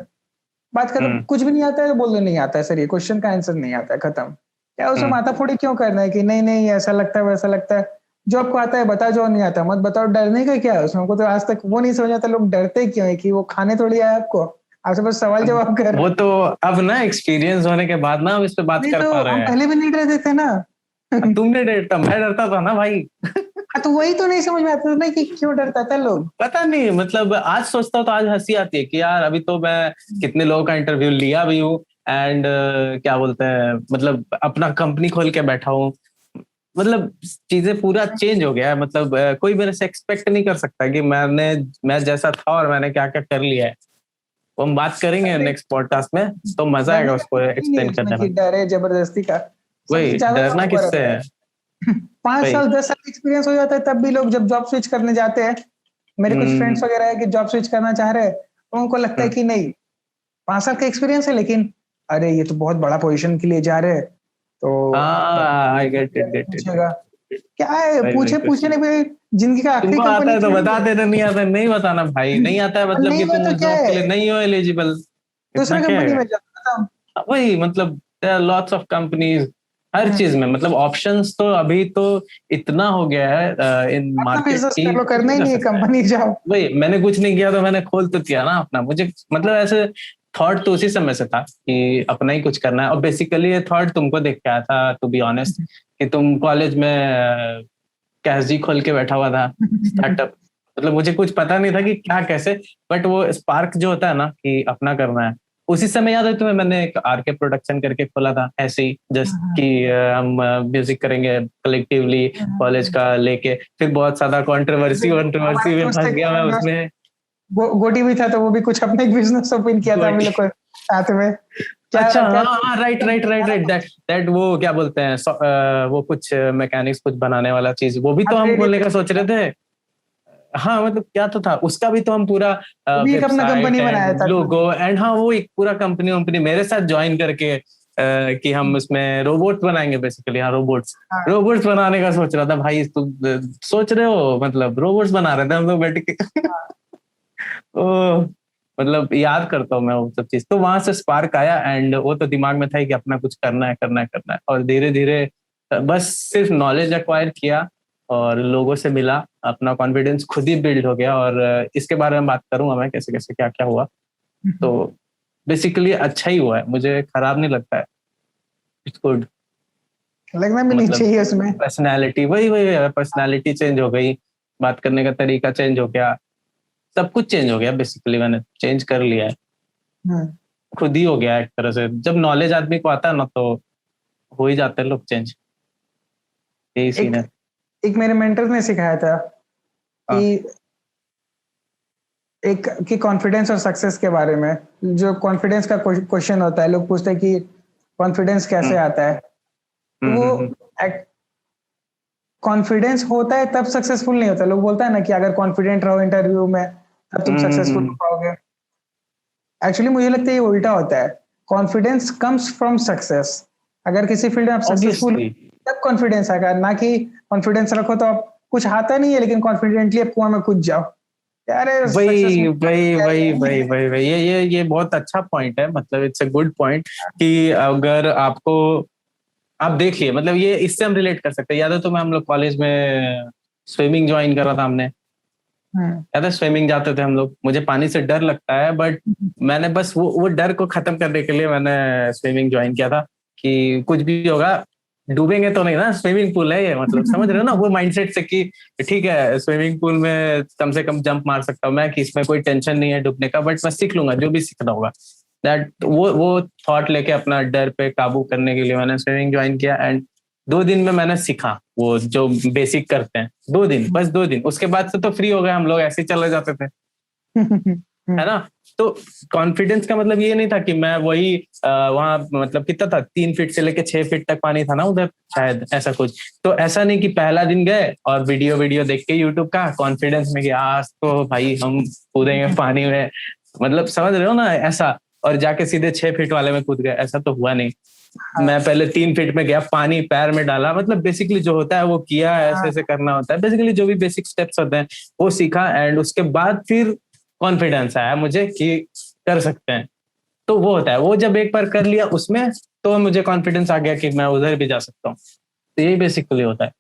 B: बात खत्म।
A: हम्म
B: कुछ भी नहीं आता है तो बोल दो नहीं आता है सर, ये क्वेश्चन का आंसर नहीं आता है, खत्म। क्या उसमें
A: हम्म।
B: माथा फोड़ी क्यों करना है कि नहीं नहीं ऐसा लगता है वैसा लगता है। जो आपको आता है बताओ, जो नहीं आता है मत बताओ, डरने का क्या है उसमें। हमको तो आज तक वो नहीं समझ आता लोग डरते क्यों है, कि वो खाने थोड़ी आए आपको, आपसे बस सवाल
A: अब
B: जवाब कर रहे
A: वो
B: हैं।
A: तो, अब ना एक्सपीरियंस होने के बाद ना हम इस पे बात
B: नहीं
A: कर
B: तो
A: पा रहे
B: हम
A: हैं।
B: पहले भी नहीं डरते थे ना।
A: अब तुमने डरता, मैं डरता था ना भाई।
B: हाँ, तो वही तो नहीं समझ में आता था ना कि क्यों डरता था लोग।
A: पता नहीं, मतलब आज सोचता हूँ तो आज हंसी आती है कि यार अभी तो मैं कितने लोगों का इंटरव्यू लिया भी हूँ, एंड क्या बोलते हैं, मतलब अपना कंपनी खोल के बैठा हूँ। मतलब चीजें पूरा चेंज हो गया है। मतलब कोई मेरे से एक्सपेक्ट नहीं कर सकता कि मैं जैसा था और मैंने क्या क्या कर लिया है। वो हम बात करेंगे नेक्स्ट पॉडकास्ट में, तो मजा आएगा उसको एक्सप्लेन करने में।
B: डर है जबरदस्ती का,
A: वही डरना किससे है?
B: 5 साल 10 साल एक्सपीरियंस हो जाता है तब भी लोग जब जॉब स्विच करने जाते हैं, मेरे कुछ फ्रेंड्स वगैरह है कि जॉब स्विच करना चाह रहे हैं, तो उनको लगता है कि नहीं 5 साल का एक्सपीरियंस है, लेकिन अरे ये तो बहुत बड़ा पोजीशन के लिए जा रहे हैं, तो
A: आई गेट इट
B: पूछेगा क्या है, पूछे नहीं भाई, जिंदगी का आखिरी
A: तुमको आता है तो
B: कंपनी
A: बता देना, नहीं आता है नहीं बताना भाई, नहीं आता है मतलब कि
B: नहीं हुआ
A: तुम
B: तो
A: उस
B: क्या
A: जॉब के लिए
B: है,
A: नहीं हो एलिजिबल, इतना
B: दूसरे
A: क्या
B: कंपनी
A: है?
B: में जाता
A: वही मतलब there are lots of companies हर
B: हूँ,
A: चीज में, मतलब ऑप्शंस तो अभी तो इतना हो गया है इन
B: अपना
A: मार्केट
B: बिजनेस
A: की,
B: कर लो,
A: कुछ
B: करना
A: भी
B: ही
A: कर
B: नहीं है
A: सकता है।
B: कंपनी जाओ।
A: वही मैंने कुछ नहीं किया तो मैंने खोल तो किया ना अपना, मुझे मतलब ऐसे थॉट तो उसी समय से था कि अपना ही कुछ करना है, और बेसिकली ये थॉट तुमको देख के आया था टू बी ऑनेस्ट, कि तुम कॉलेज में कैसजी खोल के बैठा हुआ था स्टार्टअप, मतलब मुझे कुछ पता नहीं था कि क्या कैसे, बट वो स्पार्क जो होता है ना कि अपना करना है, उसी समय याद है तुम्हें मैंने एक आरके प्रोडक्शन करके खोला था ऐसे ही, जस्ट कि हम म्यूजिक करेंगे कलेक्टिवली कॉलेज का लेके, फिर बहुत ज्यादा कंट्रोवर्सी कंट्रोवर्सी में फंस गया मैं उसमें।
B: गोटी भी था तो वो भी कुछ अपने बिजनेस ओपन किया था हम
A: Good.
B: लोग को साथ में, क्या
A: अच्छा
B: क्या
A: हाँ हाँ right right right right, that वो क्या बोलते हैं वो कुछ मैकेनिक्स कुछ बनाने वाला चीज, वो भी तो हम खोलने का सोच रहे थे। हाँ मतलब क्या तो था उसका भी, तो हम पूरा
B: वो भी एक अपना
A: वेबसाइट
B: कंपनी बनाया
A: एंड
B: था खुद।
A: लोगो एंड हाँ वो एक पूरा कंपनी वंपनी मेरे साथ ज्वाइन करके कि हम उसमें रोबोट बनाएंगे बेसिकली, हाँ रोबोट्स
B: हाँ,
A: रोबोट्स बनाने का सोच रहा था भाई, तुम सोच रहे हो मतलब रोबोट्स बना रहे थे हम लोग बैठ के ओ, मतलब याद करता हूँ मैं वो सब चीज, तो वहां से स्पार्क आया एंड वो तो दिमाग में था ही कि अपना कुछ करना है करना है करना है, और धीरे धीरे बस सिर्फ नॉलेज एक्वायर किया और लोगों से मिला, अपना कॉन्फिडेंस खुद ही बिल्ड हो गया, और इसके बारे में बात करूंगा मैं कैसे कैसे क्या क्या हुआ, तो बेसिकली अच्छा ही हुआ है, मुझे खराब नहीं लगता है, इट्स गुड।
B: लगना भी नहीं
A: मतलब
B: चाहिए उसमें।
A: पर्सनैलिटी वही वही पर्सनैलिटी चेंज हो गई, बात करने का तरीका चेंज हो गया, सब कुछ चेंज हो गया, बेसिकली मैंने चेंज कर लिया है,
B: हम्म,
A: खुद ही हो गया एक तरह से, जब नॉलेज आदमी को आता है ना तो हो ही जाते हैं लोग चेंज, यही सीन
B: एक
A: है।
B: एक मेरे मेंटर ने सिखाया था
A: हाँ
B: कि एक कि कॉन्फिडेंस और सक्सेस के बारे में, जो कॉन्फिडेंस का क्वेश्चन होता है, लोग पूछते हैं कि कॉन्फिडेंस कैसे
A: हम्म
B: आता है, तो
A: हम्म
B: वो
A: हम्म
B: कॉन्फिडेंस होता है तब सक्सेसफुल नहीं होता। लोग बोलता है ना कि अगर कॉन्फिडेंट रहो इंटरव्यू में तब तुम सक्सेसफुल हो
A: हम्म,
B: पाओगे। एक्चुअली मुझे लगता है ये उल्टा होता है, कॉन्फिडेंस कम्स फ्रॉम सक्सेस। अगर किसी फील्ड में आप सक्सेसफुल
A: ऑब्वियसली
B: तब कॉन्फिडेंस आएगा, ना कि कॉन्फिडेंस रखो तो आप कुछ आता नहीं है लेकिन कॉन्फिडेंटली आप कुआं में कूद जाओ, यार
A: वही
B: सक्सेसफुल
A: वही
B: क्या
A: वही
B: है।
A: वही वही वही ये बहुत अच्छा पॉइंट है, मतलब इट्स अ गुड पॉइंट, कि अगर आपको आप देखिए, मतलब ये इससे हम रिलेट कर सकते हैं, याद है तो मैं हम लोग कॉलेज में स्विमिंग ज्वाइन करा था हमने,
B: हम्म,
A: याद है स्विमिंग जाते थे हम लोग, मुझे पानी से डर लगता है बट मैंने बस वो डर को खत्म करने के लिए मैंने स्विमिंग ज्वाइन किया था, कि कुछ भी होगा डूबेंगे तो नहीं ना, स्विमिंग पूल है ये, मतलब समझ रहे हो ना वो माइंडसेट से कि ठीक है स्विमिंग पूल में कम से कम जंप मार सकता हूँ मैं, कि इसमें कोई टेंशन नहीं है डूबने का, बट मैं सीख लूंगा जो भी सीखना होगा, दैट वो थॉट लेके अपना डर पे काबू करने के लिए मैंने स्विमिंग ज्वाइन किया, एंड 2 दिन में मैंने सीखा वो जो बेसिक करते हैं, 2 दिन बस 2 दिन, उसके बाद से तो फ्री हो गए हम लोग, ऐसे ही चले जाते थे, है ना। तो कॉन्फिडेंस का मतलब ये नहीं था कि मैं वही वहां मतलब कितना था 3 फीट से लेके 6 फीट तक पानी था ना उधर, शायद ऐसा कुछ, तो ऐसा नहीं कि पहला दिन गए और वीडियो वीडियो देख के यूट्यूब का कॉन्फिडेंस में कि आज तो भाई हम कूदेंगे पानी में, मतलब समझ रहे हो ना ऐसा, और जाके सीधे 6 फीट वाले में कूद गए, ऐसा तो हुआ नहीं। मैं पहले 3 फीट में गया, पानी पैर में डाला, मतलब बेसिकली जो होता है वो किया, ऐसे ऐसे करना होता है, बेसिकली जो भी बेसिक स्टेप्स होते हैं वो सीखा, एंड उसके बाद फिर कॉन्फिडेंस आया मुझे कि कर सकते हैं, तो वो होता है, वो जब एक बार कर लिया उसमें तो मुझे कॉन्फिडेंस आ गया कि मैं उधर भी जा सकता हूँ, तो यही बेसिकली होता है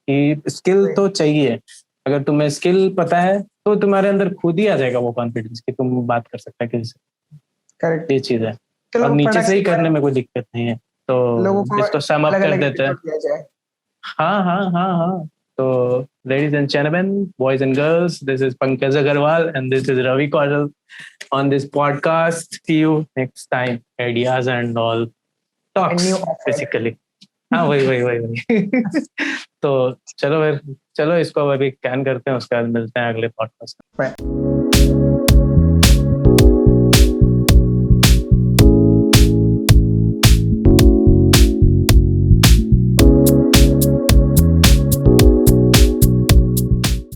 A: कि स्किल तो चाहिए, अगर तुम्हें स्किल पता है तो तुम्हारे अंदर खुद ही आ जाएगा वो कॉन्फिडेंस कि तुम बात कर सकते हैं किसी से,
B: करेक्ट।
A: ये चीज है, और
B: चलो
A: नीचे
B: फटाक
A: से
B: से
A: ही करने में कोई दिक्कत नहीं है,
B: लोगों
A: तो
B: को
A: इसको सम अप
B: अलग
A: कर
B: अलग
A: देते हैं।
B: एपिसोड दिया जाए।
A: हाँ हाँ हाँ हाँ, तो ladies and gentlemen, boys and girls, this is Pankaj Agarwal and this is Ravi Kaujal on this podcast. See you next time. Ideas and all
B: and new
A: talks
B: offer.
A: basically. हाँ वही वही वही वही तो चलो फिर, चलो इसको अभी कैन करते हैं, उसके बाद मिलते हैं अगले पॉडकास्ट में।